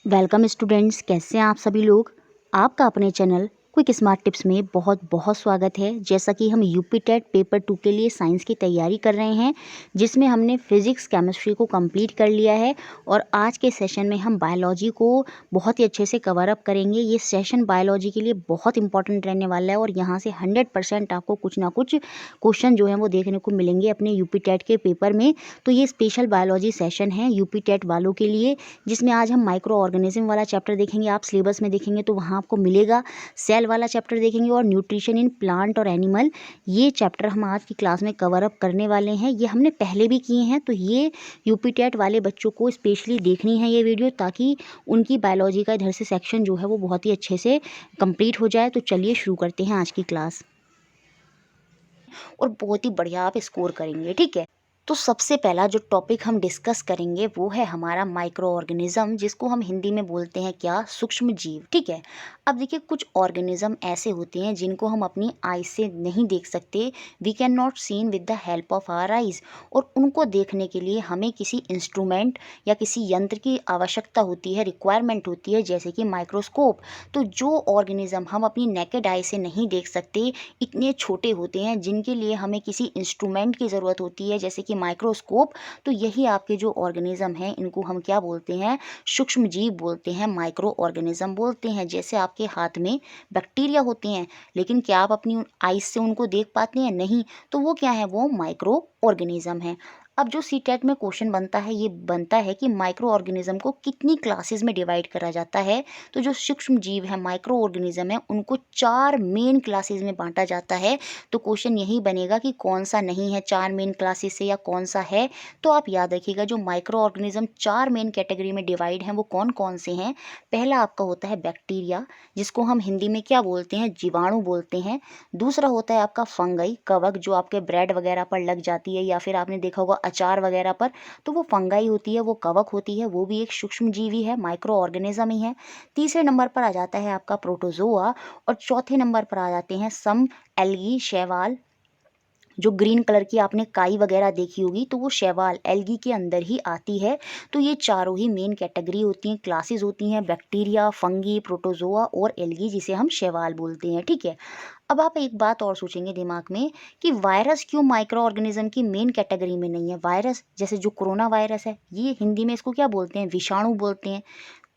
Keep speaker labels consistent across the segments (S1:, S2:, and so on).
S1: Welcome students, कैसे हैं आप सभी लोग। आपका अपने चैनल क्विक स्मार्ट टिप्स में बहुत बहुत स्वागत है। जैसा कि हम यूपी टेट पेपर 2 के लिए साइंस की तैयारी कर रहे हैं, जिसमें हमने फिजिक्स केमिस्ट्री को कंप्लीट कर लिया है और आज के सेशन में हम बायोलॉजी को बहुत ही अच्छे से कवर अप करेंगे। ये सेशन बायोलॉजी के लिए बहुत इंपॉर्टेंट रहने वाला है और यहाँ से 100% आपको कुछ ना कुछ क्वेश्चन जो है वो देखने को मिलेंगे अपने यूपी टेट के पेपर में। तो ये स्पेशल बायोलॉजी सेशन है यूपी टेट वालों के लिए, जिसमें आज हम माइक्रो ऑर्गेनिज्म वाला चैप्टर देखेंगे। आप सिलेबस में देखेंगे तो वहाँ आपको मिलेगा। सेल वाला चैप्टर देखेंगे और न्यूट्रिशन इन प्लांट और एनिमल, ये चैप्टर हम आज की क्लास में कवर अप करने वाले हैं। ये हमने पहले भी किए हैं, तो ये यूपी टेट वाले बच्चों को स्पेशली देखनी है ये वीडियो, ताकि उनकी बायोलॉजी का इधर से सेक्शन जो है वो बहुत ही अच्छे से कंप्लीट हो जाए। तो चलिए शुरू करते हैं आज की क्लास और बहुत ही बढ़िया आप स्कोर करेंगे, ठीक है। तो सबसे पहला जो टॉपिक हम डिस्कस करेंगे वो है हमारा माइक्रो ऑर्गेनिज्म, जिसको हम हिंदी में बोलते हैं क्या, सूक्ष्म जीव, ठीक है। अब देखिए, कुछ ऑर्गेनिज्म ऐसे होते हैं जिनको हम अपनी आई से नहीं देख सकते, we can not seen with the help of our eyes, और उनको देखने के लिए हमें किसी इंस्ट्रूमेंट या किसी यंत्र की आवश्यकता होती है, रिक्वायरमेंट होती है, जैसे कि माइक्रोस्कोप। तो जो ऑर्गेनिज्म हम अपनी नेकेड आई से नहीं देख सकते, इतने छोटे होते हैं, जिनके लिए हमें किसी इंस्ट्रूमेंट की ज़रूरत होती है, जैसे कि माइक्रोस्कोप। तो यही आपके जो ऑर्गेनिज्म हैं, इनको हम क्या बोलते हैं, सूक्ष्म जीव बोलते हैं, माइक्रो ऑर्गेनिज्म बोलते हैं। जैसे आपके हाथ में बैक्टीरिया होते हैं, लेकिन क्या आप अपनी आइज से उनको देख पाते हैं? नहीं। तो वो क्या है, वो माइक्रो ऑर्गेनिज्म है। अब जो सीटेट में क्वेश्चन बनता है, ये बनता है कि माइक्रो ऑर्गेनिज्म को कितनी क्लासेस में डिवाइड करा जाता है। तो जो सूक्ष्म जीव है, माइक्रो ऑर्गेनिज्म है, उनको 4 मेन क्लासेस में बांटा जाता है। तो क्वेश्चन यही बनेगा कि कौन सा नहीं है 4 मेन क्लासेस से, या कौन सा है। तो आप याद रखिएगा, जो माइक्रो ऑर्गेनिज्म 4 मेन कैटेगरी में डिवाइड हैं, वो कौन कौन से हैं। पहला आपका होता है बैक्टीरिया, जिसको हम हिंदी में क्या बोलते हैं, जीवाणु बोलते हैं। दूसरा होता है आपका फंगई, कवक, जो आपके ब्रेड वगैरह पर लग जाती है, या फिर आपने देखा होगा अचार वगैरह पर, तो वो फंगाई होती है, वो कवक होती है, वो भी एक सूक्ष्म जीवी है, माइक्रो ऑर्गेनिज्म ही है। तीसरे नंबर पर आ जाता है आपका प्रोटोजोआ, और चौथे नंबर पर आ जाते हैं सम एल्गी, शैवाल। जो ग्रीन कलर की आपने काई वगैरह देखी होगी, तो वो शैवाल एल्गी के अंदर ही आती है। तो ये चारों ही मेन कैटेगरी होती हैं, क्लासेस होती हैं, बैक्टीरिया, फंगी, प्रोटोजोआ और एल्गी, जिसे हम शैवाल बोलते हैं, ठीक है। अब आप एक बात और सोचेंगे दिमाग में कि वायरस क्यों माइक्रो ऑर्गेनिज्म की मेन कैटेगरी में नहीं है। वायरस, जैसे जो कोरोना वायरस है, ये हिंदी में इसको क्या बोलते हैं, विषाणु बोलते हैं।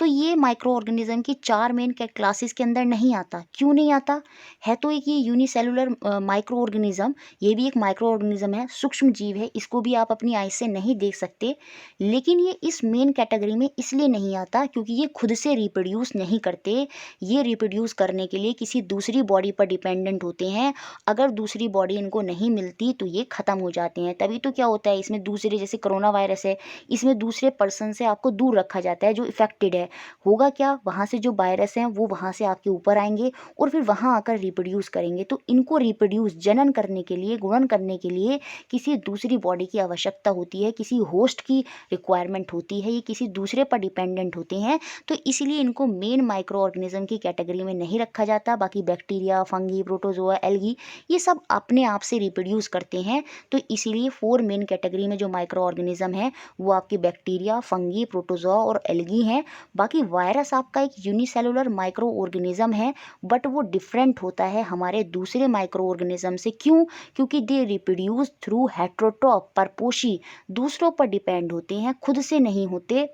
S1: तो ये माइक्रो ऑर्गेनिज्म की 4 मेन क्लासेस के अंदर नहीं आता। क्यों नहीं आता? है तो एक ये यूनिसेलुलर माइक्रो ऑर्गेनिज्म, ये भी एक माइक्रो ऑर्गेनिज्म है, सूक्ष्म जीव है, इसको भी आप अपनी आई से नहीं देख सकते। लेकिन ये इस मेन कैटेगरी में इसलिए नहीं आता क्योंकि ये खुद से रिप्रोड्यूस नहीं करते। ये रिप्रोड्यूस करने के लिए किसी दूसरी बॉडी पर डिपेंडेंट होते हैं। अगर दूसरी बॉडी इनको नहीं मिलती तो ये ख़त्म हो जाते हैं। तभी तो क्या होता है, इसमें दूसरे, जैसे कोरोना वायरस है, इसमें दूसरे पर्सन से आपको दूर रखा जाता है जो इफेक्टेड है। होगा क्या, वहाँ से जो वायरस हैं वो वहाँ से आपके ऊपर आएंगे और फिर वहाँ आकर रिप्रोड्यूस करेंगे। तो इनको रिप्रोड्यूस, जनन करने के लिए, गुणन करने के लिए किसी दूसरी बॉडी की आवश्यकता होती है, किसी होस्ट की रिक्वायरमेंट होती है, ये किसी दूसरे पर डिपेंडेंट होते हैं। तो इसलिए इनको मेन माइक्रो ऑर्गेनिज्म की कैटेगरी में नहीं रखा जाता। बाकी बैक्टीरिया, फंगी, प्रोटोजोआ, एल्गी, ये सब अपने आप से रिप्रोड्यूस करते हैं। तो इसीलिए 4 मेन कैटेगरी में जो माइक्रो ऑर्गेनिज्म है वो आपकी बैक्टीरिया, फंगी, प्रोटोजोआ और एल्गी हैं। बाकी वायरस आपका एक यूनिसेलुलर माइक्रो ऑर्गेनिज्म है, बट वो डिफरेंट होता है हमारे दूसरे माइक्रो ऑर्गेनिज्म से। क्यों? क्योंकि दे रिप्रोड्यूस थ्रू हेट्रोट्रॉप, परपोषी, दूसरों पर डिपेंड होते हैं, खुद से नहीं होते,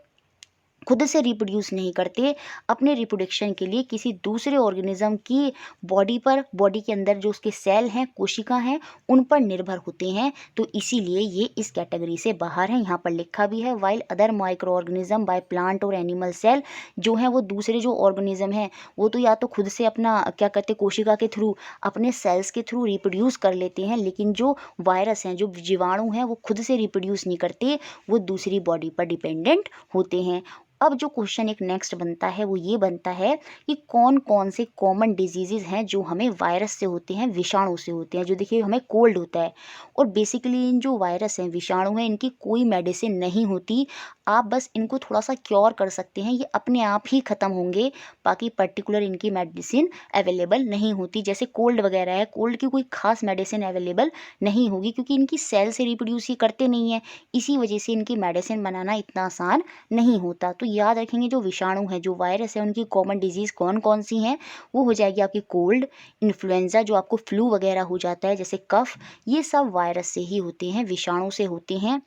S1: खुद से रिप्रोड्यूस नहीं करते। अपने रिप्रोडक्शन के लिए किसी दूसरे ऑर्गेनिज्म की बॉडी पर, बॉडी के अंदर जो उसके सेल हैं, कोशिका हैं, उन पर निर्भर होते हैं। तो इसीलिए ये इस कैटेगरी से बाहर है। यहाँ पर लिखा भी है, while other micro organism by plant और एनिमल सेल, जो है वो दूसरे जो ऑर्गेनिज्म हैं वो तो या तो खुद से अपना क्या कहते हैं, कोशिका के थ्रू, अपने सेल्स के थ्रू रिप्रोड्यूस कर लेते हैं, लेकिन जो वायरस हैं, जो जीवाणु हैं, वो खुद से रिप्रोड्यूस नहीं करते, वो दूसरी बॉडी पर डिपेंडेंट होते हैं। अब जो क्वेश्चन एक नेक्स्ट बनता है वो ये बनता है कि कौन कौन से कॉमन डिजीजेज हैं जो हमें वायरस से होते हैं, विषाणु से होते हैं। जो देखिए, हमें कोल्ड होता है और बेसिकली इन जो वायरस हैं, विषाणु हैं, इनकी कोई मेडिसिन नहीं होती। आप बस इनको थोड़ा सा क्योर कर सकते हैं, ये अपने आप ही ख़त्म होंगे। बाकी पर्टिकुलर इनकी मेडिसिन अवेलेबल नहीं होती। जैसे कोल्ड वगैरह है, कोल्ड की कोई खास मेडिसिन अवेलेबल नहीं होगी क्योंकि इनकी सेल से रिप्रोड्यूस ही करते नहीं है। इसी वजह से इनकी मेडिसिन बनाना इतना आसान नहीं होता। तो याद रखेंगे जो विषाणु है, जो वायरस है, उनकी कॉमन डिजीज़ कौन कौन सी हैं, वो हो जाएगी आपकी कोल्ड, इन्फ्लुएंजा जो आपको फ्लू वगैरह हो जाता है जैसे कफ, ये सब वायरस से ही होते हैं, विषाणु से होते हैं।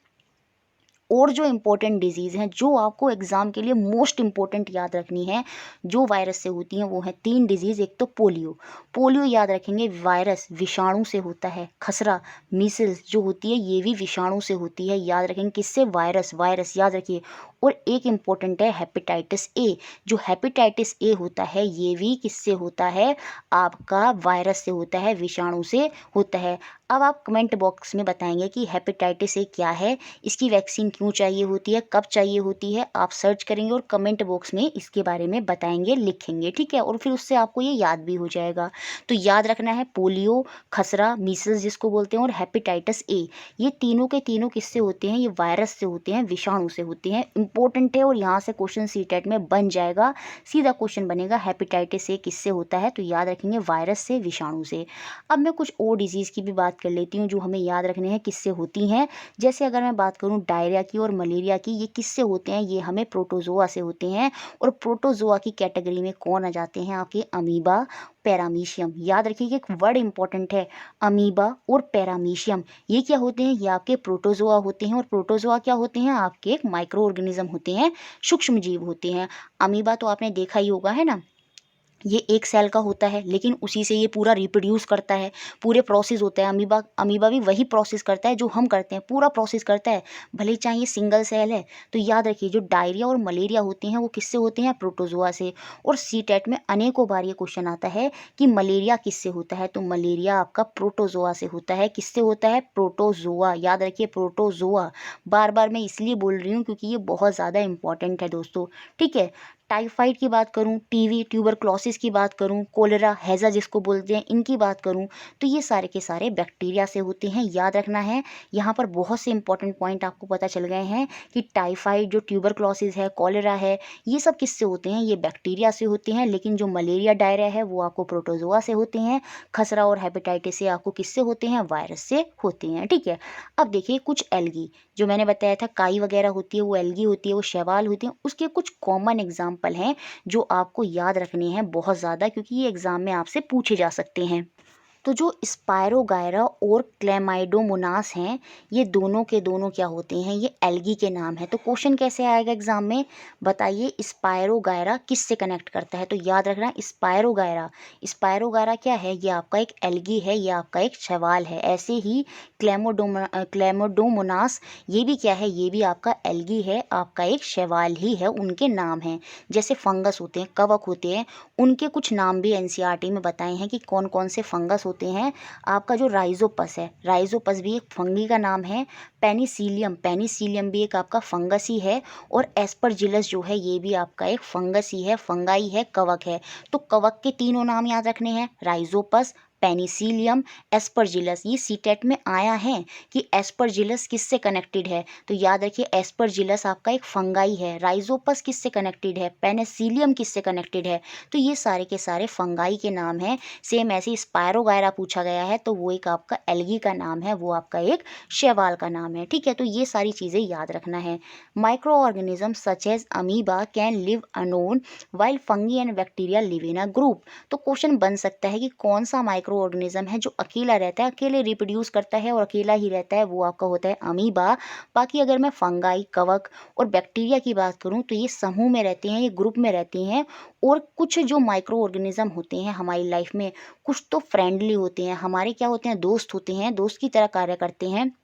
S1: और जो इम्पोर्टेंट डिजीज़ हैं जो आपको एग्ज़ाम के लिए मोस्ट इम्पोर्टेंट याद रखनी है, जो वायरस से होती हैं, वो हैं 3 डिजीज़। एक तो पोलियो, पोलियो याद रखेंगे वायरस विषाणु से होता है। खसरा मीसल्स जो होती है ये भी विषाणु से होती है, याद रखेंगे किससे, वायरस, वायरस याद रखिए। और एक इम्पोर्टेंट है हेपेटाइटिस ए, जो हेपेटाइटिस ए होता है ये भी किससे होता है, आपका वायरस से होता है, विषाणु से होता है। अब आप कमेंट बॉक्स में बताएंगे कि हेपेटाइटिस ए क्या है, इसकी वैक्सीन क्यों चाहिए होती है, कब चाहिए होती है, आप सर्च करेंगे और कमेंट बॉक्स में इसके बारे में बताएंगे, लिखेंगे, ठीक है। और फिर उससे आपको ये याद भी हो जाएगा। तो याद रखना है पोलियो, खसरा, मीसल्स जिसको बोलते हैं, और हेपेटाइटिस ए, ये तीनों के तीनों किससे होते हैं, ये वायरस से होते हैं, विषाणु से होते हैं। इंपॉर्टेंट है और यहाँ से क्वेश्चन सीटेट में बन जाएगा, सीधा क्वेश्चन बनेगा हेपेटाइटिस ए किससे होता है, तो याद रखेंगे वायरस से, विषाणु से। अब मैं कुछ और डिजीज़ की भी बात कर लेती हूँ जो हमें याद रखने हैं किससे होती हैं। जैसे अगर मैं बात करूँ डायरिया की और मलेरिया की, ये किससे होते हैं, ये हमें प्रोटोजोआ से होते हैं। और प्रोटोजोआ की कैटेगरी में कौन आ जाते हैं, आपके अमीबा, पैरामीशियम। याद रखिए कि एक वर्ड इंपॉर्टेंट है, अमीबा और पैरामीशियम, ये क्या होते हैं, ये आपके प्रोटोजोआ होते हैं। और प्रोटोजोआ क्या होते हैं, आपके एक माइक्रो ऑर्गेनिज्म होते हैं, सूक्ष्म जीव होते हैं। अमीबा तो आपने देखा ही होगा, है ना, ये एक सेल का होता है लेकिन उसी से ये पूरा रिप्रोड्यूस करता है, पूरे प्रोसेस होता है। अमीबा अमीबा भी वही प्रोसेस करता है जो हम करते हैं, पूरा प्रोसेस करता है, भले ही चाहे ये सिंगल सेल है। तो याद रखिए जो डायरिया और मलेरिया होते हैं वो किससे होते हैं, प्रोटोजोआ से। और सीटेट में अनेकों बार ये क्वेश्चन आता है कि मलेरिया किससे होता है, तो मलेरिया आपका प्रोटोजोआ से होता है। किससे होता है, प्रोटोजोआ, याद रखिए प्रोटोजोआ। बार बार मैं इसलिए बोल रही हूँ क्योंकि ये बहुत ज़्यादा इंपॉर्टेंट है दोस्तों, ठीक है। टाइफाइड की बात करूं, टीवी, ट्यूबरक्लोसिस की बात करूं, कोलेरा, हैजा जिसको बोलते हैं, इनकी बात करूं, तो ये सारे के सारे बैक्टीरिया से होते हैं। याद रखना है, यहाँ पर बहुत से इंपॉर्टेंट पॉइंट आपको पता चल गए हैं कि टाइफाइड, जो ट्यूबरक्लोसिस है, कोलेरा है, ये सब किससे होते हैं, ये बैक्टीरिया से होते हैं। लेकिन जो मलेरिया, डायरिया है वो आपको प्रोटोजोआ से होते हैं। खसरा और हेपेटाइटिस से आपको किससे होते हैं, वायरस से होते हैं, ठीक है। अब देखिए कुछ एल्गी, जो मैंने बताया था काई वगैरह होती है वो एल्गी होती है, वो शैवाल होती है, उसके कुछ कॉमन एग्जाम्पल हैं जो आपको याद रखने हैं बहुत ज़्यादा, क्योंकि ये एग्ज़ाम में आपसे पूछे जा सकते हैं। तो जो स्पायरोगायरा और क्लेमाइडोमोनास हैं, ये दोनों के दोनों क्या होते हैं, ये एल्गी के नाम है। तो क्वेश्चन कैसे आएगा एग्जाम में, बताइए स्पायरोगायरा किससे कनेक्ट करता है, तो याद रखना स्पायरोगायरा, स्पायरोगायरा क्या है, ये आपका एक एल्गी है, ये आपका एक शैवाल है। ऐसे ही क्लेमोडोमोनास, ये भी क्या है, ये भी आपका एल्गी है, आपका एक शैवाल ही है, उनके नाम हैं। जैसे फंगस होते हैं, कवक होते हैं, उनके कुछ नाम भी एनसीईआरटी में बताए हैं कि कौन कौन से फंगस होते हैं। आपका जो राइजोपस है, राइजोपस भी एक फंगी का नाम है। पेनिसिलियम, पेनिसिलियम भी एक आपका फंगस ही है। और एस्परजिलस जो है ये भी आपका एक फंगस ही है, फंगाई है, कवक है। तो कवक के तीनों नाम याद रखने हैं, राइजोपस, पेनिसिलियम, एस्परजिलस। ये सीटेट में आया है कि एस्परजिलस किससे कनेक्टेड है, तो याद रखिए एस्परजिलस आपका एक फंगाई है। राइजोपस किससे कनेक्टेड है, पेनिसिलियम किससे कनेक्टेड है, तो ये सारे के सारे फंगाई के नाम हैं। सेम ऐसे स्पायरोगायरा पूछा गया है तो वो एक आपका एल्गी का नाम है, वो आपका एक शैवाल का नाम है, ठीक है। तो ये सारी चीज़ें याद रखना है। Micro organism such as amoeba can live alone while fungi and bacteria live in a group. तो क्वेश्चन बन सकता है कि कौन सा माइक्रो ऑर्गेनिज्म है जो अकेला रहता है, अकेले रिप्रोड्यूस करता है और अकेला ही रहता है, वो आपका होता है अमीबा। बाकी अगर मैं फंगाई, कवक और बैक्टीरिया की बात करूं तो ये समूह में रहते हैं, ये ग्रुप में रहते हैं। और कुछ जो माइक्रो ऑर्गेनिज्म होते हैं हमारी लाइफ में, कुछ तो फ्रेंडली होते हैं, हमारे क्या होते हैं, दोस्त होते हैं, दोस्त की तरह कार्य करते हैं।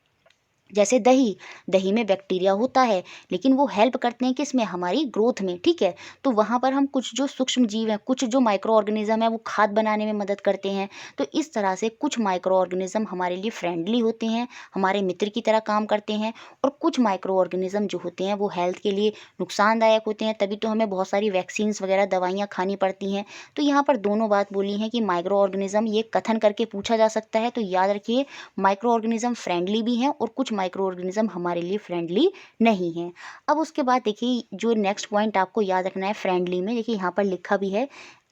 S1: जैसे दही, दही में बैक्टीरिया होता है लेकिन वो हेल्प करते हैं किस में, हमारी ग्रोथ में, ठीक है। तो वहाँ पर हम कुछ जो सूक्ष्म जीव हैं, कुछ जो माइक्रो ऑर्गेनिज्म है वो खाद बनाने में मदद करते हैं। तो इस तरह से कुछ माइक्रो ऑर्गेनिज्म हमारे लिए फ्रेंडली होते हैं, हमारे मित्र की तरह काम करते हैं। और कुछ माइक्रो ऑर्गेनिज्म जो होते हैं वो हेल्थ के लिए नुकसानदायक होते हैं, तभी तो हमें बहुत सारी वैक्सीन्स वगैरह दवाइयाँ खानी पड़ती हैं। तो यहाँ पर दोनों बात बोली हैं कि माइक्रो ऑर्गेनिज्म, ये कथन करके पूछा जा सकता है। तो याद रखिए माइक्रो ऑर्गेनिज्म फ्रेंडली भी हैं और कुछ माइक्रो ऑर्गेनिज्म हमारे लिए फ्रेंडली नहीं हैं। अब उसके बाद देखिए जो नेक्स्ट पॉइंट आपको याद रखना है फ्रेंडली में, देखिए यहाँ पर लिखा भी है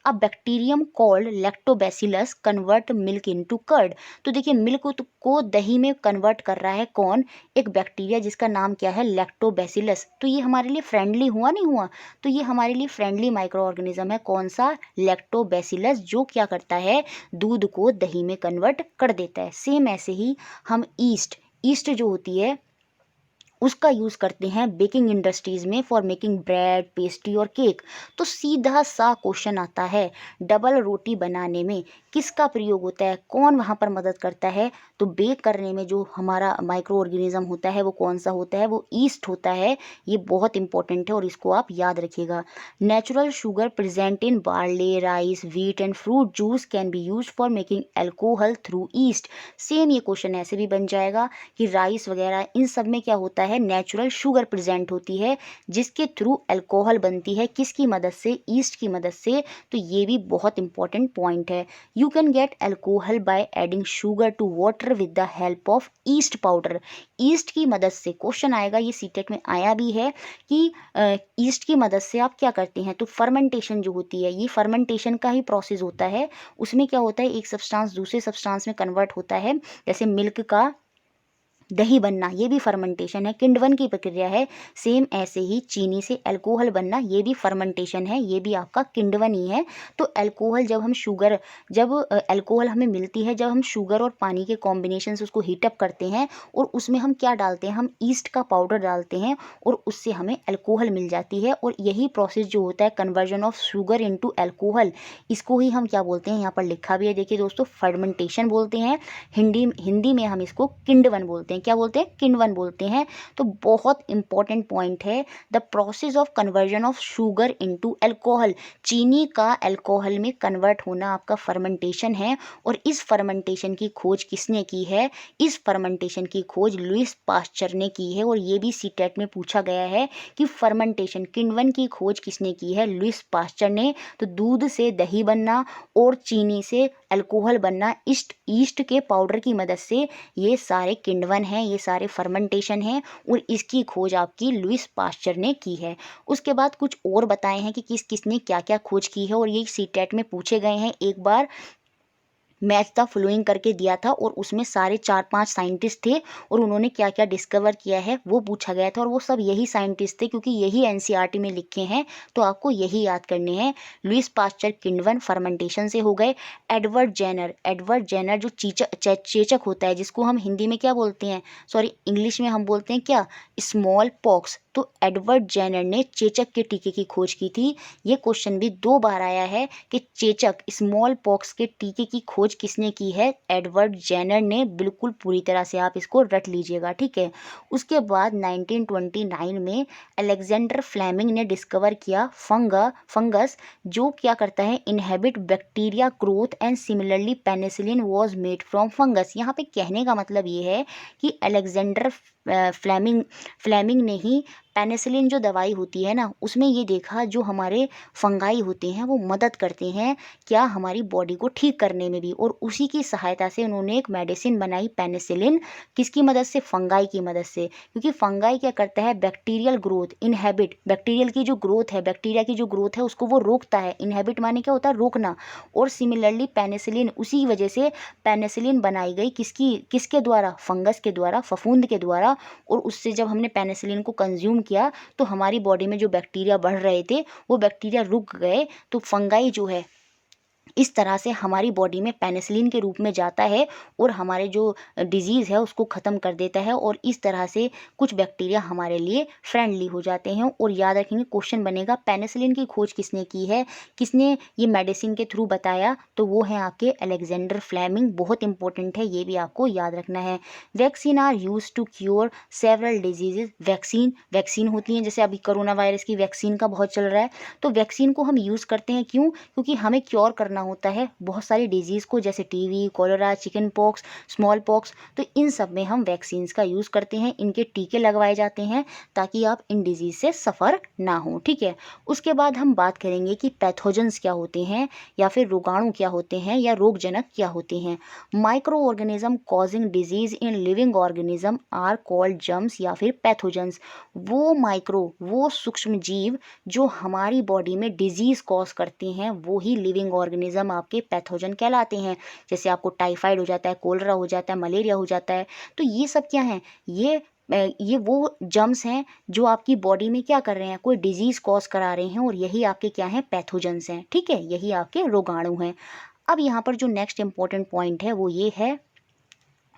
S1: a bacterium called lactobacillus convert milk into curd. तो देखिए मिल्क को दही में कन्वर्ट कर रहा है कौन, एक बैक्टीरिया जिसका नाम क्या है, लैक्टोबैसिलस। तो ये हमारे लिए फ्रेंडली हुआ नहीं हुआ, तो ये हमारे लिए फ्रेंडली माइक्रो ऑर्गेनिज्म है, कौन सा, लैक्टोबैसिलस, जो क्या करता है, दूध को दही में कन्वर्ट कर देता है। सेम ऐसे ही हम ईस्ट, ईस्ट जो होती है उसका यूज़ करते हैं बेकिंग इंडस्ट्रीज़ में फॉर मेकिंग ब्रेड, पेस्ट्री और केक। तो सीधा सा क्वेश्चन आता है, डबल रोटी बनाने में किसका प्रयोग होता है, कौन वहाँ पर मदद करता है, तो बेक करने में जो हमारा माइक्रो ऑर्गेनिज्म होता है वो कौन सा होता है, वो ईस्ट होता है। ये बहुत इंपॉर्टेंट है और इसको आप याद रखिएगा। Natural sugar present in barley, rice, wheat and fruit juice can be use for making alcohol through east. Same ये क्वेश्चन ऐसे भी बन जाएगा कि राइस वगैरह इन सब में क्या होता है, नेचुरल शुगर प्रेजेंट होती है जिसके थ्रू अल्कोहल बनती है, किसकी मदद से, ईस्ट की मदद से। तो ये भी बहुत इंपॉर्टेंट पॉइंट है। You can get alcohol by adding sugar to water with the help of yeast powder. Yeast की मदद से क्वेश्चन आएगा, ये सीटेट में आया भी है कि ईस्ट की मदद से आप क्या करते हैं, तो फर्मेंटेशन जो होती है, ये फर्मेंटेशन का ही प्रोसेस होता है। उसमें क्या होता है, एक सब्सटेंस दूसरे सब्सटेंस में कन्वर्ट होता है, जैसे मिल्क का दही बनना, ये भी फर्मेंटेशन है, किण्वन की प्रक्रिया है। सेम ऐसे ही चीनी से अल्कोहल बनना, ये भी फर्मेंटेशन है, ये भी आपका किण्वन ही है। तो अल्कोहल जब हम शुगर, जब अल्कोहल हमें मिलती है जब हम शुगर और पानी के कॉम्बिनेशन से उसको हीटअप करते हैं और उसमें हम क्या डालते हैं, हम ईस्ट का पाउडर डालते हैं और उससे हमें अल्कोहल मिल जाती है। और यही प्रोसेस जो होता है conversion of sugar into alcohol, इसको ही हम क्या बोलते हैं, यहाँ पर लिखा भी है देखिए दोस्तों, फर्मेंटेशन बोलते हैं। हिंदी में हम इसको किण्वन बोलते हैं, क्या बोलते हैं, किण्वन बोलते हैं। तो बहुत इंपॉर्टेंट पॉइंट है, the process of conversion of sugar into alcohol, चीनी का अल्कोहल में कन्वर्ट होना आपका फर्मेंटेशन है। और इस फर्मेंटेशन की खोज किसने की है, इस फर्मेंटेशन की खोज लुईस पास्चर ने की है। और ये भी सीटेट में पूछा गया है कि फर्मेंटेशन, किण्वन की खोज किसने की है, लुईस पास्चर ने। तो दूध से दही बनना और चीनी से अल्कोहल बनना ईस्ट के पाउडर की मदद से, ये सारे किण्वन हैं, ये सारे फर्मेंटेशन हैं और इसकी खोज आपकी लुईस पास्चर ने की है। उसके बाद कुछ और बताए हैं कि किस किसने क्या क्या खोज की है, और ये सीटेट में पूछे गए हैं। एक बार मैच द फ्लोइंग करके दिया था और उसमें सारे 4-5 साइंटिस्ट थे और उन्होंने क्या क्या डिस्कवर किया है वो पूछा गया था, और वो सब यही साइंटिस्ट थे क्योंकि यही एनसीईआरटी में लिखे हैं, तो आपको यही याद करने हैं। लुईस पास्चर किण्वन फर्मेंटेशन से हो गए। एडवर्ड जेनर जो चेचक होता है, जिसको हम हिंदी में क्या बोलते हैं, सॉरी इंग्लिश में हम बोलते हैं क्या, स्मॉल पॉक्स। तो एडवर्ड जेनर ने चेचक के टीके की खोज की थी। ये क्वेश्चन भी 2 बार आया है कि चेचक, स्मॉल पॉक्स के टीके की खोज किसने की है, एडवर्ड जेनर ने। बिल्कुल पूरी तरह से आप इसको रट लीजिएगा, ठीक है। उसके बाद 1929 में अलेक्जेंडर फ्लेमिंग ने डिस्कवर किया फंगस जो क्या करता है, inhibit bacteria growth and similarly penicillin was made from fungus. यहाँ पे कहने का मतलब ये है कि अलेक्जेंडर फ्लेमिंग ने ही पेनिसिलिन जो दवाई होती है ना, उसमें ये देखा जो हमारे फंगाई होते हैं वो मदद करते हैं क्या, हमारी बॉडी को ठीक करने में भी, और उसी की सहायता से उन्होंने एक मेडिसिन बनाई पेनिसिलिन, किसकी मदद से, फंगाई की मदद से। क्योंकि फंगाई क्या करता है, बैक्टीरियल ग्रोथ, इनहेबिट, बैक्टीरियल की जो ग्रोथ है, बैक्टीरिया की जो ग्रोथ है उसको वो रोकता है। इनहेबिट माने क्या होता है, रोकना। और सिमिलरली पेनिसिलिन, उसी वजह से पेनिसिलिन बनाई गई, किसके द्वारा, फंगस के द्वारा, फफूंद के द्वारा। और उससे जब हमने पेनिसिलिन को कंज्यूम किया तो हमारी बॉडी में जो बैक्टीरिया बढ़ रहे थे वो बैक्टीरिया रुक गए। तो फंगाई जो है इस तरह से हमारी बॉडी में पेनिसिलिन के रूप में जाता है और हमारे जो डिजीज़ है उसको ख़त्म कर देता है, और इस तरह से कुछ बैक्टीरिया हमारे लिए फ्रेंडली हो जाते हैं। और याद रखेंगे क्वेश्चन बनेगा, पेनिसिलिन की खोज किसने की है, किसने ये मेडिसिन के थ्रू बताया, तो वो है आपके अलेक्जेंडर फ्लेमिंग। बहुत इंपॉर्टेंट है, ये भी आपको याद रखना है। Vaccine are use to cure several diseases. Vaccine होती हैं, जैसे अभी कोरोना वायरस की वैक्सीन का बहुत चल रहा है, तो वैक्सीन को हम यूज़ करते हैं क्यों, क्योंकि हमें क्योर करना करना होता है बहुत सारी डिजीज़ को, जैसे TV, cholera, chicken pox, small pox. तो इन सब में हम वैक्सीन्स का यूज़ करते हैं, इनके टीके लगवाए जाते हैं ताकि आप इन डिजीज़ से सफ़र ना हो, ठीक है। उसके बाद हम बात करेंगे कि पैथोजेंस क्या होते हैं या फिर रोगाणु क्या होते हैं या रोगजनक क्या होते हैं। Micro organism causing disease in living organism are called germs या फिर पैथोजेंस। वो सूक्ष्म जीव जो हमारी बॉडी में डिजीज़ कॉज करते हैं वो ही लिविंग ऑर्गेनिज्म आपके पैथोजन कहलाते हैं। जैसे आपको टाइफाइड हो जाता है, कोलरा हो जाता है, मलेरिया हो जाता है, तो ये सब क्या हैं, ये वो जर्म्स हैं जो आपकी बॉडी में क्या कर रहे हैं, कोई डिजीज़ कॉज करा रहे हैं, और यही आपके क्या हैं, पैथोजेंस हैं, ठीक है, यही आपके रोगाणु हैं। अब यहाँ पर जो नेक्स्ट इंपॉर्टेंट पॉइंट है वो ये है,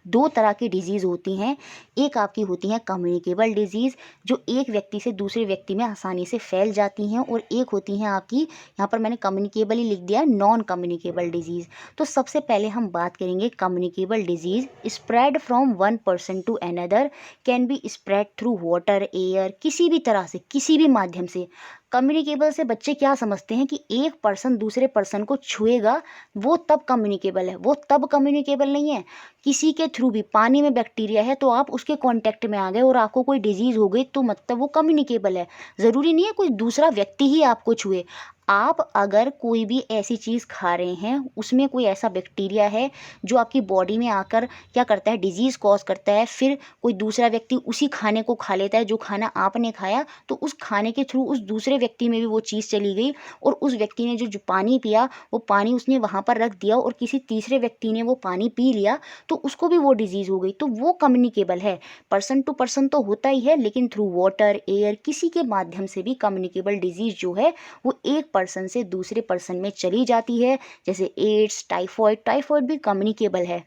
S1: दो तरह की डिजीज़ होती हैं। एक आपकी होती है कम्युनिकेबल डिजीज़ जो एक व्यक्ति से दूसरे व्यक्ति में आसानी से फैल जाती हैं, और एक होती हैं आपकी, यहाँ पर मैंने कम्युनिकेबल ही लिख दिया है, नॉन कम्युनिकेबल डिजीज़। तो सबसे पहले हम बात करेंगे communicable disease. Spread from one person to another, can be spread through water, air, किसी भी तरह से, किसी भी माध्यम से। कम्युनिकेबल से बच्चे क्या समझते हैं कि एक पर्सन दूसरे पर्सन को छुएगा वो तब कम्युनिकेबल है, वो तब कम्युनिकेबल नहीं है। किसी के थ्रू भी, पानी में बैक्टीरिया है तो आप उसके कांटेक्ट में आ गए और आपको कोई डिजीज़ हो गई तो मतलब वो कम्युनिकेबल है। ज़रूरी नहीं है कोई दूसरा व्यक्ति ही आपको छुए। आप अगर कोई भी ऐसी चीज़ खा रहे हैं उसमें कोई ऐसा बैक्टीरिया है जो आपकी बॉडी में आकर क्या करता है, डिजीज़ कॉज करता है, फिर कोई दूसरा व्यक्ति उसी खाने को खा लेता है जो खाना आपने खाया, तो उस खाने के थ्रू उस दूसरे व्यक्ति में भी वो चीज़ चली गई, और उस व्यक्ति ने जो पानी पिया वो पानी उसने वहाँ पर रख दिया और किसी तीसरे व्यक्ति ने वो पानी पी लिया तो उसको भी वो डिजीज़ हो गई, तो वो कम्युनिकेबल है। पर्सन टू पर्सन तो होता ही है, लेकिन थ्रू वाटर, एयर, किसी के माध्यम से भी कम्युनिकेबल डिजीज़ जो है वो एक पर्सन से दूसरे पर्सन में चली जाती है। जैसे एड्स, टाइफॉइड भी कम्युनिकेबल है।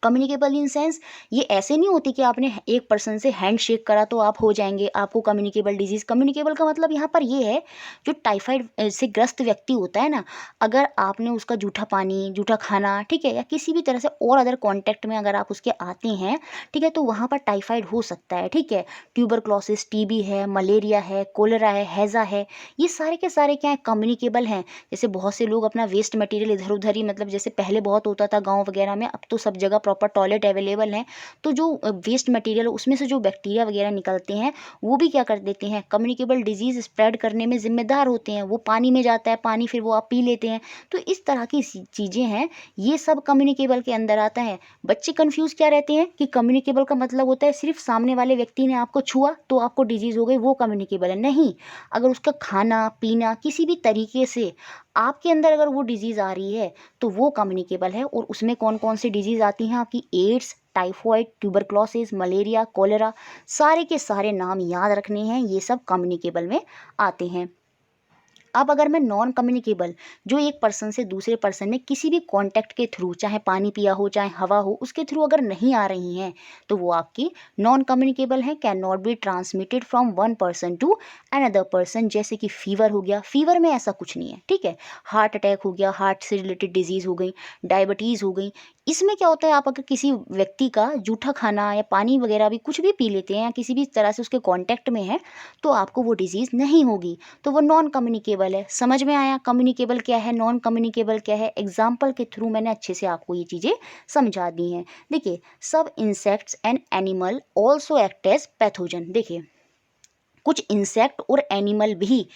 S1: कम्युनिकेबल इन सेंस, ये ऐसे नहीं होती कि आपने एक पर्सन से हैंड शेक करा तो आप हो जाएंगे, आपको कम्युनिकेबल डिजीज़। कम्युनिकेबल का मतलब यहाँ पर ये है, जो टाइफाइड से ग्रस्त व्यक्ति होता है ना, अगर आपने उसका जूठा पानी, जूठा खाना, ठीक है, या किसी भी तरह से और अदर कॉन्टैक्ट में अगर आप उसके आते हैं, ठीक है, तो वहाँ पर टाइफाइड हो सकता है, ठीक है। ट्यूबरक्लोसिस, टीबी है, मलेरिया है, कोलेरा है, हैज़ा है, ये सारे के सारे क्या है, कम्युनिकेबल हैं। जैसे बहुत से लोग अपना वेस्ट मटेरियल इधर उधर ही, मतलब जैसे पहले बहुत होता था गाँव वगैरह में, अब तो सब जगह प्रॉपर टॉयलेट अवेलेबल हैं, तो जो वेस्ट मटेरियल उसमें से जो बैक्टीरिया वगैरह निकलते हैं वो भी क्या कर देते हैं, कम्युनिकेबल डिजीज़ स्प्रेड करने में जिम्मेदार होते हैं। वो पानी में जाता है, पानी फिर वो आप पी लेते हैं, तो इस तरह की चीज़ें हैं, ये सब कम्युनिकेबल के अंदर आता है। बच्चे कंफ्यूज क्या रहते हैं कि कम्युनिकेबल का मतलब होता है सिर्फ सामने वाले व्यक्ति ने आपको छुआ तो आपको डिजीज़ हो गई, वो कम्युनिकेबल है। नहीं, अगर उसका खाना पीना किसी भी तरीके से आपके अंदर अगर वो डिजीज़ आ रही है तो वो कम्युनिकेबल है। और उसमें कौन कौन सी डिजीज़ आती हैं आपकी, AIDS, typhoid, tuberculosis, malaria, cholera, सारे के सारे नाम याद रखने हैं, ये सब कम्युनिकेबल में आते हैं। अब अगर मैं नॉन कम्युनिकेबल, जो एक पर्सन से दूसरे पर्सन में किसी भी कांटेक्ट के थ्रू, चाहे पानी पिया हो चाहे हवा हो, उसके थ्रू अगर नहीं आ रही हैं तो वो आपकी नॉन कम्युनिकेबल है। Can not be transmitted from one person to another person. जैसे कि फीवर हो गया, फीवर में ऐसा कुछ नहीं है, ठीक है। हार्ट अटैक हो गया, हार्ट से रिलेटेड डिजीज़ हो गई, डायबिटीज़ हो गई, इसमें क्या होता है, आप अगर किसी व्यक्ति का जूठा खाना या पानी वगैरह भी कुछ भी पी लेते हैं या किसी भी तरह से उसके कांटेक्ट में है तो आपको वो डिजीज़ नहीं होगी, तो वो नॉन कम्युनिकेबल है। समझ में आया कम्युनिकेबल क्या है, नॉन कम्युनिकेबल क्या है। एग्जाम्पल के थ्रू मैंने अच्छे से आपको ये चीज़ें समझा दी हैं। देखिए, सब insects and animal also act as pathogen. देखिए, कुछ इंसेक्ट और एनिमल भी,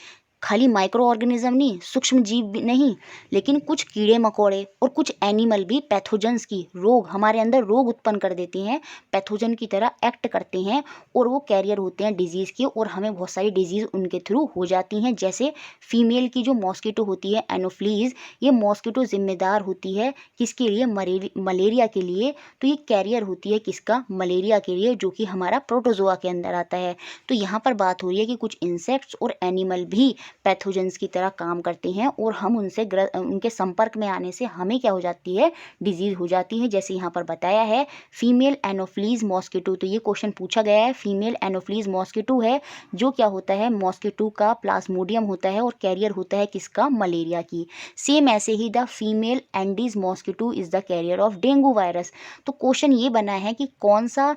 S1: खाली माइक्रो ऑर्गेनिज्म नहीं, सूक्ष्म जीव भी नहीं, लेकिन कुछ कीड़े मकोड़े और कुछ एनिमल भी पैथोजेंस की, रोग, हमारे अंदर रोग उत्पन्न कर देते हैं, पैथोजन की तरह एक्ट करते हैं, और वो कैरियर होते हैं डिजीज़ के, और हमें बहुत सारी डिजीज़ उनके थ्रू हो जाती हैं। जैसे फीमेल की जो मॉस्किटो होती है एनोफ्लीज, ये मॉस्किटो जिम्मेदार होती है किसके लिए, मलेरिया के लिए। तो ये कैरियर होती है किसका, मलेरिया के लिए, जो कि हमारा प्रोटोजोआ के अंदर आता है। तो यहाँ पर बात हो रही है कि कुछ इंसेक्ट्स और एनिमल भी पैथोजेंस की तरह काम करते हैं, और हम उनसे उनके संपर्क में आने से हमें क्या हो जाती है, डिजीज़ हो जाती है। जैसे यहाँ पर बताया है फीमेल एनोफ्लीज मॉस्किटो, तो ये क्वेश्चन पूछा गया है। फीमेल एनोफ्लीज मॉस्किटो है जो क्या होता है, मॉस्किटो का प्लाज्मोडियम होता है और कैरियर होता है किसका, मलेरिया की। सेम ऐसे ही the female aedes mosquito is the carrier of dengue virus. तो क्वेश्चन ये बना है कि कौन सा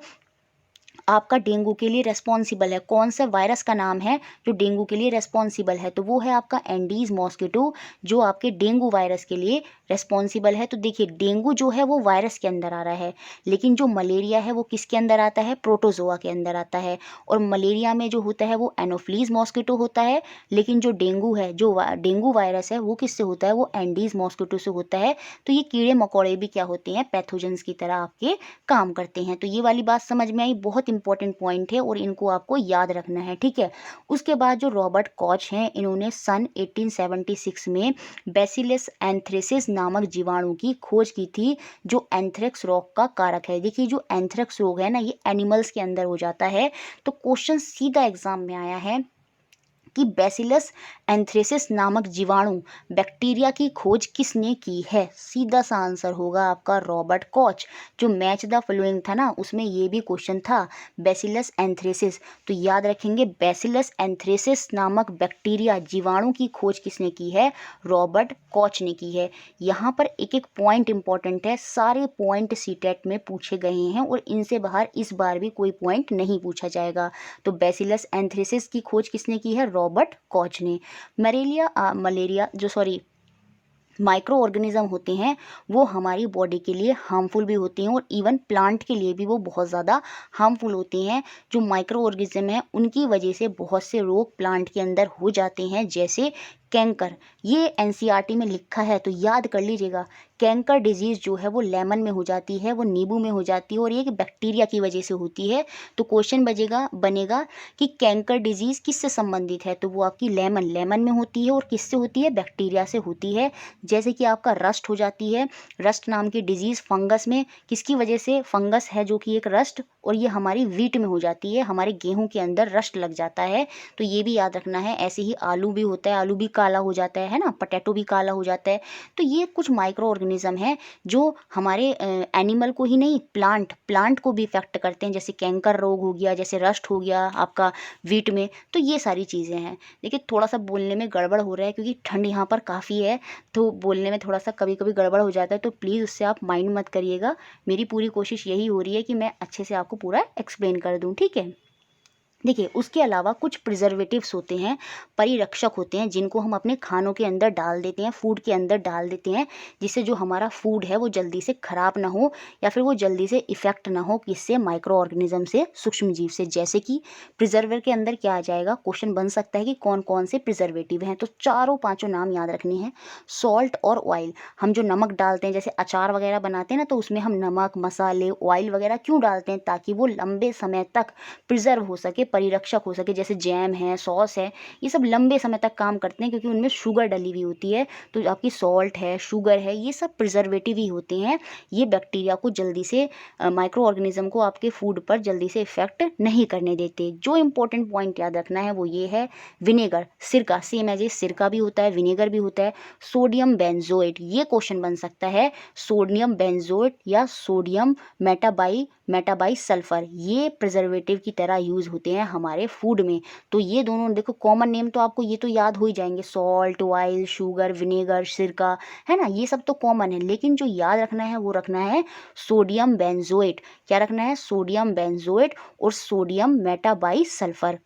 S1: आपका डेंगू के लिए रेस्पॉन्सिबल है, कौन सा वायरस का नाम है जो डेंगू के लिए रेस्पॉन्सिबल है, तो वो है आपका एंडीज मॉस्किटो जो आपके डेंगू वायरस के लिए रेस्पॉन्सिबल है। तो देखिए डेंगू जो है वो वायरस के अंदर आ रहा है, लेकिन जो मलेरिया है वो किसके अंदर आता है, प्रोटोजोआ के अंदर आता है। और मलेरिया में जो होता है वो एनोफ्लीज मॉस्किटो होता है, लेकिन जो डेंगू है, जो डेंगू वायरस है वो किससे होता है, वो एंडीज मॉस्किटो से होता है। तो ये कीड़े मकोड़े भी क्या होते हैं, पैथोजेंस की तरह आपके काम करते हैं। तो ये वाली बात समझ में आई, बहुत इंपॉर्टेंट पॉइंट है और इनको आपको याद रखना है, ठीक है। उसके बाद जो रॉबर्ट कॉच हैं, इन्होंने सन 1876 में बैसिलस एंथ्रेसिस नामक जीवाणु की खोज की थी जो एंथ्रेक्स रोग का कारक है। देखिए जो एंथ्रेक्स रोग है ना, ये एनिमल्स के अंदर हो जाता है। तो क्वेश्चन सीधा एग्जाम में आया है कि बैसिलस एंथ्रेसिस नामक जीवाणु बैक्टीरिया की खोज किसने की है, सीधा सा आंसर होगा आपका रॉबर्ट कॉच। जो मैच द फॉलोइंग था ना, उसमें ये भी क्वेश्चन था बैसिलस एंथ्रेसिस, तो याद रखेंगे बैसिलस एंथ्रेसिस नामक बैक्टीरिया जीवाणु की खोज किसने की है, रॉबर्ट कॉच ने की है। यहाँ पर एक एक पॉइंट इंपॉर्टेंट है, सारे पॉइंट सीटेट में पूछे गए हैं और इनसे बाहर इस बार भी कोई पॉइंट नहीं पूछा जाएगा। तो बैसिलस एंथ्रेसिस की खोज किसने की है, रॉबर्ट कॉच ने। मलेरिया जो माइक्रो ऑर्गेनिज्म होते हैं वो हमारी बॉडी के लिए हार्मफुल भी होते हैं और इवन प्लांट के लिए भी वो बहुत ज़्यादा हार्मफुल होते हैं। जो माइक्रो ऑर्गेनिज्म है उनकी वजह से बहुत से रोग प्लांट के अंदर हो जाते हैं, जैसे कैंकर। ये एनसीईआरटी में लिखा है तो याद कर लीजिएगा। कैंकर डिजीज़ जो है वो लेमन में हो जाती है, वो नींबू में हो जाती है और ये एक बैक्टीरिया की वजह से होती है। तो क्वेश्चन बनेगा कि कैंकर डिजीज़ किससे संबंधित है, तो वो आपकी लेमन में होती है और किससे होती है, बैक्टीरिया से होती है। जैसे कि आपका रस्ट हो जाती है, रस्ट नाम की डिजीज़ फंगस में, किसकी वजह से, फंगस है जो कि एक रस्ट, और ये हमारी वीट में हो जाती है, हमारे गेहूं के अंदर रस्ट लग जाता है। तो ये भी याद रखना है। ऐसे ही आलू भी होता है, आलू भी काला हो जाता है ना, पोटैटो भी काला हो जाता है। तो ये कुछ माइक्रो ऑर्गेनिज्म है जो हमारे एनिमल को ही नहीं, प्लांट को भी इफेक्ट करते हैं, जैसे कैंकर रोग हो गया, जैसे रस्ट हो गया आपका वीट में। तो ये सारी चीज़ें हैं। देखिए थोड़ा सा बोलने में गड़बड़ हो रहा है क्योंकि ठंड यहाँ पर काफ़ी है, तो बोलने में थोड़ा सा कभी कभी गड़बड़ हो जाता है, तो प्लीज़ उससे आप माइंड मत करिएगा। मेरी पूरी कोशिश यही हो रही है कि मैं अच्छे से आपको पूरा एक्सप्लेन कर दूं, ठीक है। देखिए उसके अलावा कुछ प्रिजर्वेटिव्स होते हैं, परिरक्षक होते हैं, जिनको हम अपने खानों के अंदर डाल देते हैं, फूड के अंदर डाल देते हैं, जिससे जो हमारा फूड है वो जल्दी से ख़राब ना हो या फिर वो जल्दी से इफ़ेक्ट ना हो किससे, माइक्रो ऑर्गेनिज्म से, सूक्ष्म जीव से। जैसे कि प्रिजर्वर के अंदर क्या आ जाएगा, क्वेश्चन बन सकता है कि कौन कौन से प्रिजर्वेटिव हैं, तो चारों पाँचों नाम याद रखने हैं। सॉल्ट और ऑयल, हम जो नमक डालते हैं, जैसे अचार वगैरह बनाते हैं ना, तो उसमें हम नमक, मसाले, ऑयल वगैरह क्यों डालते हैं, ताकि वो लंबे समय तक प्रिजर्व हो सके, परिरक्षक हो सके। जैसे जैम है, सॉस है, ये सब लंबे समय तक काम करते हैं क्योंकि उनमें शुगर डली हुई होती है। तो आपकी सॉल्ट है, शुगर है, ये सब प्रिजर्वेटिव ही होते हैं। ये बैक्टीरिया को जल्दी से, माइक्रो ऑर्गेनिज्म को आपके फूड पर जल्दी से इफेक्ट नहीं करने देते। जो इंपॉर्टेंट पॉइंट याद रखना है वो ये है, विनेगर, सिरका, सेम एज ए सिरका भी होता है, विनेगर भी होता है। सोडियम बेंजोएट, ये क्वेश्चन बन सकता है, सोडियम बेंजोएट या सोडियम मेटाबाई सल्फर, ये प्रिजर्वेटिव की तरह यूज़ होते हैं हमारे फूड में। तो ये दोनों देखो कॉमन नेम तो आपको ये तो याद हो ही जाएंगे, सॉल्ट, ऑयल, शुगर, विनेगर, सिरका, है ना, ये सब तो कॉमन है। लेकिन जो याद रखना है वो रखना है सोडियम बेंजोएट। क्या रखना है, सोडियम बेंजोएट और सोडियम मेटाबाई सल्फर।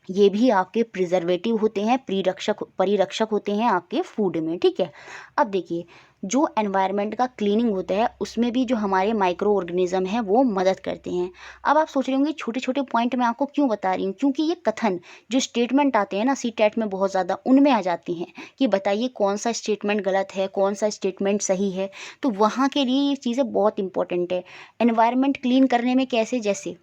S1: ये भी आपके प्रिजर्वेटिव होते हैं, परिरक्षक होते हैं आपके फूड में, ठीक है। अब देखिए जो एनवायरनमेंट का क्लीनिंग होता है उसमें भी जो हमारे माइक्रो ऑर्गेनिज्म हैं वो मदद करते हैं। अब आप सोच रहे होंगे छोटे छोटे पॉइंट मैं आपको क्यों बता रही हूँ, क्योंकि ये कथन जो स्टेटमेंट आते हैं ना सीटेट में बहुत ज़्यादा, उनमें आ जाती हैं कि बताइए कौन सा स्टेटमेंट गलत है, कौन सा स्टेटमेंट सही है। तो वहाँ के लिए ये चीज़ें बहुत इंपॉर्टेंट है। एनवायरनमेंट क्लीन करने में कैसे, जैसे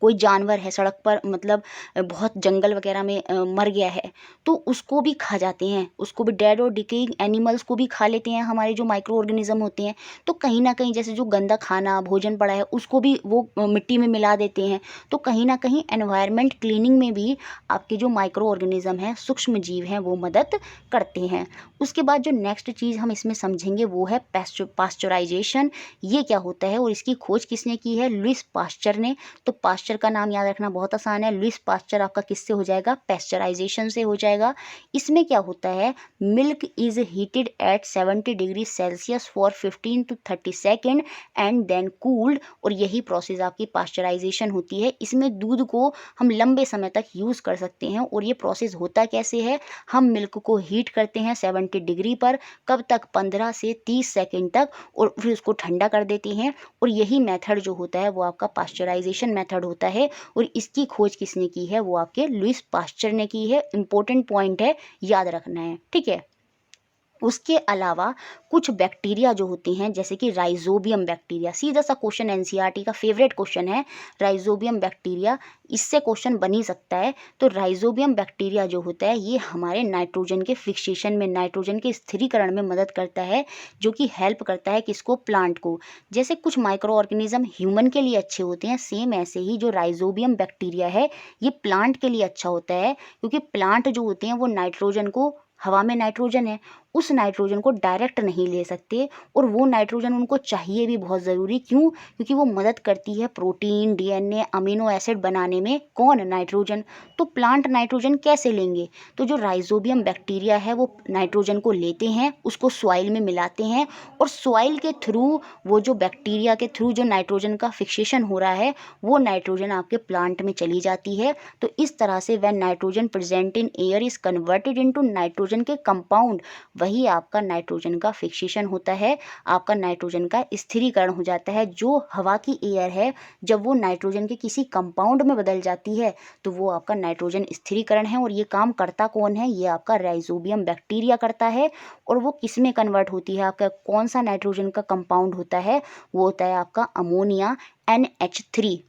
S1: कोई जानवर है सड़क पर, मतलब बहुत जंगल वगैरह में मर गया है, तो उसको भी खा जाते हैं, उसको भी, डेड और डिकेइंग एनिमल्स को भी खा लेते हैं हमारे जो माइक्रो ऑर्गेनिज्म होते हैं। तो कहीं ना कहीं जैसे जो गंदा खाना भोजन पड़ा है उसको भी वो मिट्टी में मिला देते हैं। तो कहीं ना कहीं एनवायरनमेंट क्लीनिंग में भी आपके जो माइक्रो ऑर्गेनिज्म हैं, सूक्ष्म जीव हैं, वो मदद करते हैं। उसके बाद जो नेक्स्ट चीज़ हम इसमें समझेंगे वो है पास्चराइजेशन। ये क्या होता है और इसकी खोज किसने की है, लुइस पास्चर ने। तो पास्चर पास्चर का नाम याद रखना बहुत आसान है। लुईस पास्चर आपका किससे हो जाएगा, पेस्चराइजेशन से हो जाएगा। इसमें क्या होता है, milk is heated at 70 degree Celsius for 15 to 30 second and then cooled, और यही प्रोसेस आपकी पास्चराइजेशन होती है। इसमें दूध को हम लंबे समय तक यूज़ कर सकते हैं। और ये प्रोसेस होता कैसे है, हम मिल्क को हीट करते हैं 70 डिग्री पर, कब तक, 15 से 30 सेकेंड तक, और फिर उसको ठंडा कर देते हैं। और यही मेथड जो होता है वो आपका पास्चराइजेशन मेथड होता है। और इसकी खोज किसने की है, वो आपके लुईस पास्चर ने की है। इंपॉर्टेंट पॉइंट है, याद रखना है, ठीक है। उसके अलावा कुछ बैक्टीरिया जो होते हैं, जैसे कि राइजोबियम बैक्टीरिया, सीधा सा क्वेश्चन एनसीईआरटी का फेवरेट क्वेश्चन है राइजोबियम बैक्टीरिया, इससे क्वेश्चन बन ही सकता है। तो राइजोबियम बैक्टीरिया जो होता है ये हमारे नाइट्रोजन के फिक्सेशन में, नाइट्रोजन के स्थिरीकरण में मदद करता है, जो कि हेल्प करता है किसको, प्लांट को। जैसे कुछ माइक्रो ऑर्गेनिज्म ह्यूमन के लिए अच्छे होते हैं, सेम ऐसे ही जो राइजोबियम बैक्टीरिया है ये प्लांट के लिए अच्छा होता है, क्योंकि प्लांट जो होते हैं वो नाइट्रोजन को, हवा में नाइट्रोजन है, उस नाइट्रोजन को डायरेक्ट नहीं ले सकते, और वो नाइट्रोजन उनको चाहिए भी बहुत ज़रूरी। क्यों, क्योंकि वो मदद करती है प्रोटीन, डीएनए, अमीनो एसिड बनाने में, कौन, नाइट्रोजन। तो प्लांट नाइट्रोजन कैसे लेंगे, तो जो राइजोबियम बैक्टीरिया है वो नाइट्रोजन को लेते हैं, उसको सॉइल में मिलाते हैं, और सॉइल के थ्रू, वो जो बैक्टीरिया के थ्रू जो नाइट्रोजन का फिक्सेशन हो रहा है, वो नाइट्रोजन आपके प्लांट में चली जाती है। तो इस तरह से when nitrogen present in air is converted into nitrogen के कंपाउंड, वही आपका नाइट्रोजन का फिक्सेशन होता है, आपका नाइट्रोजन का स्थिरीकरण हो जाता है। जो हवा की एयर है, जब वो नाइट्रोजन के किसी कंपाउंड में बदल जाती है तो वो आपका नाइट्रोजन स्थिरीकरण है। और ये काम करता कौन है, ये आपका राइजोबियम बैक्टीरिया करता है। और वो किस में कन्वर्ट होती है, आपका कौन सा नाइट्रोजन का कंपाउंड होता है, वो होता है आपका अमोनिया NH3।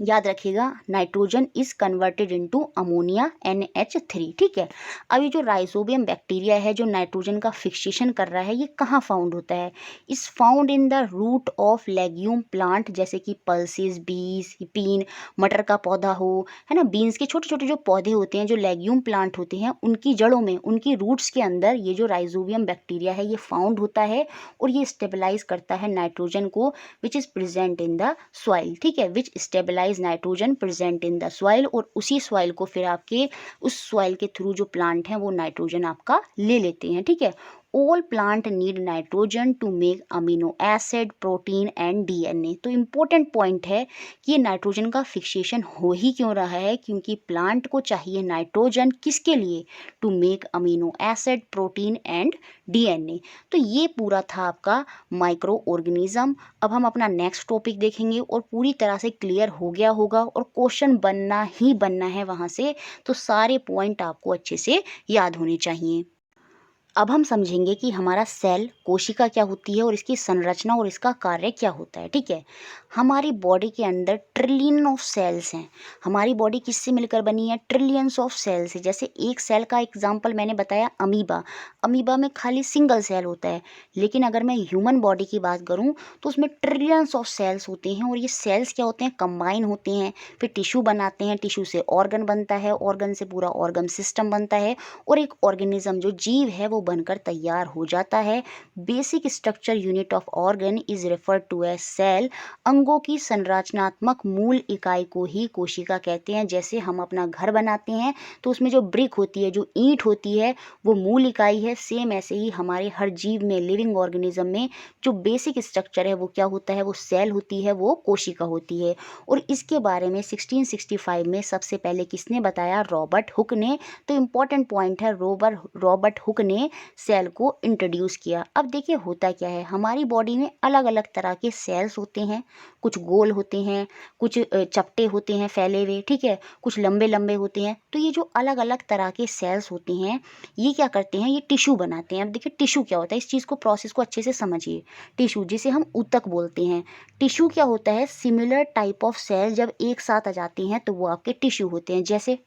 S1: याद रखिएगा, nitrogen is converted into ammonia NH3, ठीक है। अभी जो राइजोबियम बैक्टीरिया है जो नाइट्रोजन का फिक्सेशन कर रहा है, ये कहाँ फाउंड होता है, is found in the root of legume plant, जैसे कि पल्सेस, बीज, पीन, मटर का पौधा हो, है ना, बीन्स के छोटे छोटे जो पौधे होते हैं, जो लेग्यूम प्लांट होते हैं, उनकी जड़ों में, उनकी रूट्स के अंदर ये जो राइजोबियम बैक्टीरिया है ये फाउंड होता है। और ये स्टेबलाइज करता है नाइट्रोजन को, which is present in the soil, ठीक है, which stabilize nitrogen present in the soil. और उसी सॉइल को फिर आपके, उस सॉइल के थ्रू जो प्लांट हैं वो नाइट्रोजन आपका ले लेते हैं, ठीक है। All plant need nitrogen to make amino acid, protein and DNA. तो इम्पोर्टेंट पॉइंट है कि ये नाइट्रोजन का फिक्सेशन हो ही क्यों रहा है, क्योंकि प्लांट को चाहिए नाइट्रोजन, किसके लिए, to make amino acid, protein and DNA. तो ये पूरा था आपका माइक्रो ऑर्गेनिज्म। अब हम अपना नेक्स्ट टॉपिक देखेंगे, और पूरी तरह से क्लियर हो गया होगा, और क्वेश्चन बनना ही बनना है वहाँ से, तो सारे पॉइंट आपको अच्छे से याद होने चाहिए। अब हम समझेंगे कि हमारा सेल, कोशिका क्या होती है, और इसकी संरचना और इसका कार्य क्या होता है, ठीक है। हमारी बॉडी के अंदर ट्रिलियन ऑफ सेल्स हैं। हमारी बॉडी किससे मिलकर बनी है, ट्रिलियंस ऑफ सेल्स है। जैसे एक सेल का एग्जांपल मैंने बताया, अमीबा। अमीबा में खाली सिंगल सेल होता है, लेकिन अगर मैं ह्यूमन बॉडी की बात करूं तो उसमें ट्रिलियंस ऑफ सेल्स होते हैं। और ये सेल्स क्या होते हैं, कंबाइन होते हैं, फिर टिश्यू बनाते हैं, टिश्यू से ऑर्गन बनता है, ऑर्गन से पूरा ऑर्गन सिस्टम बनता है, और एक ऑर्गेनिज्म जो जीव है वो बनकर तैयार हो जाता है। Basic structure unit of organ is referred to as cell. अंगों की संरचनात्मक मूल इकाई को ही कोशिका कहते हैं। जैसे हम अपना घर बनाते हैं तो उसमें जो ब्रिक होती है, जो ईंट होती है, वो मूल इकाई है। सेम ऐसे ही हमारे हर जीव में, लिविंग ऑर्गेनिज्म में जो बेसिक स्ट्रक्चर है वो क्या होता है, वो सेल होती है, वो कोशिका होती है। और इसके बारे में 1665 में सबसे पहले किसने बताया, रॉबर्ट हुक ने। तो इम्पॉर्टेंट पॉइंट है, रॉबर्ट हुक ने सेल को इंट्रोड्यूस किया। अब देखिए होता क्या है, हमारी बॉडी में अलग अलग तरह के सेल्स होते हैं। कुछ गोल होते हैं, कुछ चपटे होते हैं फैले हुए, ठीक है, कुछ लंबे लंबे होते हैं। तो ये जो अलग अलग तरह के सेल्स होते हैं ये क्या करते हैं, ये टिश्यू बनाते हैं। अब देखिए टिश्यू क्या होता है, इस चीज़ को, प्रोसेस को अच्छे से समझिए। टिश्यू जिसे हम ऊतक बोलते हैं, टिश्यू क्या होता है, सिमिलर टाइप ऑफ सेल जब एक साथ आ जाते हैं तो वो आपके टिश्यू होते हैं। जैसे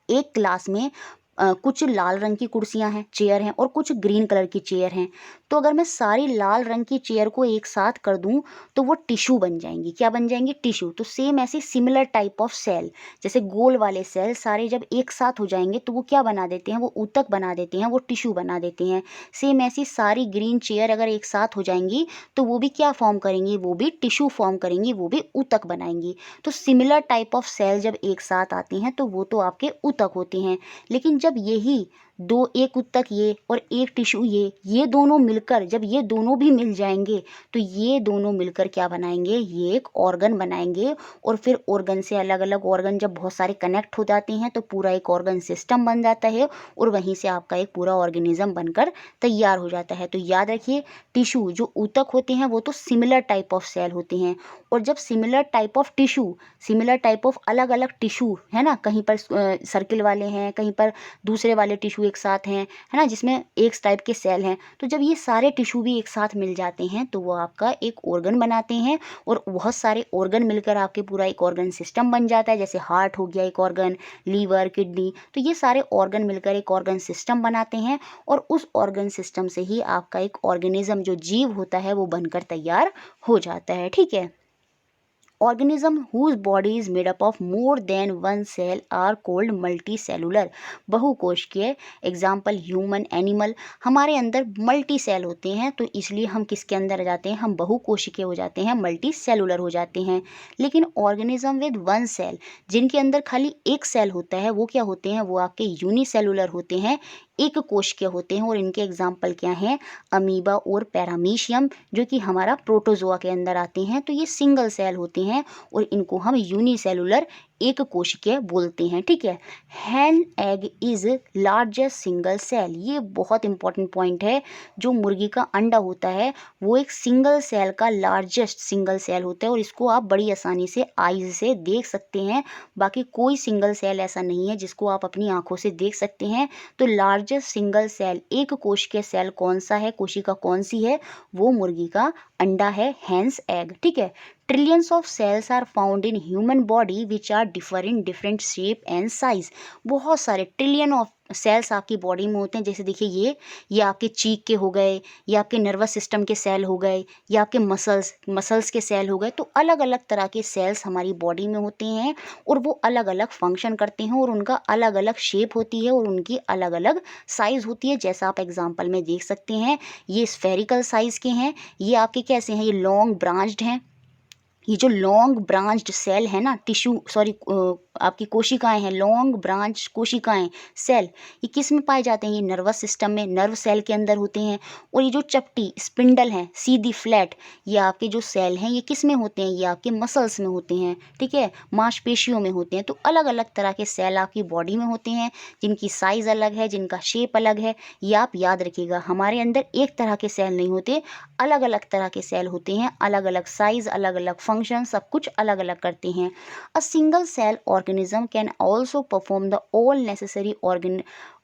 S1: एक क्लास में कुछ लाल रंग की कुर्सियां हैं, चेयर हैं, और कुछ ग्रीन कलर की चेयर हैं। तो अगर मैं सारी लाल रंग की चेयर को एक साथ कर दूं तो वो टिश्यू बन जाएंगी। क्या बन जाएंगी? टिश्यू। तो सेम ऐसे सिमिलर टाइप ऑफ सेल, जैसे गोल वाले सेल सारे जब एक साथ हो जाएंगे तो वो क्या बना देते हैं? वो ऊतक बना देते हैं, वो टिश्यू बना देते हैं। सेम ऐसी सारी ग्रीन चेयर अगर एक साथ हो जाएंगी तो वो भी क्या फॉर्म करेंगी? वो भी टिश्यू फॉर्म करेंगी, वो भी ऊतक बनाएंगी। तो सिमिलर टाइप ऑफ सेल जब एक साथ आती हैं तो वो तो आपके ऊतक होते हैं। लेकिन जब यही दो, एक ऊतक ये और एक टिश्यू ये दोनों मिलकर, जब ये दोनों भी मिल जाएंगे तो ये दोनों मिलकर क्या बनाएंगे? ये एक ऑर्गन बनाएंगे। और फिर ऑर्गन से अलग अलग ऑर्गन जब बहुत सारे कनेक्ट हो जाते हैं तो पूरा एक ऑर्गन सिस्टम बन जाता है, और वहीं से आपका एक पूरा ऑर्गेनिज्म बनकर तैयार हो जाता है। तो याद रखिए, टिश्यू जो ऊतक होते हैं वो तो सिमिलर टाइप ऑफ सेल होते हैं, और जब similar type of tissue, similar type of अलग अलग टिश्यू है ना, कहीं पर सर्किल वाले हैं, कहीं पर दूसरे वाले टिश्यू एक साथ हैं, है ना, जिसमें एक टाइप के सेल हैं, तो जब ये सारे टिश्यू भी एक साथ मिल जाते हैं तो वो आपका एक ऑर्गन बनाते हैं, और बहुत सारे ऑर्गन मिलकर आपके पूरा एक ऑर्गन सिस्टम बन जाता है। जैसे हार्ट हो गया एक ऑर्गन, लीवर, किडनी, तो ये सारे ऑर्गन मिलकर एक ऑर्गन सिस्टम बनाते हैं, और उस ऑर्गन सिस्टम से ही आपका एक ऑर्गेनिज्म जो जीव होता है वो बनकर तैयार हो जाता है। ठीक है। Organism whose body is made up of more than one cell are called multicellular, बहुकोशिकीय। एग्जाम्पल ह्यूमन, एनिमल, हमारे अंदर मल्टी सेल होते हैं तो इसलिए हम किसके अंदर आ जाते हैं? हम बहुकोशिकीय हो जाते हैं, मल्टी सेलुलर हो जाते हैं। लेकिन ऑर्गेनिज्म विद वन सेल, जिनके अंदर खाली एक सेल होता है, वो क्या होते हैं? वो आपके यूनिसेलुलर होते हैं, एक कोशिकीय होते हैं। और इनके एग्जाम्पल क्या हैं? अमीबा और पैरामीशियम, जो कि हमारा प्रोटोजोआ के अंदर आते हैं। तो ये सिंगल सेल होते हैं और इनको हम यूनिसेलुलर, एक कोशिकीय बोलते हैं। ठीक है। Hen egg is largest single cell, ये बहुत इंपॉर्टेंट पॉइंट है। जो मुर्गी का अंडा होता है वो एक सिंगल सेल का लार्जेस्ट सिंगल सेल होता है, और इसको आप बड़ी आसानी से आईज से देख सकते हैं। बाकी कोई सिंगल सेल ऐसा नहीं है जिसको आप अपनी आंखों से देख सकते हैं। तो लार्जेस्ट सिंगल सेल, एक कोशिकीय सेल कौन सा है, कोशिका कौन सी है? वो मुर्गी का अंडा है, हैंस एग। ठीक है। Trillions of cells are found in human body which are differ in different shape and size. बहुत सारे ट्रिलियन ऑफ सेल्स आपकी बॉडी में होते हैं। जैसे देखिए ये आपके चीक के हो गए, ये आपके नर्वस सिस्टम के सेल हो गए, ये आपके मसल्स के सेल हो गए। तो अलग अलग तरह के सेल्स हमारी बॉडी में होते हैं, और वो अलग अलग फंक्शन करते हैं, और उनका अलग अलग शेप होती है, और उनकी अलग अलग साइज़ होती है। जैसा आप एग्जाम्पल में देख सकते हैं, ये स्फेरिकल साइज़ के हैं, ये आपके कैसे हैं? ये लॉन्ग ब्रांच्ड हैं। ये जो लॉन्ग ब्रांच्ड सेल है ना, टिश्यू सॉरी आपकी कोशिकाएं हैं, लॉन्ग ब्रांच कोशिकाएं, सेल, ये किस में पाए जाते हैं? ये नर्वस सिस्टम में, नर्व सेल के अंदर होते हैं। और ये जो चपटी स्पिंडल है, सीधी फ्लैट, ये आपके जो सेल हैं ये किस में होते हैं? ये आपके मसल्स में होते हैं। ठीक है। मांसपेशियों में होते हैं। तो अलग अलग तरह के सेल आपकी बॉडी में होते हैं, जिनकी साइज अलग है, जिनका शेप अलग है। ये आप याद रखिएगा, हमारे अंदर एक तरह के सेल नहीं होते, अलग अलग तरह के सेल होते हैं, अलग अलग साइज, अलग अलग फंक्शन, सब कुछ अलग अलग करते हैं। A single cell organism can also perform the all necessary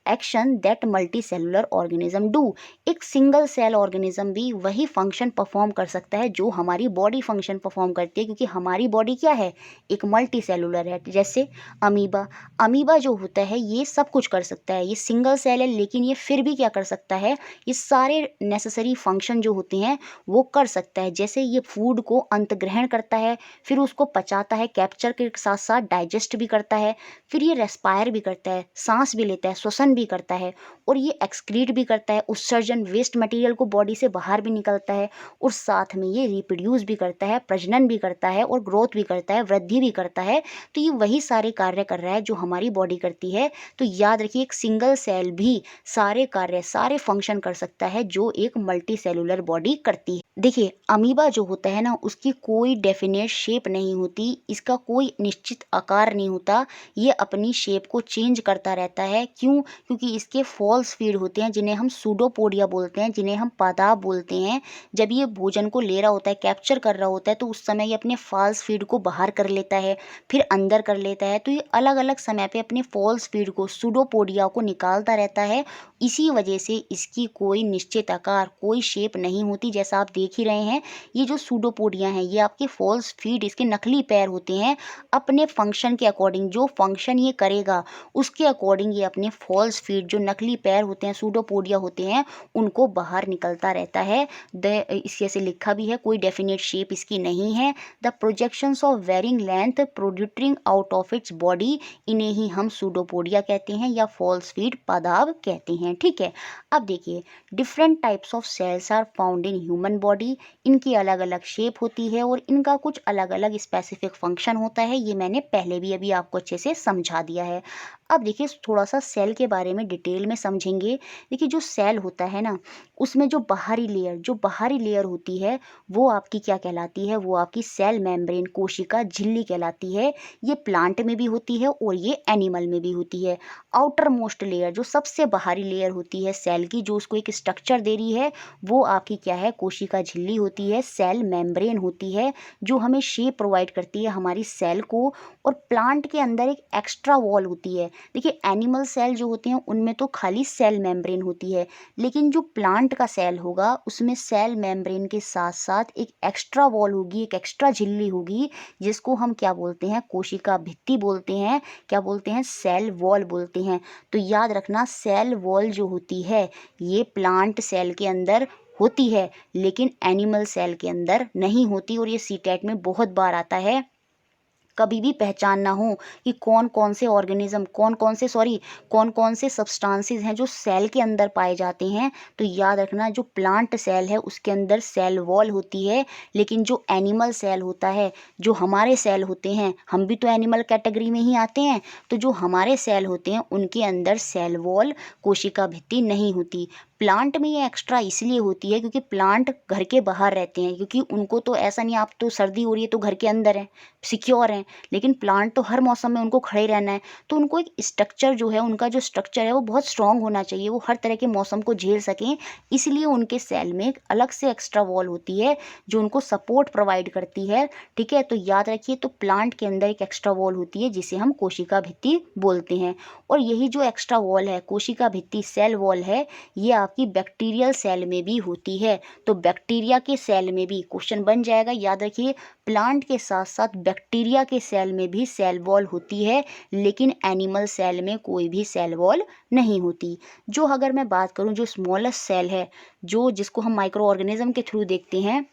S1: action that multi cellular organism do. एक सिंगल सेल ऑर्गेनिज्म भी वही फंक्शन परफॉर्म कर सकता है जो हमारी बॉडी फंक्शन परफॉर्म करती है, क्योंकि हमारी बॉडी क्या है? एक मल्टी सेलुलर है। जैसे अमीबा जो होता है ये सब कुछ कर सकता है, ये सिंगल सेल है, लेकिन ये फिर भी क्या कर सकता है? ये सारे नेसेसरी फंक्शन जो होते हैं वो कर सकता है। जैसे ये फूड को अंतग्रहण करता है, फिर उसको पचाता है, कैप्चर के साथ साथ डाइजेस्ट भी करता है, फिर ये रेस्पायर भी करता है, सांस भी लेता है, श्वसन भी करता है, और ये एक्सक्रीट भी करता है, उत्सर्जन, वेस्ट मटेरियल को बॉडी से बाहर भी निकलता है, और साथ में ये रिप्रोड्यूस भी करता है, प्रजनन भी करता है, और ग्रोथ भी करता है, वृद्धि भी करता है। तो ये वही सारे कार्य कर रहा है जो हमारी बॉडी करती है। तो याद रखिए, एक सिंगल सेल भी सारे कार्य, सारे फंक्शन कर सकता है जो एक मल्टी सेलुलर बॉडी करती है। देखिए, अमीबा जो होता है ना, उसकी कोई डेफिनेट शेप नहीं होती, इसका कोई निश्चित आकार नहीं होता, ये अपनी शेप को चेंज करता रहता है। क्यों? क्योंकि इसके फॉल्स फीड होते हैं, जिन्हें हम सूडोपोडिया बोलते हैं, जिन्हें हम पादाप बोलते हैं। जब ये भोजन को ले रहा होता है, कैप्चर कर रहा होता है, तो उस समय ये अपने फॉल्स फीड को बाहर कर लेता है, फिर अंदर कर लेता है। तो ये अलग अलग समय पे अपने फॉल्स फीड को, सूडोपोडिया को निकालता रहता है। इसी वजह से इसकी कोई निश्चित आकार, कोई शेप नहीं होती। जैसा आप देख ही रहे हैं, ये जो सूडोपोडिया हैं ये आपके फॉल्स फीड, इसके नकली पैर होते हैं। अपने फंक्शन के अकॉर्डिंग, जो फंक्शन ये करेगा उसके अकॉर्डिंग ये अपने फॉल्स फॉल्स फीट, जो नकली पैर होते हैं, सूडोपोडिया होते हैं, उनको बाहर निकलता रहता है। इसके से लिखा भी है, कोई डेफिनेट शेप इसकी नहीं है। The projections of varying length protruding out of its body, इन्हें ही हम सूडोपोडिया कहते हैं या फॉल्स फीट पादाब कहते हैं। ठीक है, अब देखिए different types of cells are found in human body. इनकी अलग अलग शेप होती है और इनका कुछ अलग अलग स्पेसिफिक फंक्शन होता है। ये मैंने पहले भी अभी आपको अच्छे से समझा दिया है। अब देखिए थोड़ा सा सेल के बारे में डिटेल में समझेंगे। देखिए जो सेल होता है ना, उसमें जो बाहरी लेयर होती है वो आपकी क्या कहलाती है, वो आपकी सेल मेम्ब्रेन, कोशिका झिल्ली कहलाती है। ये प्लांट में भी होती है और ये एनिमल में भी होती है। आउटर मोस्ट लेयर, जो सबसे बाहरी लेयर होती है सेल की, जो उसको एक स्ट्रक्चर दे रही है, वो आपकी क्या है, कोशिका झिल्ली होती है, सेल मेम्ब्रेन होती है, जो हमें शेप प्रोवाइड करती है हमारी सेल को। और प्लांट के अंदर एक एक्स्ट्रा वॉल होती है। देखिए एनिमल सेल जो होते हैं उनमें तो खाली सेल मेम्ब्रेन होती है, लेकिन जो प्लांट का सेल होगा उसमें सेल मेम्ब्रेन के साथ साथ एक एक्स्ट्रा वॉल होगी, एक एक्स्ट्रा झिल्ली होगी, जिसको हम क्या बोलते हैं, कोशिका भित्ति बोलते हैं। क्या बोलते हैं, सेल वॉल बोलते हैं। तो याद रखना, सेल वॉल जो होती है ये प्लांट सेल के अंदर होती है, लेकिन एनिमल सेल के अंदर नहीं होती। और ये सीटेट में बहुत बार आता है। कभी भी पहचान ना हो कि कौन कौन से ऑर्गेनिज्म, कौन कौन से सब्सटेंसेस हैं जो सेल के अंदर पाए जाते हैं, तो याद रखना जो प्लांट सेल है उसके अंदर सेल वॉल होती है, लेकिन जो एनिमल सेल होता है, जो हमारे सेल होते हैं, हम भी तो एनिमल कैटेगरी में ही आते हैं, तो जो हमारे सेल होते हैं उनके अंदर सेल वॉल, कोशिका भित्ति नहीं होती। प्लांट में ये एक्स्ट्रा इसलिए होती है क्योंकि प्लांट घर के बाहर रहते हैं, क्योंकि उनको तो ऐसा नहीं, आप तो सर्दी हो रही है तो घर के अंदर हैं, सिक्योर हैं, लेकिन प्लांट तो हर मौसम में उनको खड़े रहना है। तो उनको एक स्ट्रक्चर जो है, उनका जो स्ट्रक्चर है वो बहुत स्ट्रांग होना चाहिए, वो हर तरह के मौसम को झेल सकें। इसलिए उनके सेल में एक अलग से एक्स्ट्रा वॉल होती है जो उनको सपोर्ट प्रोवाइड करती है। ठीक है, तो याद रखिए, तो प्लांट के अंदर एक एक्स्ट्रा वॉल होती है जिसे हम कोशिका भित्ति बोलते हैं। और यही जो एक्स्ट्रा वॉल है, कोशिका भित्ति, सेल वॉल है, ये आपकी बैक्टीरियल सेल में भी होती है। तो बैक्टीरिया के सेल में भी क्वेश्चन बन जाएगा, याद रखिए, प्लांट के साथ साथ बैक्टीरिया के सेल में भी सेल वॉल होती है, लेकिन एनिमल सेल में कोई भी सेल वॉल नहीं होती। जो अगर मैं बात करूं, जो स्मॉलेस्ट सेल है, जो जिसको हम माइक्रो ऑर्गेनिज्म के थ्रू देखते हैं,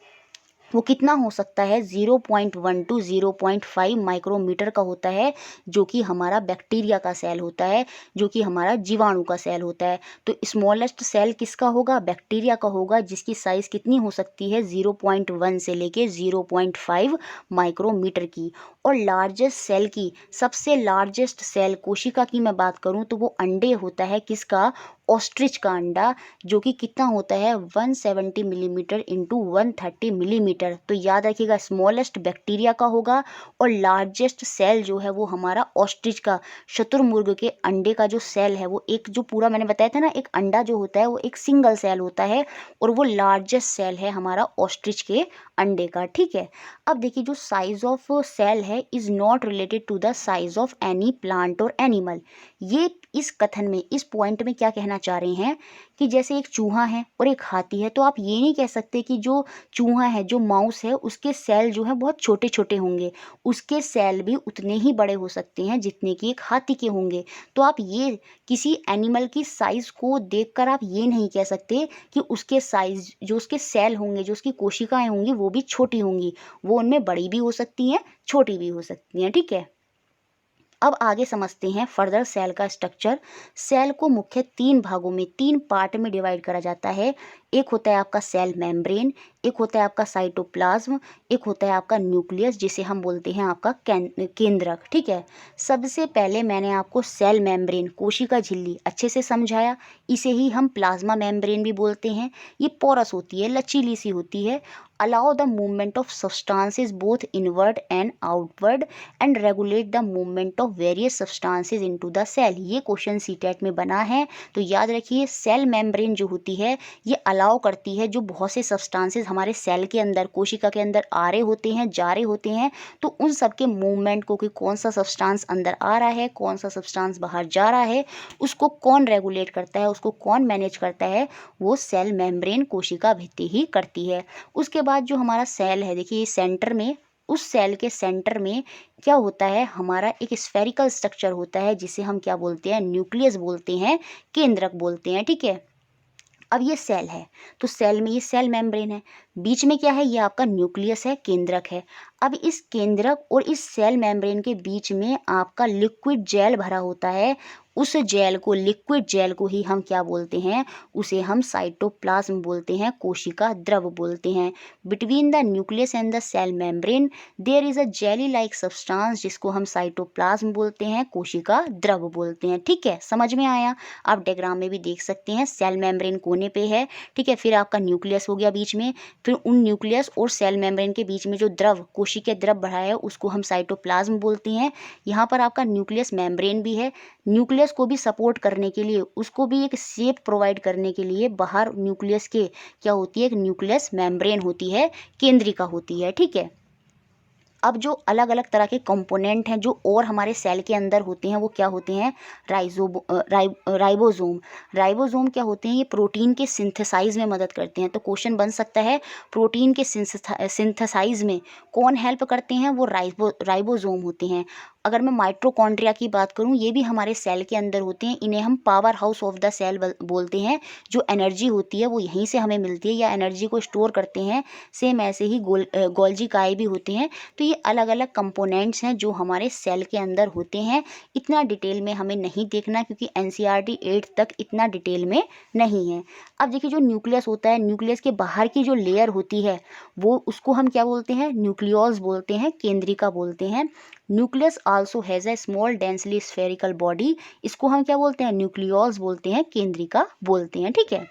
S1: वो कितना हो सकता है, 0.1 टू 0.5 माइक्रोमीटर का होता है, जो कि हमारा बैक्टीरिया का सेल होता है, जो कि हमारा जीवाणु का सेल होता है। तो स्मॉलेस्ट सेल किसका होगा, बैक्टीरिया का होगा, जिसकी साइज़ कितनी हो सकती है, 0.1 से लेके 0.5 माइक्रोमीटर की। और लार्जेस्ट सेल की, सबसे लार्जेस्ट सेल कोशिका की मैं बात करूं तो वो अंडे होता है, किसका, ऑस्ट्रिच का अंडा, जो कि कितना होता है, 170 मिलीमीटर इंटू 130 मिलीमीटर। तो याद रखिएगा, स्मॉलेस्ट बैक्टीरिया का होगा और लार्जेस्ट सेल जो है वो हमारा ऑस्ट्रिच का, शुतुरमुर्ग के अंडे का जो सेल है, वो एक जो पूरा मैंने बताया था ना, एक अंडा जो होता है वो एक सिंगल सेल होता है, और वो लार्जेस्ट सेल है हमारा ऑस्ट्रिच के अंडे का। ठीक है, अब देखिए, जो साइज ऑफ सेल है is not related to the size of any plant और एनिमल। ये इस कथन में, इस पॉइंट में क्या कहना चाह रहे हैं कि जैसे एक चूहा है और एक हाथी है, तो आप ये नहीं कह सकते कि जो चूहा है, जो माउस है, उसके सेल जो है बहुत छोटे छोटे होंगे। उसके सेल भी उतने ही बड़े हो सकते हैं जितने कि एक हाथी के होंगे। तो आप ये किसी एनिमल की साइज को देखकर आप ये नहीं कह सकते कि उसके साइज, जो उसके सेल होंगे, जो उसकी कोशिकाएं होंगी, वो भी छोटी होंगी। वो उनमें बड़ी भी हो सकती हैं, छोटी भी हो सकती हैं। ठीक है, अब आगे समझते हैं फर्दर सेल का स्ट्रक्चर। सेल को मुख्य 3 भागों में, 3 पार्ट में डिवाइड करा जाता है। एक होता है आपका सेल मेम्ब्रेन, एक होता है आपका साइटोप्लाज्म, एक होता है आपका न्यूक्लियस, जिसे हम बोलते हैं आपका केंद्रक। ठीक है, सबसे पहले मैंने आपको सेल मेम्ब्रेन, कोशिका झिल्ली अच्छे से समझाया। इसे ही हम प्लाज्मा मेम्ब्रेन भी बोलते हैं। ये पोरस होती है, लचीली सी होती है। Allow the movement of substances both inward and outward and regulate the movement of various substances into the cell. ये क्वेश्चन सीटेट में बना है, तो याद रखिए, सेल मेम्ब्रेन जो होती है ये अलाउ करती है, जो बहुत से सब्सटेंसेस हमारे सेल के अंदर, कोशिका के अंदर आ रहे होते हैं, जा रहे होते हैं, तो उन सब के मूवमेंट को, कि कौन सा सब्सटेंस अंदर आ रहा है, कौन सा सब्सटेंस बाहर जा रहा है, उसको कौन रेगुलेट करता है, उसको कौन मैनेज करता है, वो सेल मेम्ब्रेन, कोशिका भित्ति ही करती है। उसके बाद जो हमारा सेल है, देखिए सेंटर में उस सेल के सेंटर में क्या होता है, हमारा एक स्फेरिकल स्ट्रक्चर होता है जिसे हम क्या बोलते हैं, न्यूक्लियस बोलते हैं, केंद्रक बोलते हैं, ठीक है। अब ये सेल है, तो सेल में ये सेल मेम्ब्रेन है, बीच में क्या है, ये आपका न्यूक्लियस है, केंद्रक है। अब इस केंद्रक और इस सेल मेम्ब्रेन के बीच में आपका लिक्विड जेल भरा होता है। उस जेल को, लिक्विड जेल को ही हम क्या बोलते हैं, उसे हम साइटोप्लाज्म बोलते हैं, कोशिका द्रव बोलते हैं। Between the nucleus and the cell membrane there is a jelly like substance जिसको हम साइटोप्लाज्म बोलते हैं, कोशिका द्रव बोलते हैं, ठीक है। समझ में आया। आप डायग्राम में भी देख सकते हैं, सेल मेम्ब्रेन कोने पे है, ठीक है, फिर आपका न्यूक्लियस हो गया बीच में, फिर उन न्यूक्लियस और सेल मेम्ब्रेन के बीच में जो द्रव, कोशिकीय द्रव भरा है, उसको हम साइटोप्लाज्म बोलते हैं। यहाँ पर आपका न्यूक्लियस मेम्ब्रेन भी है, न्यूक्लियस को भी सपोर्ट करने के लिए, उसको भी एक शेप प्रोवाइड करने के लिए बाहर न्यूक्लियस के क्या होती है, एक न्यूक्लियस मेम्ब्रेन होती है, केंद्रिका होती है, ठीक है। अब जो अलग अलग तरह के कंपोनेंट हैं जो और हमारे सेल के अंदर होते हैं वो क्या होते हैं, राइबोसोम। राइबोसोम क्या होते हैं, ये प्रोटीन के सिंथेसाइज में मदद करते हैं। तो क्वेश्चन बन सकता है, प्रोटीन के सिंथेसाइज में कौन हेल्प करते हैं, वो राइबोसोम होते हैं। अगर मैं माइटोकॉन्ड्रिया की बात करूं, ये भी हमारे सेल के अंदर होते हैं, इन्हें हम power house of the cell बोलते हैं। जो एनर्जी होती है वो यहीं से हमें मिलती है, या एनर्जी को स्टोर करते हैं। सेम ऐसे ही गोल्जी काय भी होते हैं। तो ये अलग अलग कंपोनेंट्स हैं जो हमारे सेल के अंदर होते हैं। इतना डिटेल में हमें नहीं देखना क्योंकि एनसीईआरटी 8 तक इतना डिटेल में नहीं है। अब देखिए, जो न्यूक्लियस होता है, न्यूक्लियस के बाहर की जो लेयर होती है वो, उसको हम क्या बोलते हैं, न्यूक्लियोल्स बोलते हैं, केंद्रिका बोलते हैं। Nucleus also has a small densely spherical body, इसको हम क्या बोलते हैं, न्यूक्लियोल्स बोलते हैं, केंद्रिका बोलते हैं, ठीक है।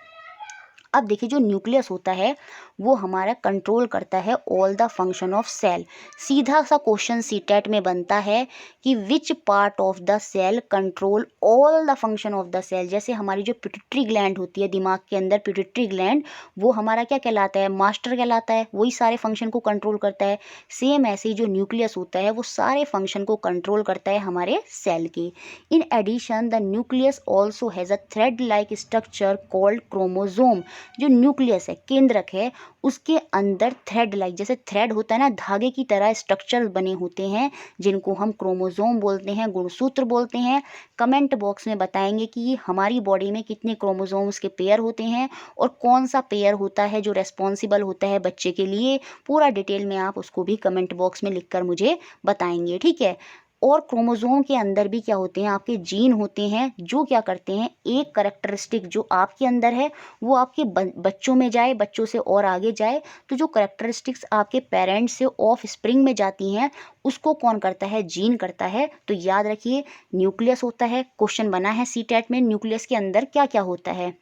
S1: अब देखिए, जो न्यूक्लियस होता है वो हमारा कंट्रोल करता है all the function of cell. सीधा सा क्वेश्चन सीटेट में बनता है कि which part of the cell control all the function of the cell. जैसे हमारी जो पिट्यूटरी ग्लैंड होती है दिमाग के अंदर, पिट्यूटरी ग्लैंड, वो हमारा क्या कहलाता है, मास्टर कहलाता है, वही सारे फंक्शन को कंट्रोल करता है। सेम ऐसे ही जो न्यूक्लियस होता है वो सारे फंक्शन को कंट्रोल करता है हमारे सेल के। In addition the nucleus also has a thread like structure called chromosome. जो न्यूक्लियस है, केंद्रक है, उसके अंदर थ्रेड लाइक, जैसे थ्रेड होता है ना, धागे की तरह स्ट्रक्चर बने होते हैं जिनको हम क्रोमोजोम बोलते हैं, गुणसूत्र बोलते हैं। कमेंट बॉक्स में बताएंगे कि ये हमारी बॉडी में कितने क्रोमोजोम्स के पेयर होते हैं और कौन सा पेयर होता है जो रेस्पॉन्सिबल होता है बच्चे के लिए। पूरा डिटेल में आप उसको भी कमेंट बॉक्स में लिखकर मुझे बताएंगे, ठीक है। और क्रोमोसोम के अंदर भी क्या होते हैं, आपके जीन होते हैं जो क्या करते हैं, एक करेक्टरिस्टिक जो आपके अंदर है वो आपके बच्चों में जाए, बच्चों से और आगे जाए। तो जो करेक्टरिस्टिक्स आपके पेरेंट्स से ऑफ स्प्रिंग में जाती हैं उसको कौन करता है, जीन करता है। तो याद रखिए, न्यूक्लियस होता है, क्वेश्चन बना है सीटेट में, न्यूक्लियस के अंदर क्या क्या होता है,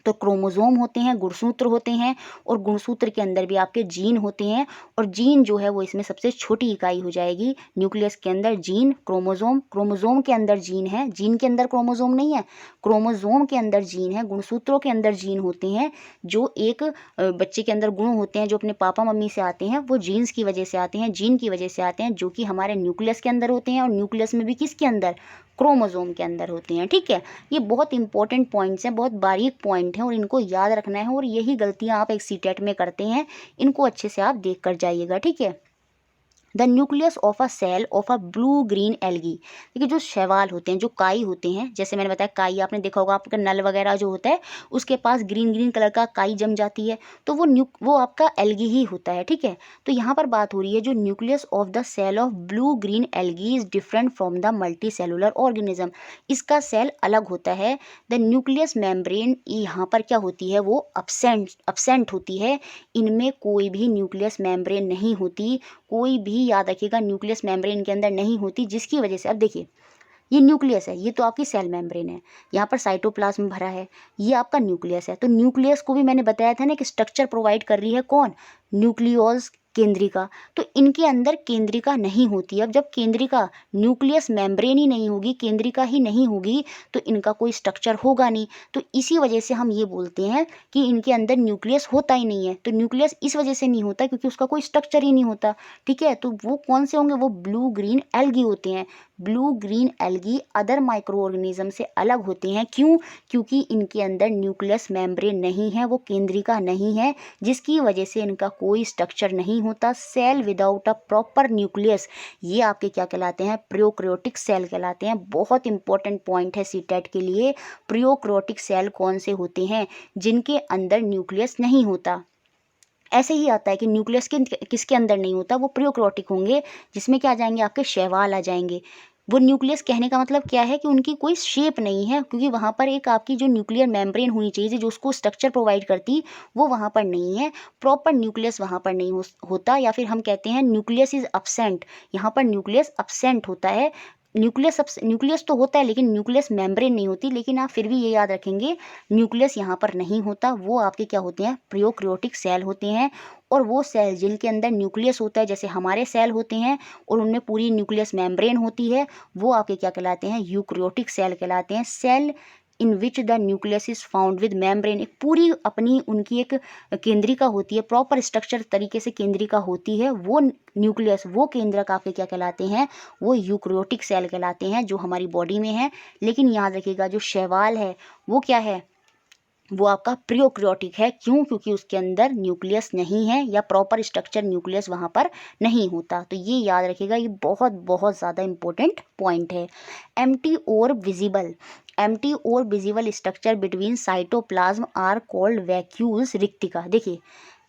S1: तो क्रोमोसोम होते हैं, गुणसूत्र होते हैं, और गुणसूत्र के अंदर भी आपके जीन होते हैं। और जीन जो है वो इसमें सबसे छोटी इकाई हो जाएगी न्यूक्लियस के अंदर। जीन, क्रोमोसोम, क्रोमोसोम के अंदर जीन है, जीन के अंदर क्रोमोसोम नहीं है, क्रोमोसोम के अंदर जीन है, गुणसूत्रों के अंदर जीन होते हैं। जो एक बच्चे के अंदर गुण होते हैं जो अपने पापा मम्मी से आते हैं, वो जीन्स की वजह से आते हैं, जीन की वजह से आते हैं, जो कि हमारे न्यूक्लियस के अंदर होते हैं। और न्यूक्लियस में भी किसके अंदर, क्रोमोसोम के अंदर होते हैं, ठीक है। ये बहुत इंपॉर्टेंट पॉइंट्स हैं, बहुत बारीक पॉइंट हैं और इनको याद रखना है। और यही गलतियां आप एक सीटेट में करते हैं, इनको अच्छे से आप देख कर जाइएगा, ठीक है। The nucleus of a cell of a blue green algae. देखिए, जो शैवाल होते हैं, जो काई होते हैं, जैसे मैंने बताया काई, आपने देखा होगा आपका नल वगैरह जो होता है उसके पास ग्रीन ग्रीन कलर का काई जम जाती है, तो वो आपका एल्गी ही होता है, ठीक है। तो यहाँ पर बात हो रही है, जो nucleus of the cell of blue green algae is different from the multi cellular organism. इसका सेल अलग होता है। द न्यूक्लियस मेम्ब्रेन यहाँ पर क्या होती है, वो अपसेंट होती है। इनमें कोई भी न्यूक्लियस मेम्ब्रेन नहीं होती, कोई भी, याद रखिएगा, न्यूक्लियस मेम्ब्रेन के अंदर नहीं होती, जिसकी वजह से, अब देखिए, ये न्यूक्लियस है, ये तो आपकी सेल मेम्ब्रेन है, यहाँ पर साइटोप्लाज्म भरा है, ये आपका न्यूक्लियस है। तो न्यूक्लियस को भी मैंने बताया था ना कि स्ट्रक्चर प्रोवाइड कर रही है कौन, न्यूक्लियोल्स, केंद्रिका। तो इनके अंदर केंद्रिका नहीं होती। अब जब केंद्रिका, न्यूक्लियस मेम्ब्रेन ही नहीं होगी, केंद्रिका ही नहीं होगी, तो इनका कोई स्ट्रक्चर होगा नहीं। तो इसी वजह से हम ये बोलते हैं कि इनके अंदर न्यूक्लियस होता ही नहीं है। तो न्यूक्लियस इस वजह से नहीं होता क्योंकि उसका कोई स्ट्रक्चर ही नहीं होता, ठीक है। तो वो कौन से होंगे, वो ब्लू ग्रीन एल्गी होते हैं। Blue green algae other micro organism से अलग होते हैं। क्यों? क्योंकि इनके अंदर न्यूक्लियस मेम्ब्रेन नहीं है, वो केंद्रिका नहीं है, जिसकी वजह से इनका कोई स्ट्रक्चर नहीं होता। Cell without a proper nucleus, ये आपके क्या कहलाते हैं? प्रोकैरियोटिक सेल कहलाते हैं। बहुत इंपॉर्टेंट पॉइंट है सीटेट के लिए। प्रोकैरियोटिक सेल कौन से होते हैं? जिनके अंदर न्यूक्लियस नहीं होता। ऐसे ही आता है कि न्यूक्लियस किसके अंदर नहीं होता? वो प्रोकैरियोटिक होंगे, जिसमें क्या आ जाएंगे? आपके शैवाल आ जाएंगे। वो न्यूक्लियस कहने का मतलब क्या है कि उनकी कोई शेप नहीं है, क्योंकि वहाँ पर एक आपकी जो न्यूक्लियर मेम्ब्रेन होनी चाहिए जो उसको स्ट्रक्चर प्रोवाइड करती, वो वहाँ पर नहीं है। प्रॉपर न्यूक्लियस वहाँ पर नहीं होता, या फिर हम कहते हैं न्यूक्लियस इज अब्सेंट। यहाँ पर न्यूक्लियस अब्सेंट होता है। न्यूक्लियस तो होता है, लेकिन न्यूक्लियस मेम्ब्रेन नहीं होती। लेकिन आप फिर भी ये याद रखेंगे, न्यूक्लियस यहाँ पर नहीं होता। वो आपके क्या होते हैं? प्रोकैरियोटिक सेल होते हैं। और वो सेल जिनके अंदर न्यूक्लियस होता है, जैसे हमारे सेल होते हैं और उनमें पूरी न्यूक्लियस मेम्ब्रेन होती है, वो आपके क्या कहलाते हैं? यूकैरियोटिक सेल कहलाते हैं। Cell in which the nucleus is found with membrane, एक पूरी अपनी उनकी एक केंद्रिका होती है, प्रॉपर स्ट्रक्चर तरीके से केंद्रिका होती है। वो न्यूक्लियस, वो केंद्रक आपके क्या कहलाते हैं? वो यूकैरियोटिक सेल कहलाते हैं, जो हमारी बॉडी में है। लेकिन याद रखिएगा, जो शैवाल है वो क्या है? वो आपका प्रोकैरियोटिक है। क्यों? क्योंकि उसके अंदर न्यूक्लियस नहीं है, या प्रॉपर स्ट्रक्चर न्यूक्लियस वहाँ पर नहीं होता। तो ये याद रखिएगा, ये बहुत बहुत ज़्यादा इंपॉर्टेंट पॉइंट है। एम्प्टी और visible structure between cytoplasm are called vacuoles, रिक्तिका। देखिए,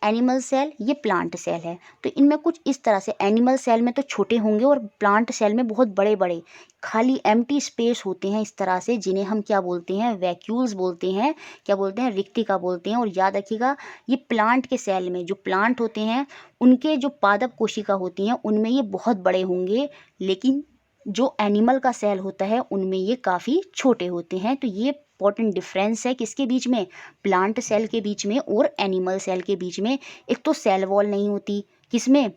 S1: एनिमल सेल, ये प्लांट सेल है, तो इनमें कुछ इस तरह से एनिमल सेल में तो छोटे होंगे और प्लांट सेल में बहुत बड़े बड़े खाली एम्प्टी स्पेस होते हैं इस तरह से, जिन्हें हम क्या बोलते हैं? वैक्यूल्स बोलते हैं। क्या बोलते हैं? रिक्तिका बोलते हैं। और याद रखिएगा, ये प्लांट के सेल में, जो प्लांट होते हैं उनके जो पादप कोशिका होती हैं उनमें ये बहुत बड़े होंगे, लेकिन जो एनिमल का सेल होता है उनमें ये काफ़ी छोटे होते हैं। तो ये इंपॉर्टेंट डिफरेंस है किसके बीच में? प्लांट सेल के बीच में और एनिमल सेल के बीच में। एक तो सेल वॉल नहीं होती, किसमें?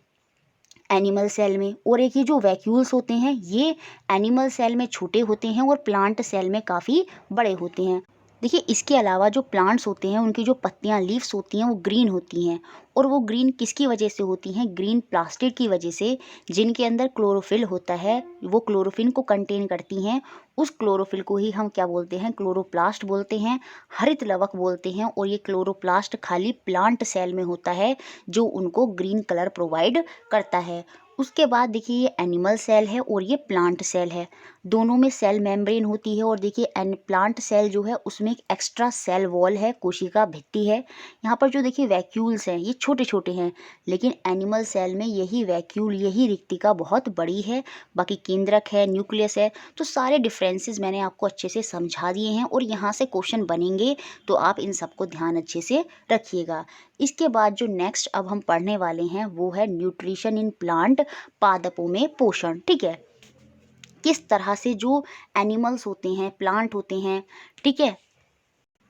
S1: एनिमल सेल में। और एक ये जो वैक्यूल्स होते हैं, ये एनिमल सेल में छोटे होते हैं और प्लांट सेल में काफ़ी बड़े होते हैं। देखिए, इसके अलावा जो प्लांट्स होते हैं उनकी जो पत्तियां, लीव्स होती हैं, वो ग्रीन होती हैं। और वो ग्रीन किसकी वजह से होती हैं? ग्रीन प्लास्टिड की वजह से, जिनके अंदर क्लोरोफिल होता है, वो क्लोरोफिल को कंटेन करती हैं। उस क्लोरोफिल को ही हम क्या बोलते हैं? क्लोरोप्लास्ट बोलते हैं, हरित लवक बोलते हैं। और ये क्लोरोप्लास्ट खाली प्लांट सेल में होता है, जो उनको ग्रीन कलर प्रोवाइड करता है। उसके बाद देखिए, ये एनिमल सेल है और ये प्लांट सेल है, दोनों में सेल मेम्ब्रेन होती है। और देखिए, प्लांट सेल जो है उसमें एक एक्स्ट्रा सेल वॉल है, कोशिका भित्ति है। यहाँ पर जो देखिए वैक्यूल्स हैं, ये छोटे छोटे हैं, लेकिन एनिमल सेल में यही वैक्यूल, यही रिक्तिका बहुत बड़ी है। बाकी केंद्रक है, न्यूक्लियस है। तो सारे डिफरेंसेस मैंने आपको अच्छे से समझा दिए हैं, और यहाँ से क्वेश्चन बनेंगे, तो आप इन सबको ध्यान अच्छे से रखिएगा। इसके बाद जो नेक्स्ट अब हम पढ़ने वाले हैं वो है न्यूट्रिशन इन प्लांट, पादपों में पोषण। ठीक है, किस तरह से जो एनिमल्स होते हैं, प्लांट होते हैं, ठीक है।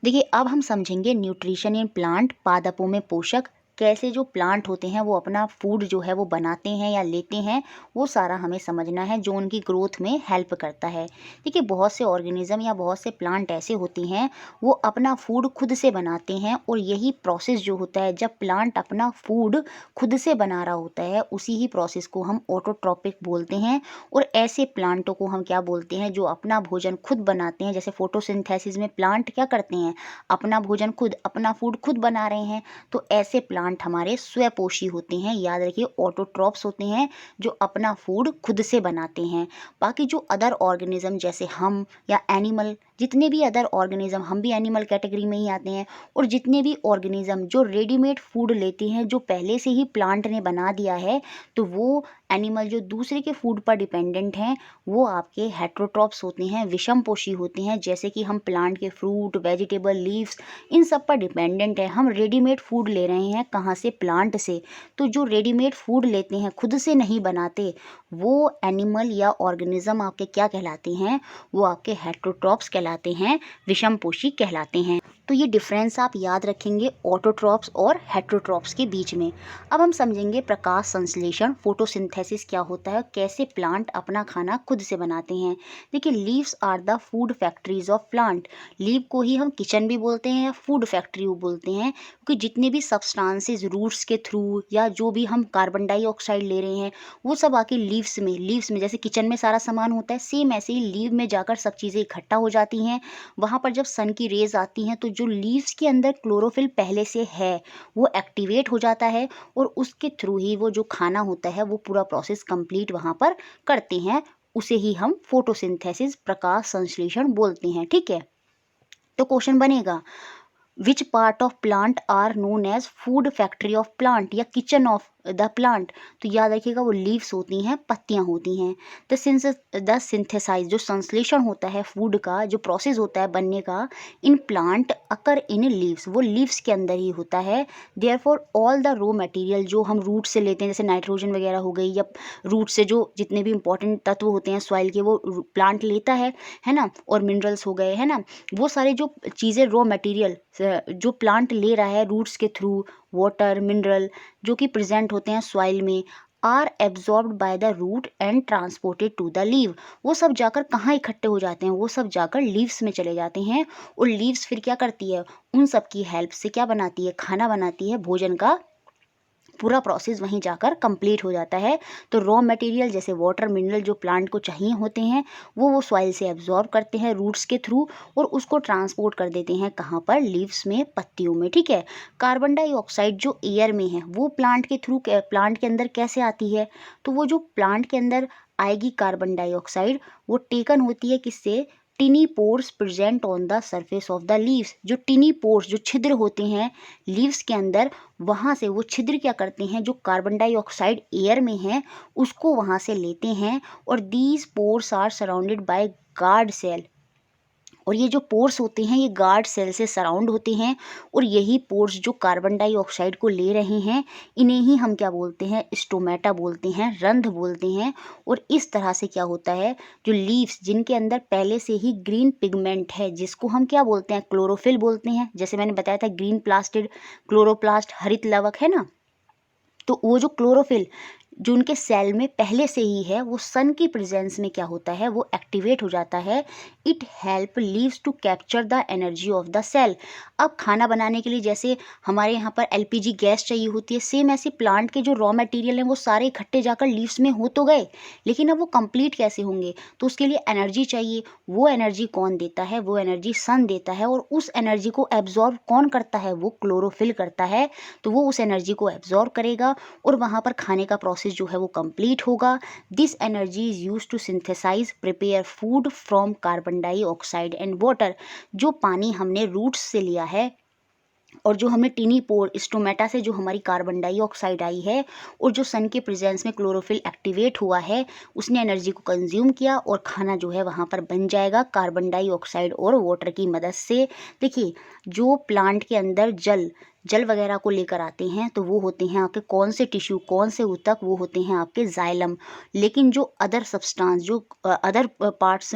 S1: देखिए, अब हम समझेंगे न्यूट्रिशन इन प्लांट, पादपों में पोषक। कैसे जो प्लांट होते हैं वो अपना फूड जो है वो बनाते हैं या लेते हैं, वो सारा हमें समझना है, जो उनकी ग्रोथ में हेल्प करता है। देखिए, बहुत से ऑर्गेनिज्म या बहुत से प्लांट ऐसे होते हैं, वो अपना फूड खुद से बनाते हैं। और यही प्रोसेस जो होता है, जब प्लांट अपना फूड खुद से बना रहा होता है, उसी ही प्रोसेस को हम ऑटोट्रॉपिक बोलते हैं। और ऐसे प्लांटों को हम क्या बोलते हैं? जो अपना भोजन खुद बनाते हैं। जैसे फोटोसिंथेसिस में प्लांट क्या करते हैं? अपना भोजन खुद, अपना फूड खुद बना रहे हैं। तो ऐसे प्लांट हमारे स्वपोषी होते हैं। याद रखिए, ऑटोट्रॉप्स होते हैं, जो अपना फूड खुद से बनाते हैं। बाकी जो अदर ऑर्गेनिज्म, जैसे हम या एनिमल, जितने भी अदर ऑर्गेनिज्म, हम भी एनिमल कैटेगरी में ही आते हैं। और जितने भी ऑर्गेनिज्म जो रेडीमेड फूड लेते हैं, जो पहले से ही प्लांट ने बना दिया है, तो वो एनिमल जो दूसरे के फूड पर डिपेंडेंट हैं, वो आपके हेट्रोट्रॉप्स होते हैं, विषमपोषी होते हैं। जैसे कि हम प्लांट के फ्रूट, वेजिटेबल, लीव्स, इन सब पर डिपेंडेंट है। हम रेडीमेड फूड ले रहे हैं, कहाँ से? प्लांट से। तो जो रेडीमेड फूड लेते हैं, खुद से नहीं बनाते, वो एनिमल या ऑर्गेनिज्म आपके क्या कहलाते हैं? वो आपके हेट्रोट्रॉप्स कहलाते कहलाते हैं, विषमपोषी कहलाते हैं। तो ये डिफरेंस आप याद रखेंगे ऑटोट्रॉप्स और हेटरोट्रॉप्स के बीच में। अब हम समझेंगे प्रकाश संश्लेषण, फोटोसिंथेसिस क्या होता है, कैसे प्लांट अपना खाना खुद से बनाते हैं। देखिए, leaves are the food factories of plant. Leave को ही हम किचन भी बोलते हैं या फूड फैक्ट्री बोलते हैं, क्योंकि जितने भी सब्सटेंसेस रूट्स के थ्रू या जो भी हम कार्बन डाइऑक्साइड ले रहे हैं वो सब आके लीव्स में जैसे किचन में सारा सामान होता है, सेम ऐसे ही लीव में जाकर सब चीज़ें इकट्ठा हो जाती हैं। वहाँ पर जब सन की रेज आती हैं तो जो लीव्स के अंदर क्लोरोफिल पहले से है वो एक्टिवेट हो जाता है और उसके थ्रू ही वो जो खाना होता है वो पूरा प्रोसेस कंप्लीट वहाँ पर करते हैं। उसे ही हम फोटोसिंथेसिस, प्रकाश संश्लेषण बोलते हैं। ठीक है, तो क्वेश्चन बनेगा, which part of plant are known as food factory of plant या किचन ऑफ द प्लांट। तो याद रखिएगा वो लीव्स होती हैं, पत्तियां होती हैं। द सिंथेसाइज, जो संश्लेषण होता है फूड का, जो प्रोसेस होता है बनने का, in plant occur in leaves, वो लीव्स के अंदर ही होता है। Therefore all the raw material जो हम रूट से लेते हैं, जैसे नाइट्रोजन वगैरह हो गई, या रूट से जो जितने भी इंपॉर्टेंट तत्व होते हैं सॉइल के, वो प्लांट लेता है ना, और मिनरल्स हो गए, है ना, वो सारे जो चीज़ें रॉ मटेरियल जो प्लांट ले रहा है रूट्स के थ्रू, वाटर, मिनरल जो कि प्रेजेंट होते हैं सॉइल में, are absorbed by the root and transported to the leave. वो सब जाकर कहाँ इकट्ठे हो जाते हैं, वो सब जाकर लीव्स में चले जाते हैं। और लीव्स फिर क्या करती है, उन सब की हेल्प से क्या बनाती है, खाना बनाती है, भोजन का पूरा प्रोसेस वहीं जाकर कंप्लीट हो जाता है। तो रॉ मटेरियल जैसे वाटर, मिनरल जो प्लांट को चाहिए होते हैं वो सॉइल से एब्जॉर्ब करते हैं रूट्स के थ्रू और उसको ट्रांसपोर्ट कर देते हैं कहाँ पर, लीव्स में, पत्तियों में। ठीक है, कार्बन डाइऑक्साइड जो एयर में है वो प्लांट के थ्रू प्लांट के अंदर कैसे आती है, तो वो जो प्लांट के अंदर आएगी कार्बन डाइऑक्साइड, वो टेकन होती है किससे, टिनी pores present on the surface of the leaves. जो टिनी पोर्स, जो छिद्र होते हैं लीव्स के अंदर, वहाँ से वो छिद्र क्या करते हैं, जो कार्बन डाइऑक्साइड एयर में है उसको वहाँ से लेते हैं। और these pores are surrounded by guard cell. और ये जो पोर्स होते हैं ये गार्ड सेल से सराउंड होते हैं। और यही पोर्स जो कार्बन डाइऑक्साइड को ले रहे हैं इन्हें ही हम क्या बोलते हैं, स्टोमेटा बोलते हैं, रंध्र बोलते हैं। और इस तरह से क्या होता है, जो लीव्स जिनके अंदर पहले से ही ग्रीन पिगमेंट है जिसको हम क्या बोलते हैं, क्लोरोफिल बोलते हैं। जैसे मैंने बताया था ग्रीन प्लास्टिड, क्लोरोप्लास्ट, हरित लवक, है ना। तो वो जो क्लोरोफिल जो उनके सेल में पहले से ही है वो सन की प्रेजेंस में क्या होता है, वो एक्टिवेट हो जाता है। It help leaves to capture the energy of the cell. अब खाना बनाने के लिए जैसे हमारे यहाँ पर एलपीजी गैस चाहिए होती है, सेम ऐसे प्लांट के जो रॉ मटेरियल हैं वो सारे इकट्ठे जाकर लीव्स में हो तो गए, लेकिन अब वो कंप्लीट कैसे होंगे, तो उसके लिए एनर्जी चाहिए। वो एनर्जी कौन देता है, वो एनर्जी सन देता है। और उस एनर्जी को एब्जॉर्ब कौन करता है, वो क्लोरोफिल करता है। तो वो उस एनर्जी को एब्जॉर्ब करेगा और वहाँ पर खाने का प्रोसेस जो है वो कंप्लीट होगा। This energy is use to synthesize prepare food from carbon dioxide and water. जो पानी हमने रूट्स से लिया है और जो हमने टिनी पोर स्टोमेटा से जो हमारी कार्बन डाइऑक्साइड आई है और जो सन के प्रेजेंस में क्लोरोफिल एक्टिवेट हुआ है, उसने एनर्जी को कंज्यूम किया और खाना जो है वहाँ पर बन जाएगा कार्बन डाइऑक्साइड और वाटर की मदद से। देखिए, जो प्लांट के अंदर जल वगैरह को लेकर आते हैं तो वो होते हैं आपके कौन से टिश्यू, कौन से ऊतक, वो होते हैं आपके जाइलम। लेकिन जो अदर सब्सटेंस, जो अदर पार्ट्स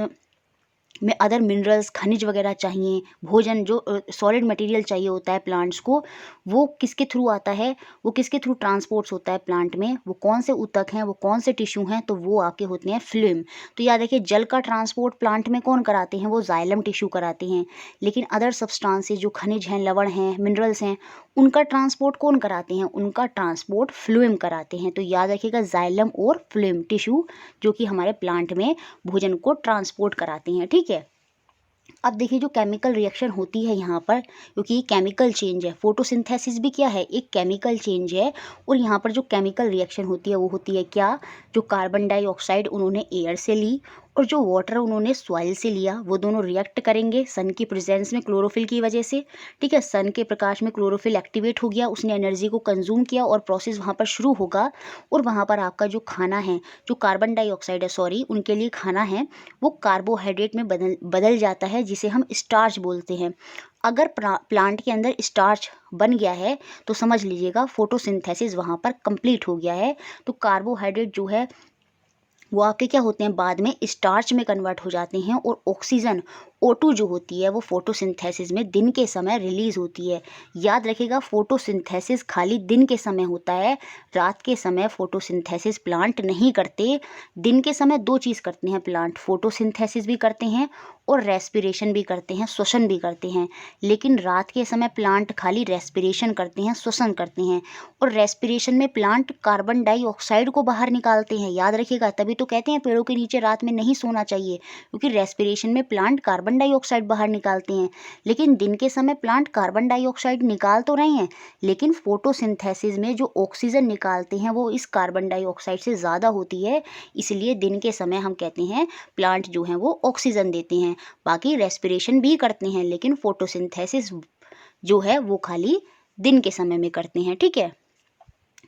S1: में अदर मिनरल्स, खनिज वगैरह चाहिए, भोजन जो सॉलिड मटेरियल चाहिए होता है प्लांट्स को, वो किसके थ्रू आता है, वो किसके थ्रू ट्रांसपोर्ट्स होता है प्लांट में, वो कौन से ऊतक हैं, वो कौन से टिश्यू हैं, तो वो आपके होते हैं फ्लोएम। तो याद रखिए, जल का ट्रांसपोर्ट प्लांट में कौन कराते हैं, वो जाइलम टिश्यू कराते हैं। लेकिन अदर सब्सटेंसेस जो खनिज हैं, लवण हैं, मिनरल्स हैं, उनका ट्रांसपोर्ट कौन कराते हैं, उनका ट्रांसपोर्ट फ्लोएम कराते हैं। तो याद रखिएगा, जाइलम और फ्लोएम टिश्यू जो कि हमारे प्लांट में भोजन को ट्रांसपोर्ट कराते हैं। ठीक है, अब देखिए जो केमिकल रिएक्शन होती है यहाँ पर, क्योंकि ये केमिकल चेंज है, फोटोसिंथेसिस भी क्या है, एक केमिकल चेंज है। और यहाँ पर जो केमिकल रिएक्शन होती है वो होती है क्या, जो कार्बन डाइऑक्साइड उन्होंने एयर से ली और जो वाटर उन्होंने सॉइल से लिया, वो दोनों रिएक्ट करेंगे सन की प्रेजेंस में क्लोरोफिल की वजह से। ठीक है, सन के प्रकाश में क्लोरोफिल एक्टिवेट हो गया, उसने एनर्जी को कंज्यूम किया और प्रोसेस वहाँ पर शुरू होगा। और वहाँ पर आपका जो खाना है, जो कार्बन डाइऑक्साइड है, सॉरी, उनके लिए खाना है वो कार्बोहाइड्रेट में बदल जाता है, जिसे हम स्टार्च बोलते हैं। अगर प्लांट के अंदर स्टार्च बन गया है तो समझ लीजिएगा फोटोसिंथेसिस वहाँ पर कंप्लीट हो गया है। तो कार्बोहाइड्रेट जो है वो आपके क्या होते हैं, बाद में स्टार्च में कन्वर्ट हो जाते हैं और ऑक्सीजन O2 जो होती है वो फोटोसिंथेसिस में दिन के समय रिलीज होती है। याद रखिएगा, फोटोसिंथेसिस खाली दिन के समय होता है, रात के समय फोटोसिंथेसिस प्लांट नहीं करते। दिन के समय दो चीज़ करते हैं प्लांट, फोटोसिंथेसिस भी करते हैं और रेस्पिरेशन भी करते हैं, श्वसन भी करते हैं। लेकिन रात के समय प्लांट खाली रेस्पिरेशन करते हैं, श्वसन करते हैं। और रेस्पिरेशन में प्लांट कार्बन डाइऑक्साइड को बाहर निकालते हैं। याद रखिएगा, तभी तो कहते हैं पेड़ों के नीचे रात में नहीं सोना चाहिए, क्योंकि रेस्पिरेशन में प्लांट कार्बन डाइऑक्साइड बाहर निकालते हैं। लेकिन दिन के समय प्लांट कार्बन डाइऑक्साइड निकाल तो रहे हैं, लेकिन फोटोसिंथेसिस में जो ऑक्सीजन निकालते हैं वो इस कार्बन डाइऑक्साइड से ज़्यादा होती है। इसलिए दिन के समय हम कहते हैं प्लांट जो हैं वो ऑक्सीजन देते हैं। बाकी रेस्पिरेशन भी करते हैं, लेकिन फोटोसिंथेसिस जो है वो खाली दिन के समय में करते हैं। ठीक है,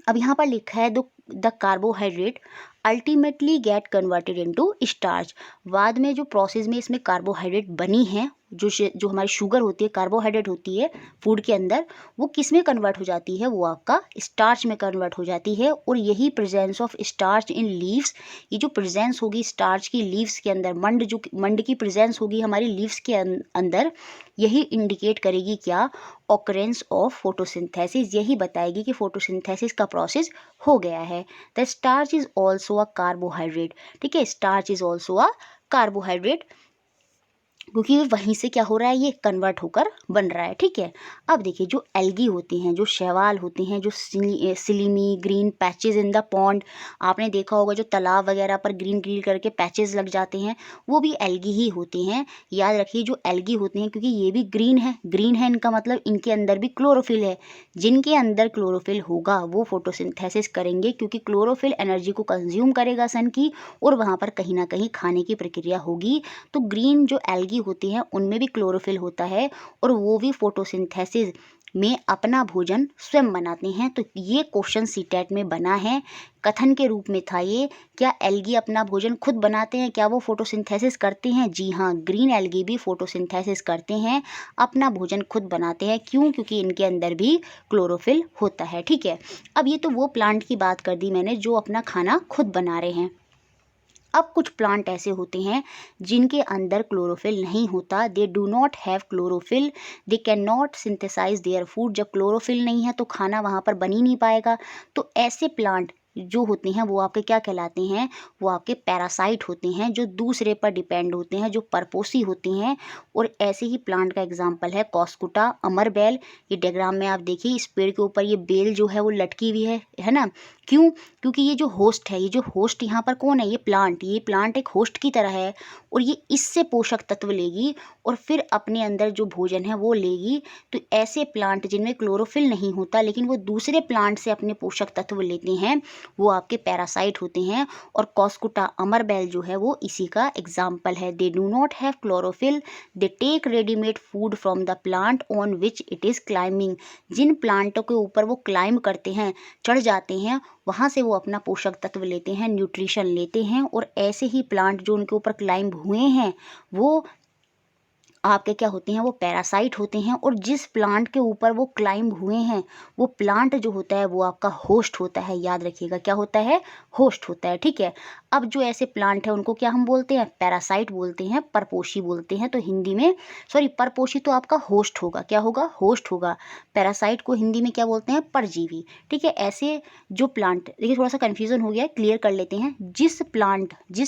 S1: अब यहाँ पर लिखा है the carbohydrate ultimately get converted into starch. बाद में जो प्रोसेस में इसमें कार्बोहाइड्रेट बनी है, जो हमारी शुगर होती है, कार्बोहाइड्रेट होती है फूड के अंदर, वो किस में कन्वर्ट हो जाती है, वो आपका स्टार्च में कन्वर्ट हो जाती है। और यही presence of starch in leaves, ये जो प्रेजेंस होगी स्टार्च की लीव्स के अंदर, मंड की प्रेजेंस होगी हमारी लीव्स के अंदर, यही इंडिकेट करेगी क्या, ऑकरेंस ऑफ फोटोसिंथेसिस। यही बताएगी कि फोटोसिंथेसिस का प्रोसेस हो गया है। The starch is also a carbohydrate. ठीक है, starch is also a carbohydrate, क्योंकि वहीं से क्या हो रहा है, ये कन्वर्ट होकर बन रहा है। ठीक है, अब देखिए जो एल्गी होती हैं, जो शैवाल होते हैं, जो silly me green patches in the pond, आपने देखा होगा जो तालाब वगैरह पर ग्रीन ग्रीन करके पैचेज लग जाते हैं, वो भी एल्गी ही होती हैं। याद रखिए जो एल्गी होती हैं, क्योंकि ये भी ग्रीन है इनका मतलब इनके अंदर भी क्लोरोफिल है। जिनके अंदर क्लोरोफिल होगा वो फोटोसिंथेसिस करेंगे, क्योंकि क्लोरोफिल एनर्जी को कंज्यूम करेगा सन की, और वहाँ पर कहीं ना कहीं खाने की प्रक्रिया होगी। तो ग्रीन जो एल्गी होती हैं उनमें भी क्लोरोफिल होता है, और वो भी फोटोसिंथेसिस में अपना भोजन स्वयं बनाते हैं। तो ये क्वेश्चन सीटेट में बना है, कथन के रूप में था ये, क्या एल्गी अपना भोजन खुद बनाते हैं, क्या वो फोटोसिंथेसिस करते हैं? जी हाँ, ग्रीन एल्गी भी फोटोसिंथेसिस करते हैं, अपना भोजन खुद बनाते हैं। क्यों? क्योंकि इनके अंदर भी क्लोरोफिल होता है। ठीक है, अब ये तो वो प्लांट की बात कर दी मैंने जो अपना खाना खुद बना रहे हैं। अब कुछ प्लांट ऐसे होते हैं जिनके अंदर क्लोरोफिल नहीं होता, they do not have chlorophyll, they can not synthesize their food. जब क्लोरोफिल नहीं है तो खाना वहाँ पर बन ही नहीं पाएगा। तो ऐसे प्लांट जो होते हैं वो आपके क्या कहलाते हैं, वो आपके पैरासाइट होते हैं, जो दूसरे पर डिपेंड होते हैं, जो परपोषी होते हैं। और ऐसे ही प्लांट का एग्जाम्पल है कॉस्कुटा, अमर बेल। ये डायग्राम में आप देखिए, इस पेड़ के ऊपर ये बेल जो है वो लटकी हुई है ना। क्यों? क्योंकि ये जो होस्ट है, ये जो होस्ट यहाँ पर कौन है, ये प्लांट एक होस्ट की तरह है, और ये इससे पोषक तत्व लेगी और फिर अपने अंदर जो भोजन है वो लेगी। तो ऐसे प्लांट जिनमें क्लोरोफिल नहीं होता लेकिन वो दूसरे प्लांट से अपने पोषक तत्व लेते हैं, वो आपके पैरासाइट होते हैं। और कॉस्कुटा, अमर बेल जो है वो इसी का एग्जाम्पल है। They do not have chlorophyll, they take readymade food from the plant on which it is climbing. जिन प्लांटों के ऊपर वो क्लाइंब करते हैं, चढ़ जाते हैं, वहाँ से वो अपना पोषक तत्व लेते हैं, न्यूट्रिशन लेते हैं। और ऐसे ही प्लांट जो उनके ऊपर क्लाइंब हुए हैं वो आपके क्या होते हैं, वो पैरासाइट होते हैं। और जिस प्लांट के ऊपर वो क्लाइंब हुए हैं वो प्लांट जो होता है वो आपका होस्ट होता है। याद रखिएगा क्या होता है, होस्ट होता है। ठीक है, अब जो ऐसे प्लांट है उनको क्या हम बोलते हैं, पैरासाइट बोलते हैं, परपोषी बोलते हैं। तो हिंदी में परपोषी तो आपका होस्ट होगा, क्या होगा, होस्ट होगा। पैरासाइट को हिंदी में क्या बोलते हैं, परजीवी। ठीक है, ऐसे जो प्लांट, देखिए थोड़ा सा कन्फ्यूजन हो गया है, क्लियर कर लेते हैं। जिस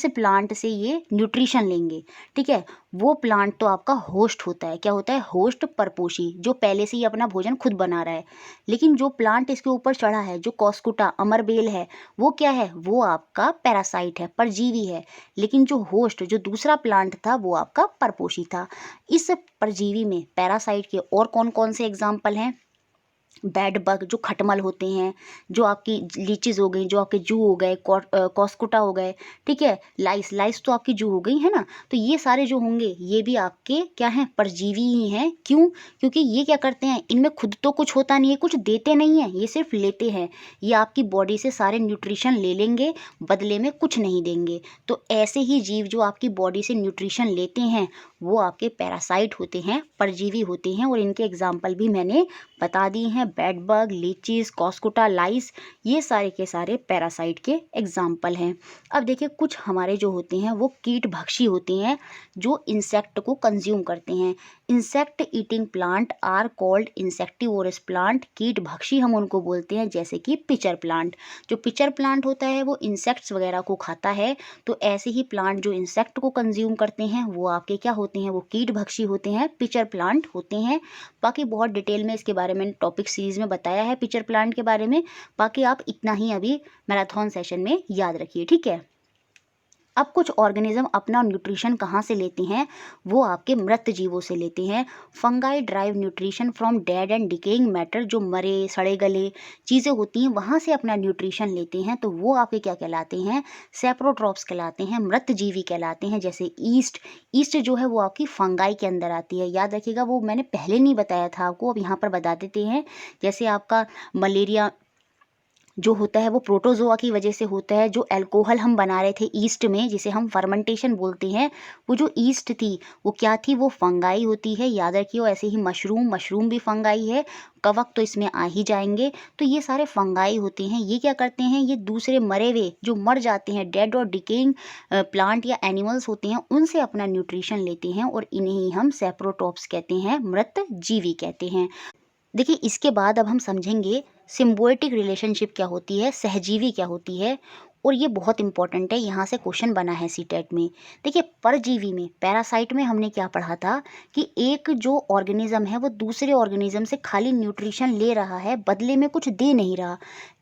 S1: प्लांट से ये न्यूट्रिशन लेंगे, ठीक है, वो प्लांट तो आपका होस्ट होता है। क्या होता है, होस्ट, परपोषी, जो पहले से ही अपना भोजन खुद बना रहा है। लेकिन जो प्लांट इसके ऊपर चढ़ा है, जो कॉस्कुटा, अमरबेल है, वो क्या है, वो आपका पैरासाइट है, परजीवी है। लेकिन जो होस्ट, जो दूसरा प्लांट था, वो आपका परपोषी था। इस परजीवी में पैरासाइट के और कौन कौन से एग्जाम्पल हैं, बेड बग, जो खटमल होते हैं, जो आपकी लीचीज हो गई, जो आपके जू हो गए, कॉस्कुटा हो गए, ठीक है, लाइस तो आपकी जू हो गई है ना। तो ये सारे जो होंगे ये भी आपके क्या हैं, परजीवी ही हैं। क्यों? क्योंकि ये क्या करते हैं, इनमें खुद तो कुछ होता नहीं है, कुछ देते नहीं है, ये सिर्फ लेते हैं। ये आपकी बॉडी से सारे न्यूट्रिशन ले लेंगे, बदले में कुछ नहीं देंगे। तो ऐसे ही जीव जो आपकी बॉडी से न्यूट्रिशन लेते हैं वो आपके पैरासाइट होते हैं, परजीवी होते हैं। और इनके एग्जाम्पल भी मैंने बता दिए हैं, हैं बेड बग, लीचीज, कॉस्कुटा, लाइस, ये सारे के सारे पैरासाइट के एग्जाम्पल हैं। अब देखिए कुछ हमारे जो होते हैं वो कीट भक्षी होते हैं जो इंसेक्ट को कंज्यूम करते हैं। Insect eating plant are called insectivorous plant. कीट भक्षी हम उनको बोलते हैं, जैसे कि पिचर प्लांट। जो पिचर प्लांट होता है वो इंसेक्ट्स वगैरह को खाता है, तो ऐसे ही प्लांट जो इंसेक्ट को कंज्यूम करते हैं वो आपके क्या होते हैं, वो कीट भक्षी होते हैं, पिचर प्लांट होते हैं। बाकी बहुत डिटेल में इसके बारे में टॉपिक सीरीज में बताया है पिचर प्लांट के बारे में। बाकी आप इतना ही अभी मैराथन सेशन में याद रखिए, ठीक है। अब कुछ ऑर्गेनिज्म अपना न्यूट्रिशन कहाँ से लेते हैं, वो आपके मृत जीवों से लेते हैं। Fungi drive nutrition from dead and decaying matter. जो मरे सड़े गले चीज़ें होती हैं वहाँ से अपना न्यूट्रिशन लेते हैं, तो वो आपके क्या कहलाते हैं, सेप्रोट्रॉप्स कहलाते हैं, मृत जीवी कहलाते हैं। जैसे ईस्ट, ईस्ट जो है वो आपकी फंगाई के अंदर आती है, याद रखिएगा, वो मैंने पहले नहीं बताया था आपको, अब यहाँ पर बता देते हैं। जैसे आपका मलेरिया जो होता है वो प्रोटोजोआ की वजह से होता है। जो अल्कोहल हम बना रहे थे ईस्ट में, जिसे हम फर्मेंटेशन बोलते हैं, वो जो ईस्ट थी वो क्या थी, वो फंगाई होती है, याद रखिए। ऐसे ही मशरूम भी फंगाई है, कवक तो इसमें आ ही जाएंगे। तो ये सारे फंगाई होते हैं। ये क्या करते हैं, ये दूसरे मरे हुए जो मर जाते हैं, डेड और डिकेइंग प्लांट या एनिमल्स होते हैं, उनसे अपना न्यूट्रिशन लेते हैं, और इन्हें ही हम सेप्रोटॉप्स कहते हैं, मृत जीवी कहते हैं। देखिए इसके बाद अब हम समझेंगे सिम्बायोटिक रिलेशनशिप क्या होती है, सहजीवी क्या होती है, और ये बहुत इंपॉर्टेंट है, यहाँ से क्वेश्चन बना है सीटेट में। देखिए परजीवी में, पैरासाइट में हमने क्या पढ़ा था कि एक जो ऑर्गेनिज्म है वो दूसरे ऑर्गेनिज्म से खाली न्यूट्रिशन ले रहा है, बदले में कुछ दे नहीं रहा।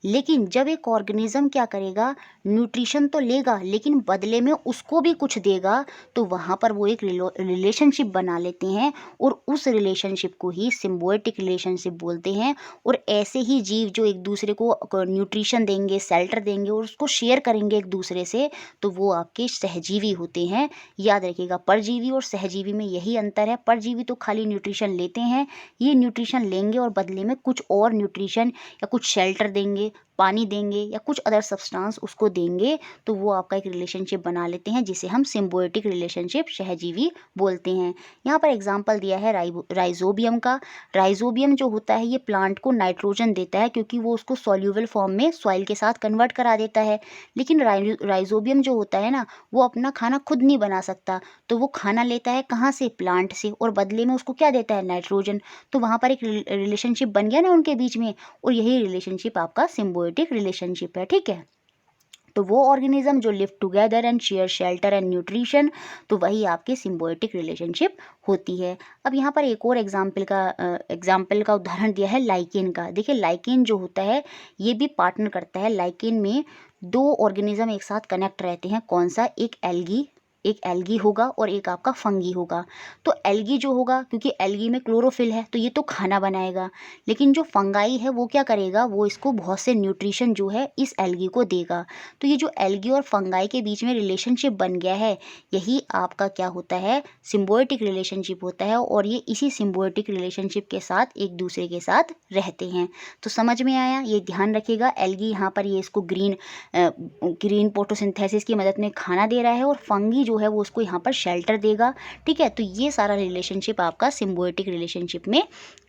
S1: लेकिन जब एक ऑर्गेनिज्म क्या करेगा, न्यूट्रिशन तो लेगा लेकिन बदले में उसको भी कुछ देगा, तो वहाँ पर वो एक रिलेशनशिप बना लेते हैं, और उस रिलेशनशिप को ही सिम्बायोटिक रिलेशनशिप बोलते हैं। और ऐसे ही जीव जो एक दूसरे को न्यूट्रिशन देंगे, शेल्टर देंगे और उसको शेयर करेंगे एक दूसरे से, तो वो आपके सहजीवी होते हैं। याद रखिएगा, परजीवी और सहजीवी में यही अंतर है। परजीवी तो खाली न्यूट्रिशन लेते हैं, ये न्यूट्रिशन लेंगे और बदले में कुछ और न्यूट्रिशन या कुछ शेल्टर देंगे, पानी देंगे या कुछ अदर सब्सटेंस उसको देंगे, तो वो आपका एक रिलेशनशिप बना लेते हैं, जिसे हम सिम्बायोटिक रिलेशनशिप, सहजीवी बोलते हैं। यहाँ पर एग्जांपल दिया है राइजोबियम का। राइजोबियम जो होता है ये प्लांट को नाइट्रोजन देता है, क्योंकि वो उसको सॉल्यूबल फॉर्म में सॉइल के साथ कन्वर्ट करा देता है। लेकिन राइजोबियम जो होता है ना, वो अपना खाना खुद नहीं बना सकता, तो वो खाना लेता है कहाँ से, प्लांट से, और बदले में उसको क्या देता है, नाइट्रोजन। तो वहाँ पर एक रिलेशनशिप बन गया ना उनके बीच में, और यही रिलेशनशिप आपका सिम्बायोटिक रिलेशनशिप है, ठीक है। तो वो ऑर्गेनिज्म जो live together and share shelter and nutrition, तो वही आपकी सिम्बायोटिक रिलेशनशिप होती है। अब यहाँ पर एक और एग्जाम्पल का उदाहरण दिया है लाइकेन का। देखिए लाइकेन जो होता है ये भी पार्टनर करता है। लाइकेन में दो ऑर्गेनिज्म एक साथ कनेक्ट रहते हैं। कौन सा, एक एल्गी होगा और एक आपका फंगी होगा। तो एल्गी जो होगा, क्योंकि एल्गी में क्लोरोफिल है, तो ये तो खाना बनाएगा। लेकिन जो फंगाई है वो क्या करेगा, वो इसको बहुत से न्यूट्रिशन जो है इस एल्गी को देगा। तो ये जो एल्गी और फंगाई के बीच में रिलेशनशिप बन गया है, यही आपका क्या होता है, सिम्बायोटिक रिलेशनशिप होता है। और ये इसी सिम्बायोटिक रिलेशनशिप के साथ एक दूसरे के साथ रहते हैं। तो समझ में आया, ये ध्यान रखिएगा। एल्गी यहाँ पर ये इसको ग्रीन फोटोसिंथेसिस की मदद में खाना दे रहा है, और फंगी जो है वो उसको यहाँ पर शेल्टर देगा, ठीक है। तो ये सारा रिलेशनशिप आपका सिम्बायोटिक रिलेशनशिप में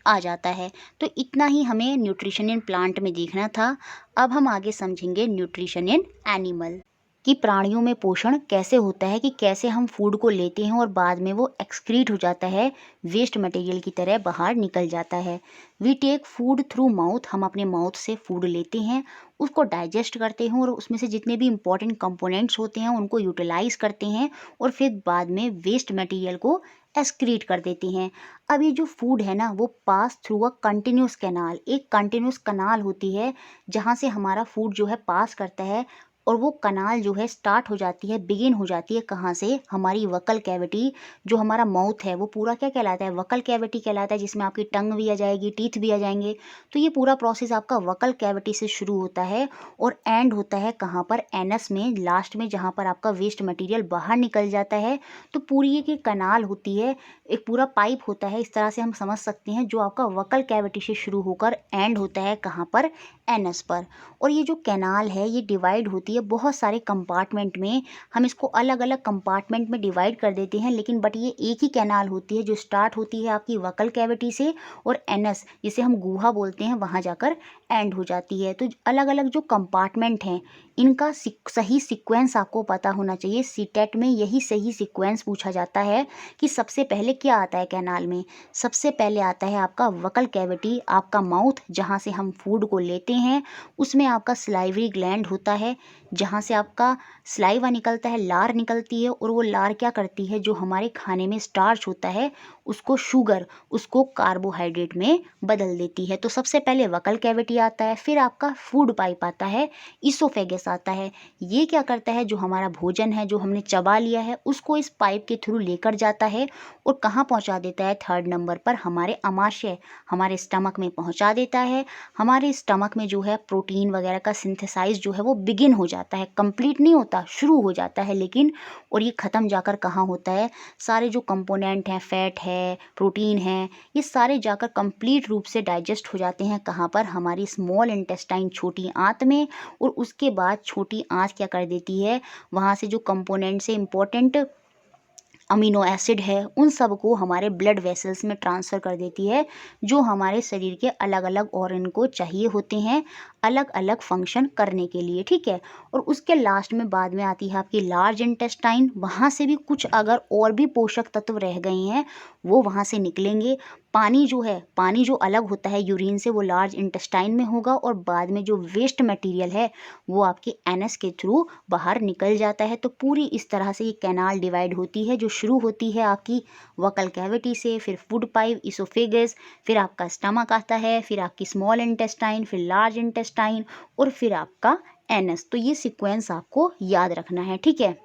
S1: आ जाता है। तो इतना ही हमें न्यूट्रिशन इन प्लांट में देखना था। अब हम आगे समझेंगे न्यूट्रिशन इन एनिमल, कि प्राणियों में पोषण कैसे होता है, कि कैसे हम फूड को लेते हैं और बाद में वो एक्सक्रीट हो जाता है, वेस्ट मटेरियल की तरह बाहर निकल जाता है। We take food through mouth, हम अपने माउथ से फूड लेते हैं, उसको डाइजेस्ट करते हैं, और उसमें से जितने भी इंपॉर्टेंट कंपोनेंट्स होते हैं उनको यूटिलाइज करते हैं, और फिर बाद में वेस्ट मटेरियल को एक्सक्रीट कर देते हैं। अब ये जो फूड है ना, वो pass through a continuous canal, एक कंटिन्यूस कनाल होती है जहाँ से हमारा फूड जो है पास करता है। और वो कनाल जो है स्टार्ट हो जाती है, बिगिन हो जाती है कहाँ से, हमारी वकल कैविटी। जो हमारा माउथ है वो पूरा क्या कहलाता है, वकल कैविटी कहलाता है, जिसमें आपकी टंग भी आ जाएगी, टीथ भी आ जाएंगे। तो ये पूरा प्रोसेस आपका वकल कैविटी से शुरू होता है और एंड होता है कहाँ पर, एनस में, लास्ट में, जहाँ पर आपका वेस्ट मटेरियल बाहर निकल जाता है। तो पूरी एक कनाल होती है, एक पूरा पाइप होता है, इस तरह से हम समझ सकते हैं, जो आपका वकल कैविटी से शुरू होकर एंड होता है कहाँ पर, एनस पर। और ये जो कैनाल है ये डिवाइड होती है बहुत सारे कंपार्टमेंट में। हम इसको अलग अलग कंपार्टमेंट में डिवाइड कर देते हैं, लेकिन बट ये एक ही कैनाल होती है जो स्टार्ट होती है आपकी वकल कैविटी से, और एनस जिसे हम गुहा बोलते हैं वहाँ जाकर एंड हो जाती है। तो अलग अलग जो कंपार्टमेंट हैं इनका सही सीक्वेंस आपको पता होना चाहिए। सीटेट में यही सही सीक्वेंस पूछा जाता है कि सबसे पहले क्या आता है कैनाल में। सबसे पहले आता है आपका वकल कैविटी, आपका माउथ जहाँ से हम फूड को लेते हैं। उसमें आपका स्लाइवरी ग्लैंड होता है जहाँ से आपका स्लाइवा निकलता है, लार निकलती है, और वो लार क्या करती है, जो हमारे खाने में स्टार्च होता है उसको शुगर, उसको कार्बोहाइड्रेट में बदल देती है। तो सबसे पहले वकल कैविटी आता है, फिर आपका फूड पाइप आता है, इसोफेगस आता है। ये क्या करता है, जो हमारा भोजन है जो हमने चबा लिया है उसको इस पाइप के थ्रू लेकर जाता है और कहाँ पहुँचा देता है, थर्ड नंबर पर हमारे आमाशय, हमारे स्टमक में पहुँचा देता है। हमारे स्टमक में जो है प्रोटीन वगैरह का सिंथेसाइज जो है वो बिगिन हो जाता है, कंप्लीट नहीं होता, शुरू हो जाता है लेकिन, और ये ख़त्म जाकर कहाँ होता है, सारे जो कंपोनेंट हैं, फैट है, प्रोटीन है, ये सारे जाकर कंप्लीट रूप से डाइजेस्ट हो जाते हैं कहाँ पर, हमारी स्मॉल इंटेस्टाइन, छोटी आंत में। और उसके बाद छोटी आंत क्या कर देती है, वहाँ से जो कंपोनेंट से इम्पोर्टेंट अमीनो एसिड है उन सब को हमारे ब्लड वेसल्स में ट्रांसफ़र कर देती है, जो हमारे शरीर के अलग अलग ऑर्गन को चाहिए होते हैं अलग अलग फंक्शन करने के लिए, ठीक है। और उसके लास्ट में बाद में आती है आपकी लार्ज इंटेस्टाइन। वहाँ से भी कुछ अगर और भी पोषक तत्व रह गए हैं वो वहाँ से निकलेंगे। पानी जो है, पानी जो अलग होता है यूरिन से, वो लार्ज इंटेस्टाइन में होगा, और बाद में जो वेस्ट मटेरियल है वो आपके एनस के थ्रू बाहर निकल जाता है। तो पूरी इस तरह से ये कैनाल डिवाइड होती है, जो शुरू होती है आपकी वकल कैविटी से, फिर फूड पाइप, इसोफेगस, फिर आपका स्टमक आता है, फिर आपकी स्मॉल इंटेस्टाइन, फिर लार्ज इंटेस्टाइन, और फिर आपका एनस। तो ये सीक्वेंस आपको याद रखना है, ठीक है।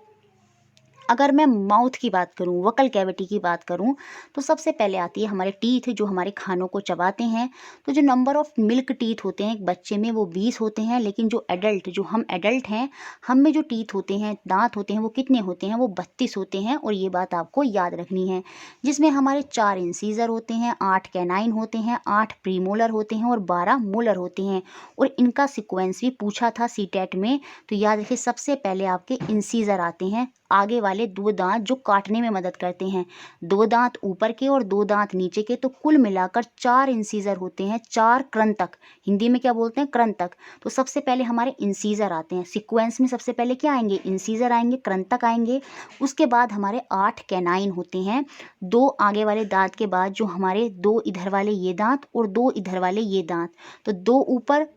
S1: अगर मैं माउथ की बात करूं, वकल कैविटी की बात करूं, तो सबसे पहले आती है हमारे टीथ, जो हमारे खानों को चबाते हैं। तो जो नंबर ऑफ मिल्क टीथ होते हैं एक बच्चे में वो 20 होते हैं, लेकिन जो एडल्ट, जो हम एडल्ट हैं, हम में जो टीथ होते हैं, दांत होते हैं, वो कितने होते हैं, वो 32 होते हैं। और ये बात आपको याद रखनी है, जिसमें हमारे 4 इंसीजर होते हैं, 8 कैनाइन होते हैं, 8 प्रीमोलर होते हैं और 12 मोलर होते हैं। और इनका सिक्वेंस भी पूछा था सीटेट में, तो याद रखिए सबसे पहले आपके इंसीजर आते हैं, आगे वाले 2 दांत जो काटने में मदद करते हैं, 2 दांत ऊपर के और 2 दांत नीचे के, तो कुल मिलाकर 4 इंसीजर होते हैं, 4 कृंतक, हिंदी में क्या बोलते हैं, कृंतक। तो सबसे पहले हमारे इंसीजर आते हैं, सीक्वेंस में सबसे पहले क्या आएंगे, इंसीजर आएंगे, कृंतक आएंगे। उसके बाद हमारे 8 कैनाइन होते हैं, 2 आगे वाले दांत के बाद जो हमारे 2 इधर वाले ये दांत और 2 इधर वाले ये दांत, तो 2 ऊपर,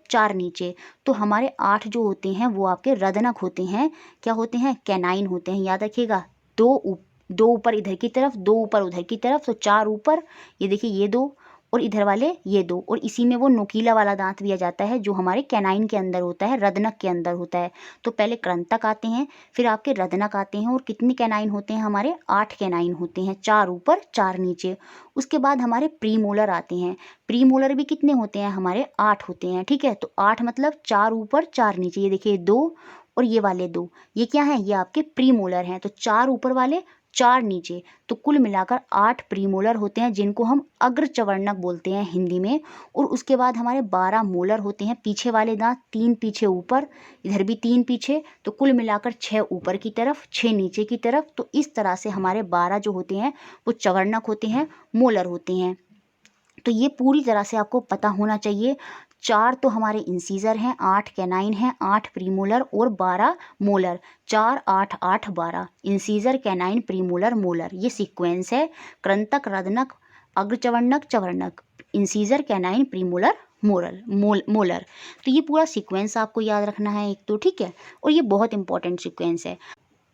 S1: 4 नीचे। तो हमारे 8 जो होते हैं वो आपके रदनक होते हैं, क्या होते हैं, कैनाइन होते हैं। याद रखिएगा, 2 ऊपर इधर की तरफ, 2 ऊपर उधर की तरफ, तो 4 ऊपर, ये देखिए ये 2, और इधर वाले ये 2, और इसी में वो नोकीला वाला दांत भी आ जाता है जो हमारे कैनाइन के अंदर होता है, रदनक के अंदर होता है। तो पहले कृंतक आते हैं, फिर आपके रदनक आते हैं, और कितने कैनाइन होते हैं हमारे, 8 कैनाइन होते हैं, 4 ऊपर 4 नीचे। उसके बाद हमारे प्रीमोलर आते हैं, प्रीमोलर भी कितने होते हैं हमारे, 8 होते हैं, ठीक है। तो 8 मतलब 4 ऊपर 4 नीचे, ये देखिए 2 और ये वाले 2, ये क्या है, ये आपके प्रीमोलर हैं। तो 4 ऊपर वाले 4 नीचे, तो कुल मिलाकर 8 प्रीमोलर होते हैं, जिनको हम अग्रचवर्णक बोलते हैं हिंदी में। और उसके बाद हमारे 12 मोलर होते हैं, पीछे वाले दांत, 3 पीछे ऊपर, इधर भी 3 पीछे, तो कुल मिलाकर 6 ऊपर की तरफ, 6 नीचे की तरफ। तो इस तरह से हमारे 12 जो होते हैं वो चवर्णक होते हैं, मोलर होते हैं। तो ये पूरी तरह से आपको पता होना चाहिए। 4 तो हमारे इंसीजर हैं, 8 कैनाइन हैं, 8 प्रीमोलर और 12 molar, 4 8 8 12, incisor, canine, premolar, molar, ये सीक्वेंस है। कृंतक, रदनक, अग्रचवर्णक, चवर्णक, इंसीजर, कैनाइन, प्रीमोलर, मोलर। तो ये पूरा सीक्वेंस आपको याद रखना है एक तो, ठीक है। और ये बहुत इंपॉर्टेंट सीक्वेंस है।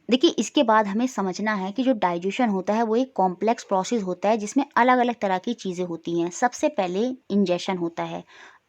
S1: देखिए इसके बाद हमें समझना है कि जो डाइजेशन होता है वो एक कॉम्प्लेक्स प्रोसेस होता है, जिसमें अलग अलग तरह की चीज़ें होती हैं। सबसे पहले इंजेशन होता है,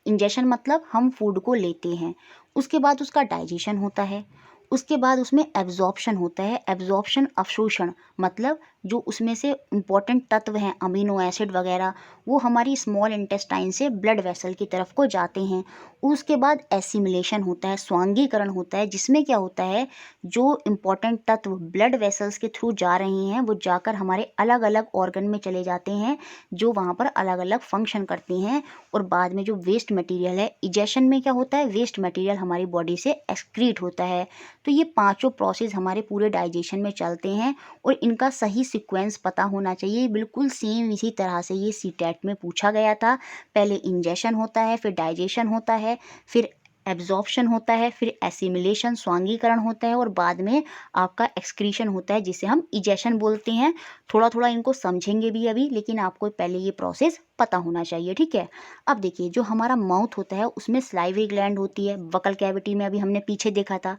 S1: इंजेशन मतलब हम फूड को लेते हैं, उसके बाद उसका डाइजेशन होता है, उसके बाद उसमें एब्जॉर्प्शन होता है, एब्जॉर्प्शन अवशोषण मतलब जो उसमें से इम्पॉर्टेंट तत्व हैं अमीनो एसिड वगैरह, वो हमारी स्मॉल इंटेस्टाइन से ब्लड वेसल की तरफ को जाते हैं। उसके बाद एसिमिलेशन होता है, स्वांगीकरण होता है, जिसमें क्या होता है जो इम्पॉर्टेंट तत्व ब्लड वेसल्स के थ्रू जा रहे हैं वो जाकर हमारे अलग अलग ऑर्गन में चले जाते हैं, जो वहाँ पर अलग अलग फंक्शन करते हैं। और बाद में जो वेस्ट मटेरियल है, इजेशन में क्या होता है, वेस्ट मटेरियल हमारी बॉडी से एक्सक्रीट होता है। तो ये पांचों प्रोसेस हमारे पूरे डाइजेशन में चलते हैं और इनका सही सीक्वेंस पता होना चाहिए। बिल्कुल सेम इसी तरह से ये सीटेट में पूछा गया था। पहले इंजेशन होता है, फिर डाइजेशन होता है, फिर एब्जॉर्प्शन होता है, फिर एसिमिलेशन स्वांगीकरण होता है और बाद में आपका एक्सक्रीशन होता है, जिसे हम इजेशन बोलते हैं। थोड़ा थोड़ा इनको समझेंगे भी अभी, लेकिन आपको पहले ये प्रोसेस पता होना चाहिए, ठीक है। अब देखिए, जो हमारा माउथ होता है उसमें स्लाइवरी ग्लैंड होती है, बकल कैविटी में अभी हमने पीछे देखा था।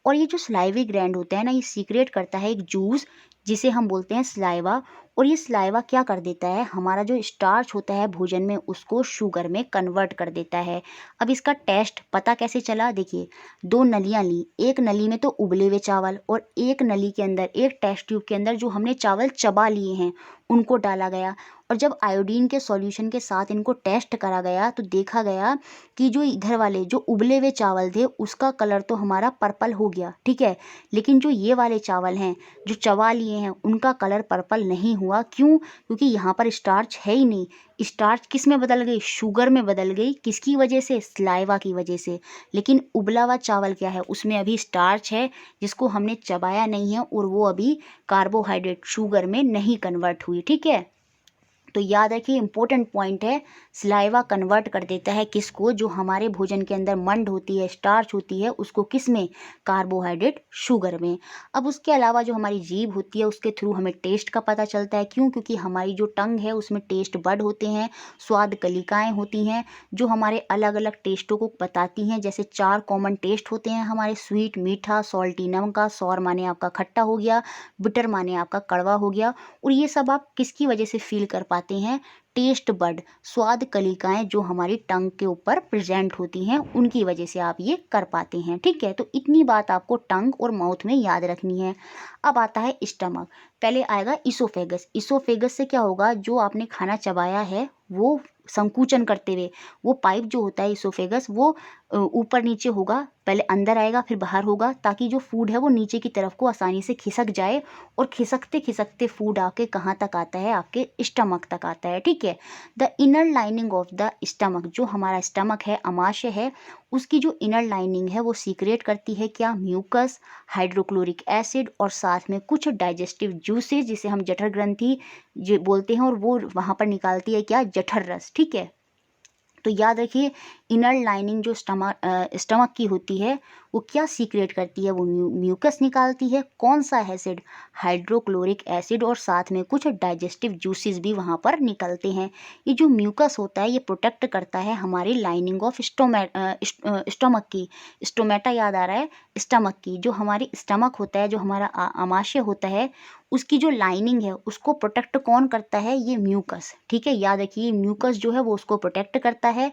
S1: और ये जो स्लाइवरी ग्लैंड होता है ना, ये सीक्रेट करता है एक जूस जिसे हम बोलते हैं स्लाइवा। और ये स्लाइवा क्या कर देता है, हमारा जो स्टार्च होता है भोजन में उसको शुगर में कन्वर्ट कर देता है। अब इसका टेस्ट पता कैसे चला, देखिए, दो नलियाँ ली, एक नली में तो उबले हुए चावल और एक नली के अंदर, एक टेस्ट ट्यूब के अंदर जो हमने चावल चबा लिए हैं उनको डाला गया। और जब आयोडीन के सॉल्यूशन के साथ इनको टेस्ट करा गया तो देखा गया कि जो इधर वाले जो उबले हुए चावल थे उसका कलर तो हमारा पर्पल हो गया, ठीक है, लेकिन जो ये वाले चावल हैं जो चबा लिए हैं उनका कलर पर्पल नहीं हुआ। क्यों? क्योंकि यहाँ पर स्टार्च है ही नहीं। स्टार्च किस में बदल गई, शुगर में बदल गई। किसकी वजह से, स्लाइवा की वजह से। लेकिन उबला हुआ चावल क्या है, उसमें अभी स्टार्च है जिसको हमने चबाया नहीं है और वो अभी कार्बोहाइड्रेट शुगर में नहीं कन्वर्ट हुई, ठीक है। तो याद रखिए, इंपॉर्टेंट पॉइंट है, स्लाइवा कन्वर्ट कर देता है किसको, जो हमारे भोजन के अंदर मंड होती है, स्टार्च होती है, उसको किस में, कार्बोहाइड्रेट शुगर में। अब उसके अलावा जो हमारी जीभ होती है उसके थ्रू हमें टेस्ट का पता चलता है। क्यों? क्योंकि हमारी जो टंग है उसमें टेस्ट बड होते हैं, स्वाद कलिकाएँ होती हैं जो हमारे अलग अलग टेस्टों को बताती हैं। जैसे 4 कॉमन टेस्ट होते हैं हमारे, स्वीट, मीठा, सॉल्टी, नमका, सॉर माने आपका खट्टा हो गया, बिटर माने आपका कड़वा हो गया। और ये सब आप किसकी वजह से फील कर पाते हैं, टेस्ट बड, स्वाद कलिकाएं जो हमारी टंग के ऊपर प्रेजेंट होती हैं उनकी वजह से आप ये कर पाते हैं, ठीक है। तो इतनी बात आपको टंग और माउथ में याद रखनी है। अब आता है स्टमक, पहले आएगा इसोफेगस। इसोफेगस से क्या होगा, जो आपने खाना चबाया है वो संकुचन करते हुए वो पाइप जो होता है इसोफेगस, वो ऊपर नीचे होगा, पहले अंदर आएगा फिर बाहर होगा, ताकि जो फूड है वो नीचे की तरफ को आसानी से खिसक जाए। और खिसकते खिसकते फूड आके कहाँ तक आता है, आपके स्टमक तक आता है, ठीक है। The inner lining of the stomach, जो हमारा स्टमक है, अमाशय है, उसकी जो इनर लाइनिंग है वो सीक्रेट करती है क्या, म्यूकस, हाइड्रोक्लोरिक एसिड और साथ में कुछ डाइजेस्टिव जूसेस जिसे हम जठर ग्रंथि जो बोलते हैं, और वो वहाँ पर निकालती है क्या, जठर रस, ठीक है। तो याद रखिए, इनर लाइनिंग जो स्टमक की होती है वो क्या सीक्रेट करती है, वो म्यूकस निकालती है। कौन सा एसिड, हाइड्रोक्लोरिक एसिड, और साथ में कुछ डाइजेस्टिव जूसेस भी वहाँ पर निकलते हैं। ये जो म्यूकस होता है ये प्रोटेक्ट करता है हमारी लाइनिंग ऑफ स्टमक की। स्टोमेटा याद आ रहा है, स्टमक की, जो हमारी स्टमक होता है, जो हमारा आमाशय होता है, उसकी जो लाइनिंग है उसको प्रोटेक्ट कौन करता है, ये म्यूकस, ठीक है। याद रखिए, म्यूकस जो है वो उसको प्रोटेक्ट करता है।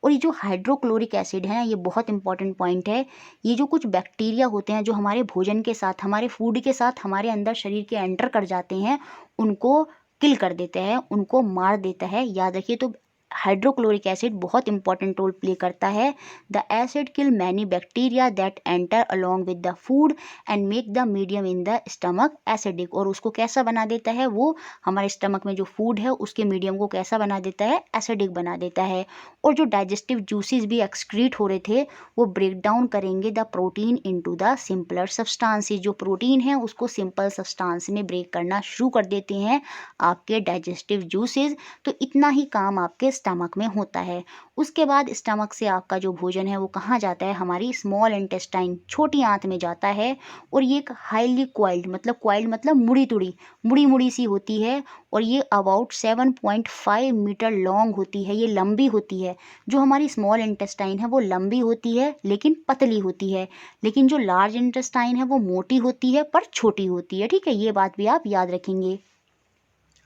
S1: और ये जो हाइड्रोक्लोरिक एसिड है, ये बहुत इंपॉर्टेंट पॉइंट है। ये जो कुछ बैक्टीरिया होते हैं जो हमारे भोजन के साथ, हमारे फूड के साथ हमारे अंदर शरीर के एंटर कर जाते हैं, उनको किल कर देते हैं, उनको मार देता है। याद रखिए, तो हाइड्रोक्लोरिक एसिड बहुत इंपॉर्टेंट रोल प्ले करता है। The acid kill many bacteria that enter along with the food and make the medium in the stomach acidic. और उसको कैसा बना देता है, वो हमारे स्टमक में जो फूड है उसके मीडियम को कैसा बना देता है, एसिडिक बना देता है। और जो डाइजेस्टिव जूसेस भी एक्सक्रीट हो रहे थे वो ब्रेक डाउन करेंगे the protein into the simpler substances. जो प्रोटीन है उसको सिंपल सब्सटेंस में ब्रेक करना शुरू कर देते हैं आपके डाइजेस्टिव जूसेस। तो इतना ही काम आपके स्टमक में होता है। उसके बाद स्टमक से आपका जो भोजन है वो कहाँ जाता है, हमारी स्मॉल इंटेस्टाइन, छोटी आंत में जाता है। और ये एक हाईली क्वाइल्ड मतलब मुड़ी तुड़ी, मुड़ी मुड़ी सी होती है। और ये अबाउट 7.5 मीटर लॉन्ग होती है, ये लंबी होती है। जो हमारी स्मॉल इंटेस्टाइन है वो लंबी होती है लेकिन पतली होती है, लेकिन जो लार्ज इंटेस्टाइन है वो मोटी होती है पर छोटी होती है, ठीक है। ये बात भी आप याद रखेंगे।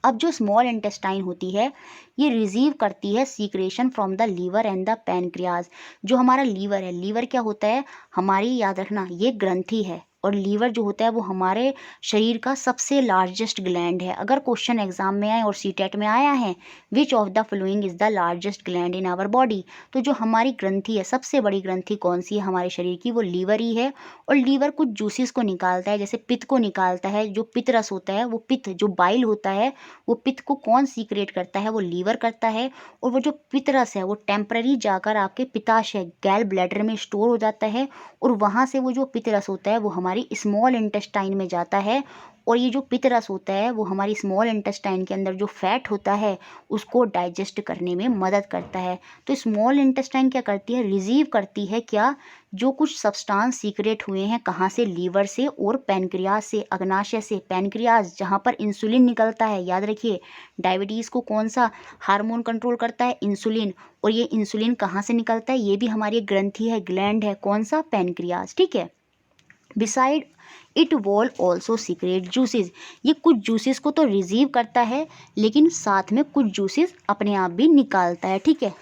S1: अब जो स्मॉल इंटेस्टाइन होती है ये रिसीव करती है secretion from the liver and the pancreas. जो हमारा लीवर है, लीवर क्या होता है हमारी, याद रखना, ये ग्रंथि है, और लीवर जो होता है वो हमारे शरीर का सबसे लार्जेस्ट ग्लैंड है। अगर क्वेश्चन एग्जाम में आए और सीटेट में आया है, which of the following is the largest gland in our body, तो जो हमारी ग्रंथि है, सबसे बड़ी ग्रंथि कौन सी है हमारे शरीर की, वो लीवर ही है। और लीवर कुछ जूसेस को निकालता है, जैसे पित्त को निकालता है। जो पित्त रस होता है, वो पित्त जो बाइल होता है, वो पित्त को कौन सीक्रेट करता है, वो लीवर करता है। और वो जो पित्त रस है वो टेम्पररी जाकर आपके पित्ताशय गैल ब्लैडर में स्टोर हो जाता है, और वहाँ से वो जो पित्त रस होता है वो हमारी स्मॉल इंटेस्टाइन में जाता है। और ये जो पित्त रस होता है वो हमारी स्मॉल इंटेस्टाइन के अंदर जो फैट होता है उसको डाइजेस्ट करने में मदद करता है। तो स्मॉल इंटेस्टाइन क्या करती है, रिसीव करती है क्या, जो कुछ सब्सटेंस सीक्रेट हुए हैं, कहाँ से, लीवर से और पैनक्रियाज से, अग्नाशय से। पैनक्रियाज जहाँ पर इंसुलिन निकलता है, याद रखिए डायबिटीज़ को कौन सा हार्मोन कंट्रोल करता है, इंसुलिन। और ये इंसुलिन कहाँ से निकलता है, ये भी हमारी ग्रंथि है, ग्लैंड है, कौन सा, पैनक्रियाज, ठीक है। Beside it wall also secret juices, ये कुछ जूसेस को तो रिसीव करता है लेकिन साथ में कुछ जूसेस अपने आप भी निकालता है, ठीक है।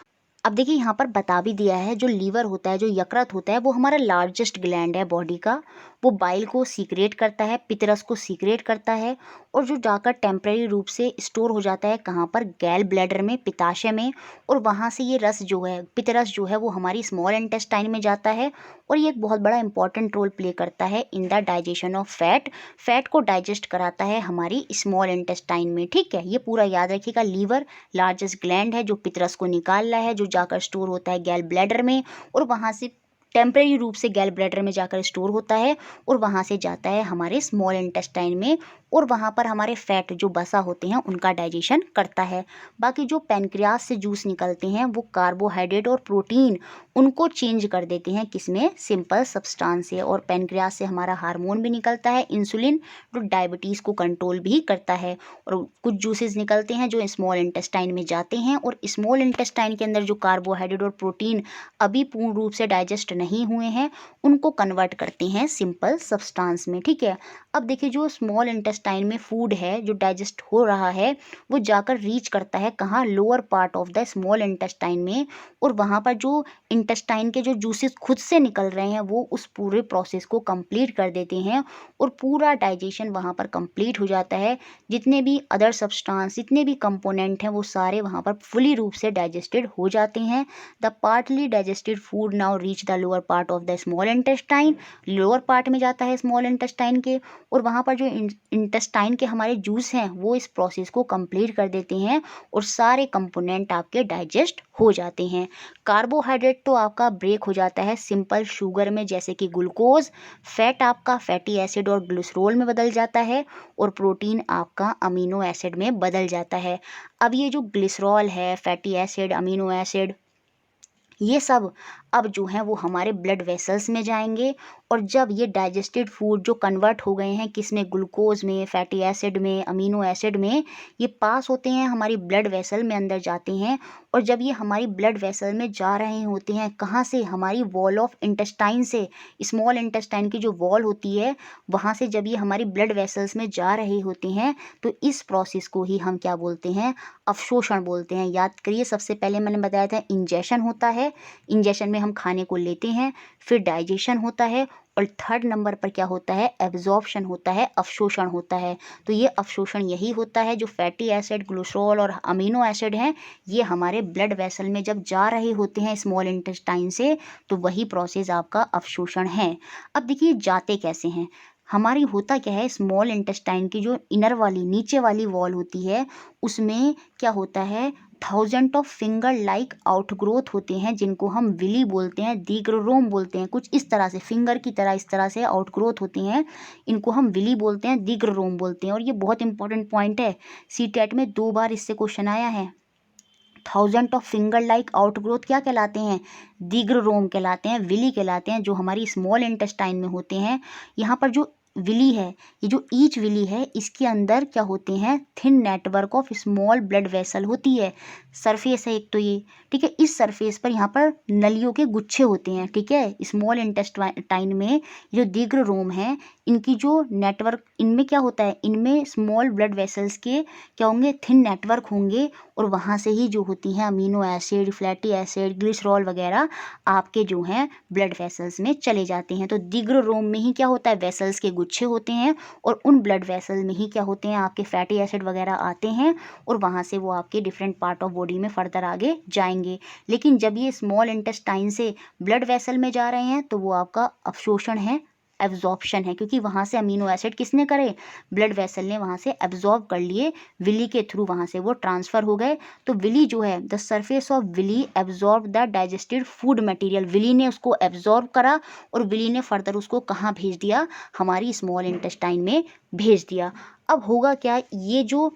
S1: अब देखिए यहाँ पर बता भी दिया है, जो लीवर होता है, जो यकृत होता है, वो हमारा लार्जेस्ट ग्लैंड है बॉडी का। वो बाइल को सीक्रेट करता है, पित्तरस को सीक्रेट करता है, और जो जाकर टेम्परेरी रूप से स्टोर हो जाता है कहाँ पर, गैल ब्लैडर में, पित्ताशय में। और वहाँ से ये रस जो है, पित्तरस जो है, वो हमारी स्मॉल इंटेस्टाइन में जाता है, और ये एक बहुत बड़ा इंपॉर्टेंट रोल प्ले करता है in the digestion of fat. Fat को डाइजेस्ट कराता है हमारी स्मॉल इंटेस्टाइन में, ठीक है। ये पूरा याद रखिएगा। लीवर लार्जेस्ट ग्लैंड है जो पित्तरस को निकाल रहा है, जो जाकर स्टोर होता है गैल ब्लैडर में, और वहाँ से टेम्परेरी रूप से गैल ब्लैडर में जाकर स्टोर होता है, और वहाँ से जाता है हमारे स्मॉल इंटेस्टाइन में, और वहाँ पर हमारे फैट जो बसा होते हैं उनका डाइजेशन करता है। बाकी जो पैनक्रियाज से जूस निकलते हैं वो कार्बोहाइड्रेट और प्रोटीन उनको चेंज कर देते हैं, किसमें, सिंपल सब्सटेंस से। और पैनक्रियाज से हमारा हार्मोन भी निकलता है, इंसुलिन, जो डायबिटीज़ को कंट्रोल भी करता है। और कुछ जूसेस निकलते हैं जो स्मॉल इंटेस्टाइन में जाते हैं, और स्मॉल इंटेस्टाइन के अंदर जो कार्बोहाइड्रेट और प्रोटीन अभी पूर्ण रूप से डाइजेस्ट नहीं हुए हैं उनको कन्वर्ट करते हैं सिंपल सब्सटेंस में, ठीक है। अब देखिए जो स्मॉल इंटेस्टाइन में फूड है जो डाइजेस्ट हो रहा है वो जाकर रीच करता है कहाँ, lower part of the small intestine में, और वहाँ पर जो इंटेस्टाइन के जो जूसेस खुद से निकल रहे हैं वो उस पूरे प्रोसेस को कंप्लीट कर देते हैं, और पूरा डाइजेशन वहाँ पर कंप्लीट हो जाता है। जितने भी अदर सब्सटेंस, जितने भी कंपोनेंट हैं वो सारे वहाँ पर फुली रूप से डाइजेस्टेड हो जाते हैं। The partly digested food now reach the lower part of the small intestine, lower part में जाता है स्मॉल इंटेस्टाइन के, और वहाँ पर जो इंटेस्टाइन के हमारे जूस हैं वो इस प्रोसेस को कंप्लीट कर देते हैं, और सारे कंपोनेंट आपके डाइजेस्ट हो जाते हैं। कार्बोहाइड्रेट तो आपका ब्रेक हो जाता है सिंपल शुगर में, जैसे कि ग्लूकोज। फैट आपका फैटी एसिड और ग्लिसरॉल में बदल जाता है, और प्रोटीन आपका अमीनो एसिड में बदल जाता है। अब ये जो ग्लिसरॉल है, फैटी एसिड, अमीनो एसिड, ये सब अब जो हैं वो हमारे ब्लड वेसल्स में जाएंगे, और जब ये डाइजेस्टेड फूड जो कन्वर्ट हो गए हैं किसमें, ग्लूकोज में, फैटी एसिड में, अमीनो एसिड में, ये पास होते हैं हमारी ब्लड वेसल में, अंदर जाते हैं। और जब ये हमारी ब्लड वेसल में जा रहे होते हैं कहाँ से, हमारी वॉल ऑफ इंटेस्टाइन से, स्मॉल इंटेस्टाइन की जो वॉल होती है वहाँ से जब ये हमारी ब्लड वेसल्स में जा रहे होते हैं तो इस प्रोसेस को ही हम क्या बोलते हैं, अवशोषण बोलते हैं। याद करिए, सबसे पहले मैंने बताया था इंजेशन होता है, इंजेशन में हम खाने को लेते हैं, फिर डाइजेशन होता है, और थर्ड नंबर पर क्या होता है, एब्जॉर्प्शन होता है, अवशोषण होता है। तो ये अवशोषण यही होता है, जो फैटी एसिड, ग्लिसरॉल और अमीनो एसिड हैं ये हमारे ब्लड वेसल में जब जा रहे होते हैं स्मॉल इंटेस्टाइन से, तो वही प्रोसेस आपका अवशोषण है। अब देखिए जाते कैसे हैं, हमारी होता क्या है, स्मॉल इंटेस्टाइन की जो इनर वाली, नीचे वाली वॉल होती है उसमें क्या होता है, 1000 ऑफ फिंगर लाइक आउटग्रोथ होते हैं, जिनको हम विली बोलते हैं, दीर्घरोम बोलते हैं, कुछ इस तरह से फिंगर की तरह इस तरह से आउटग्रोथ होती हैं, इनको हम विली बोलते हैं, दीर्घरोम बोलते हैं। और ये बहुत इंपॉर्टेंट पॉइंट है, सीटेट में 2 बार इससे क्वेश्चन आया है। 1000 ऑफ फिंगर लाइक आउटग्रोथ क्या कहलाते हैं, दीर्घरोम कहलाते हैं, विली कहलाते हैं, जो हमारी स्मॉल इंटेस्टाइन में होते हैं। यहाँ पर जो विली है, ये जो ईच विली है इसके अंदर क्या होते हैं, thin network of small blood vessel होती है, सरफेस है एक तो ये, ठीक है। इस सरफेस पर यहाँ पर नलियों के गुच्छे होते हैं, ठीक है। स्मॉल इंटेस्टाइन में जो दीर्घरोम है इनकी जो नेटवर्क, इनमें क्या होता है, इनमें स्मॉल ब्लड वेसल्स के क्या होंगे, थिन नेटवर्क होंगे, और वहाँ से ही जो होती हैं amino acid, fatty acid, glycerol वगैरह आपके जो हैं ब्लड वेसल्स में चले जाते हैं। तो दीर्घ रोम में ही क्या होता है, वेसल्स के गुच्छे होते हैं, और उन ब्लड वेसल में ही क्या होते हैं, आपके फैटी एसिड वगैरह आते हैं, और वहाँ से वो आपके डिफरेंट पार्ट ऑफ बॉडी में फर्दर आगे जाएंगे। लेकिन जब ये स्मॉल इंटेस्टाइन से ब्लड वेसल में जा रहे हैं तो वो आपका अवशोषण है, एब्जॉर्प्शन है, क्योंकि वहाँ से अमीनो एसिड किसने करे, ब्लड वेसल ने वहाँ से एब्जॉर्ब कर लिए, विली के थ्रू वहाँ से वो ट्रांसफ़र हो गए। तो विली जो है, the surface of villi absorb the digested food material, villi ने उसको एब्जॉर्ब करा, और विली ने फर्दर उसको कहाँ भेज दिया, हमारी स्मॉल इंटेस्टाइन में भेज दिया। अब होगा क्या, ये जो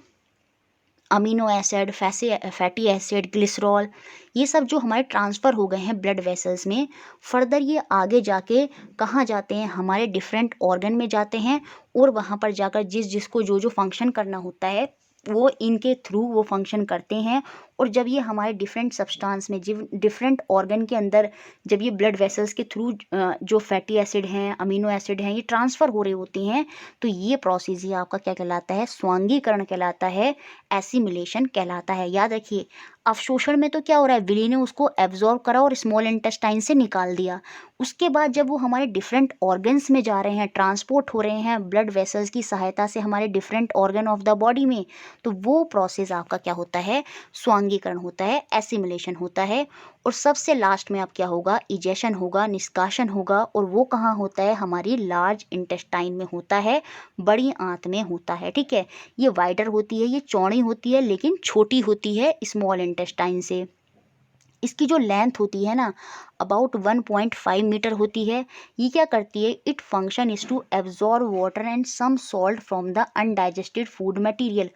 S1: amino acid, fatty acid, glycerol, ये सब जो हमारे ट्रांसफ़र हो गए हैं ब्लड वेसल्स में, फर्दर ये आगे जाके कहाँ जाते हैं, हमारे डिफरेंट ऑर्गन में जाते हैं, और वहाँ पर जाकर जिसको जो फंक्शन करना होता है वो इनके थ्रू वो फंक्शन करते हैं। और जब ये हमारे डिफरेंट सब्सटेंस में, जब डिफरेंट ऑर्गन के अंदर जब ये ब्लड वेसल्स के थ्रू जो फैटी एसिड हैं, अमीनो एसिड हैं, ये ट्रांसफ़र हो रही होती हैं, तो ये प्रोसेस ही आपका क्या कहलाता है, स्वांगीकरण कहलाता है, एसिमिलेशन कहलाता है। याद रखिए, अवशोषण में तो क्या हो रहा है, विली ने उसको एब्जॉर्ब करा और स्मॉल इंटेस्टाइन से निकाल दिया। उसके बाद जब वो हमारे डिफरेंट ऑर्गन्स में जा रहे हैं, ट्रांसपोर्ट हो रहे हैं ब्लड वेसल्स की सहायता से हमारे different organ of the body में, तो वो प्रोसेस आपका क्या होता है, स्वांगीकरण होता है, एसिमिलेशन होता है। और सबसे लास्ट में अब क्या होगा, इजेशन होगा, निष्कासन होगा, और वो कहाँ होता है, हमारी लार्ज इंटेस्टाइन में होता है, बड़ी आंत में होता है। ठीक है, ये वाइडर होती है, ये चौड़ी होती है, लेकिन छोटी होती है स्मॉल इंटेस्टाइन से। इसकी जो लेंथ होती है ना, अबाउट 1.5 मीटर होती है। ये क्या करती है, it function is to absorb water and some salt from the undigested food material.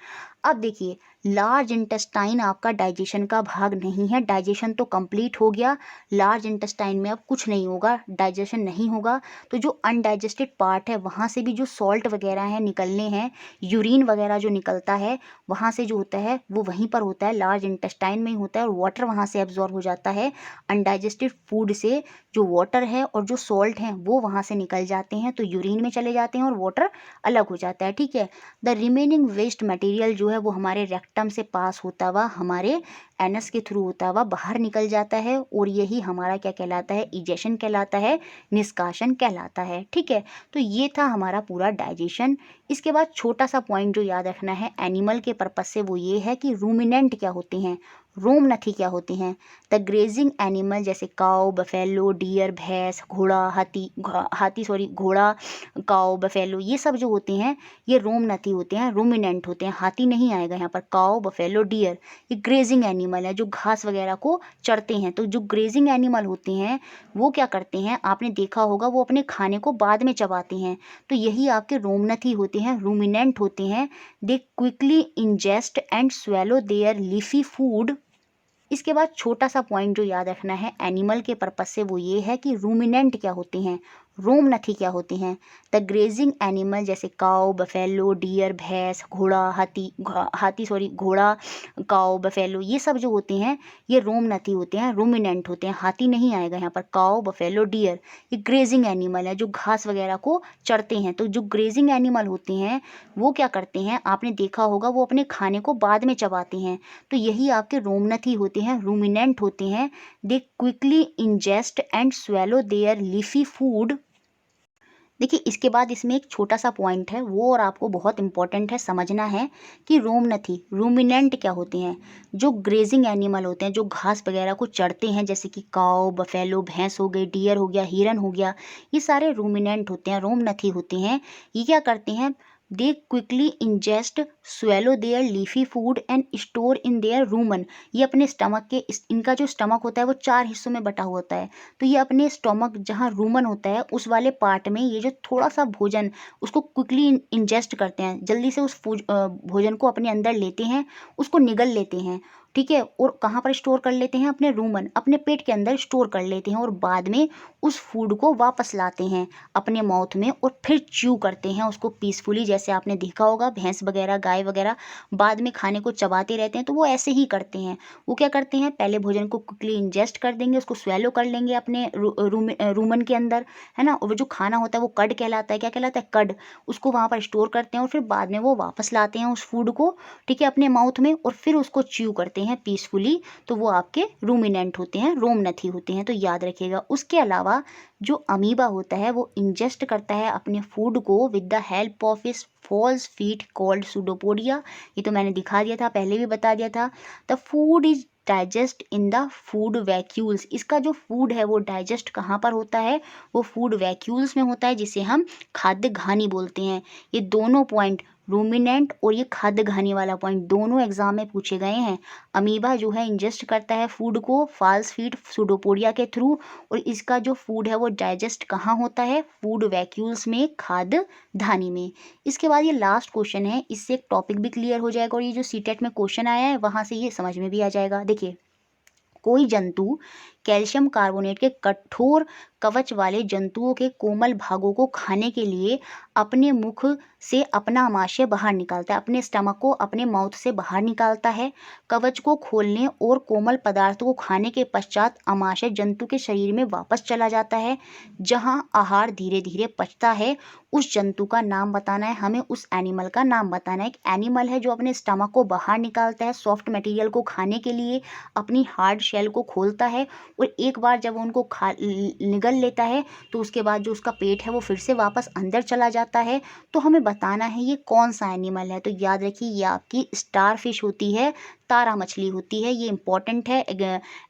S1: अब देखिए, लार्ज इंटेस्टाइन आपका डाइजेशन का भाग नहीं है, डाइजेशन तो कंप्लीट हो गया, लार्ज इंटेस्टाइन में अब कुछ नहीं होगा, डाइजेशन नहीं होगा। तो जो अनडाइजेस्टेड पार्ट है वहाँ से भी जो सॉल्ट वगैरह है निकलने हैं, यूरिन वगैरह जो निकलता है वहाँ से जो होता है वो वहीं पर होता है, लार्ज इंटेस्टाइन में ही होता है, और वाटर वहाँ से एब्जॉर्ब हो जाता है। अनडाइजेस्टेड फूड से जो वाटर है और जो सॉल्ट हैं वो वहाँ से निकल जाते हैं, तो यूरिन में चले जाते हैं और वाटर अलग हो जाता है। ठीक है, द रिमेनिंग वेस्ट मटेरियल जो है वो हमारे रेक्टम से पास होता हुआ हमारे एनस के थ्रू होता हुआ बाहर निकल जाता है, और यही हमारा क्या कहलाता है, इजेशन कहलाता है, निष्कासन कहलाता है। ठीक है, तो ये था हमारा पूरा डाइजेशन। इसके बाद छोटा सा पॉइंट जो याद रखना है एनिमल के पर्पज से, वो ये है कि रूमिनेंट क्या होते हैं, रोमनथी क्या होती हैं। द ग्रेजिंग एनिमल जैसे काऊ, बफेलो, डियर, भैंस, घोड़ा, घोड़ा, काऊ, बफेलो, ये सब जो होते हैं ये रोमनथी होते हैं, रूमिनेंट होते हैं। हाथी नहीं आएगा यहाँ पर, काऊ, बफेलो, डियर, ये ग्रेजिंग एनिमल है जो घास वगैरह को चरते हैं। तो जो ग्रेजिंग एनिमल होते हैं वो क्या करते हैं, आपने देखा होगा, वो अपने खाने को बाद में चबाते हैं, तो यही आपके रोमनथी होते हैं, रूमिनेंट होते हैं। They quickly ingest and swallow their leafy food. इसके बाद छोटा सा पॉइंट जो याद रखना है एनिमल के पर्पज से, वो ये है कि रूमिनेंट क्या होते हैं, रोमनथी क्या होती हैं। द ग्रेजिंग एनिमल जैसे काऊ, बफेलो, डियर, भैंस, घोड़ा, घोड़ा, काऊ, बफेलो, ये सब जो होते हैं ये रोमनथी होते हैं, रूमिनेंट होते हैं। हाथी नहीं आएगा यहाँ पर, काऊ, बफेलो, डियर, ये ग्रेजिंग एनिमल है जो घास वगैरह को चरते हैं। तो जो ग्रेजिंग एनिमल होते हैं वो क्या करते हैं, आपने देखा होगा, वो अपने खाने को बाद में चबाते हैं, तो यही आपके रोमनथी होते हैं, रूमिनेंट होते हैं। They quickly ingest and swallow their leafy food. देखिए, इसके बाद इसमें एक छोटा सा पॉइंट है वो, और आपको बहुत इंपॉर्टेंट है, समझना है कि रोमनथी, रूमिनेंट क्या होते हैं। जो ग्रेजिंग एनिमल होते हैं जो घास वगैरह को चरते हैं, जैसे कि काऊ, बफेलो, भैंस हो गई, डियर हो गया, हिरन हो गया, ये सारे रूमिनेंट होते हैं, रोमनथी होते हैं। ये क्या करते हैं, they quickly ingest swallow their leafy food and store in their rumen. ये अपने स्टमक के, इनका जो स्टमक होता है वो 4 हिस्सों में बटा हुआ होता है, तो ये अपने स्टमक जहाँ रूमन होता है उस वाले पार्ट में ये जो थोड़ा सा भोजन उसको क्विकली इंजेस्ट करते हैं, जल्दी से उस भोजन को अपने अंदर लेते हैं, उसको निगल लेते हैं, ठीक है, और कहाँ पर स्टोर कर लेते हैं, अपने रूमन, अपने पेट के अंदर स्टोर कर लेते हैं और बाद में उस फूड को वापस लाते हैं अपने माउथ में और फिर च्यू करते हैं उसको पीसफुली। जैसे आपने देखा होगा भैंस वगैरह, गाय वगैरह बाद में खाने को चबाते रहते हैं, तो वो ऐसे ही करते हैं। वो क्या करते हैं, पहले भोजन को क्विकली इंजेस्ट कर देंगे, उसको स्वेलो कर लेंगे अपने रूमन के अंदर, है ना। और वो जो खाना होता है वो कड कहलाता है, क्या कहलाता है, कड। उसको वहाँ पर स्टोर करते हैं और फिर बाद में वो वापस लाते हैं उस फूड को, ठीक है, अपने माउथ में, और फिर उसको च्यू करते हैं पीसफुली। तो वो आपके रूमिनेंट होते हैं, रोमनथी होते हैं, तो याद रखिएगा। उसके अलावा जो अमीबा होता है वो इंजेस्ट करता है अपने फूड को विद द हेल्प ऑफ इस फॉल्स फीट कॉल्ड सूडोपोडिया। ये तो मैंने दिखा दिया था, पहले भी बता दिया था। The food is digest in the food vacuoles. इसका जो फूड है वो डाइजेस्ट कहाँ पर होता है, वो फूड वैक्यूल्स में होता है, जिसे हम खाद्य घानी बोलते हैं। ये दोनों पॉइंट, रूमिनेंट और ये खाद्य घानी वाला पॉइंट, दोनों एग्जाम में पूछे गए हैं। अमीबा जो है इंजेस्ट करता है फूड को फॉल्स फीट सूडोपोडिया के थ्रू, और इसका जो फूड है वो डाइजेस्ट कहाँ होता है, फूड वैक्यूल्स में, खाद्य धानी में। इसके बाद ये लास्ट क्वेश्चन है, इससे एक टॉपिक भी क्लियर हो जाएगा और ये जो सीटेट में क्वेश्चन आया है वहाँ से ये समझ में भी आ जाएगा। देखिए, कोई जंतु कैल्शियम कार्बोनेट के कठोर कवच वाले जंतुओं के कोमल भागों को खाने के लिए अपने मुख से अपना आमाशय बाहर निकालता है, अपने स्टमक को अपने माउथ से बाहर निकालता है। कवच को खोलने और कोमल पदार्थों को खाने के पश्चात आमाशय जंतु के शरीर में वापस चला जाता है। जहां आहार धीरे धीरे पचता है, उस जंतु का नाम बताना है हमें, उस एनिमल का नाम बताना है। एक एनिमल है जो अपने स्टमक को बाहर निकालता है सॉफ्ट मटेरियल को खाने के लिए, अपनी हार्ड शेल को खोलता है, और एक बार जब उनको निगल लेता है तो उसके बाद जो उसका पेट है वो फिर से वापस अंदर चला जाता है। तो हमें बताना है ये कौन सा एनिमल है। तो याद रखिए ये आपकी स्टार फिश होती है, तारा मछली होती है। ये इंपॉर्टेंट है,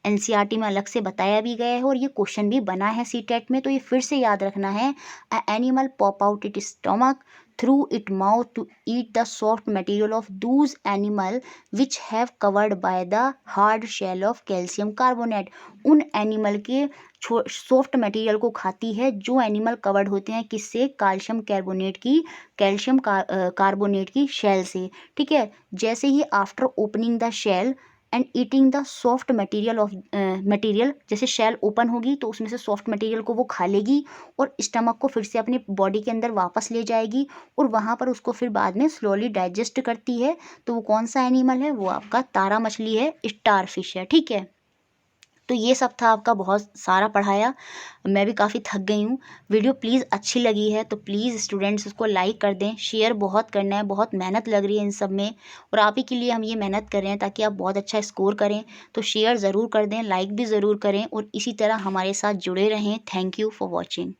S1: एनसीईआरटी में अलग से बताया भी गया है और ये क्वेश्चन भी बना है सीटेट में, तो ये फिर से याद रखना है। Animal pop out it stomach through its mouth to eat the soft material of those animal which have covered by the hard shell of calcium carbonate। उन एनिमल के सॉफ्ट मटेरियल को खाती है जो एनिमल कवर्ड होते हैं किससे, calcium carbonate की, कार्बोनेट की शेल से, ठीक है। जैसे ही after opening the shell and eating the soft material of material, जैसे शेल ओपन होगी तो उसमें से सॉफ्ट मटेरियल को वो खा लेगी और स्टमक को फिर से अपने बॉडी के अंदर वापस ले जाएगी और वहाँ पर उसको फिर बाद में स्लोली डाइजेस्ट करती है। तो वो कौन सा एनिमल है, वो आपका तारा मछली है, स्टार फिश है, ठीक है। तो ये सब था आपका, बहुत सारा पढ़ाया, मैं भी काफ़ी थक गई हूँ। वीडियो प्लीज़ अच्छी लगी है तो प्लीज़ स्टूडेंट्स उसको लाइक कर दें, शेयर बहुत करना है, बहुत मेहनत लग रही है इन सब में और आप ही के लिए हम ये मेहनत कर रहे हैं ताकि आप बहुत अच्छा स्कोर करें। तो शेयर ज़रूर कर दें, लाइक भी ज़रूर करें और इसी तरह हमारे साथ जुड़े रहें। Thank you for watching.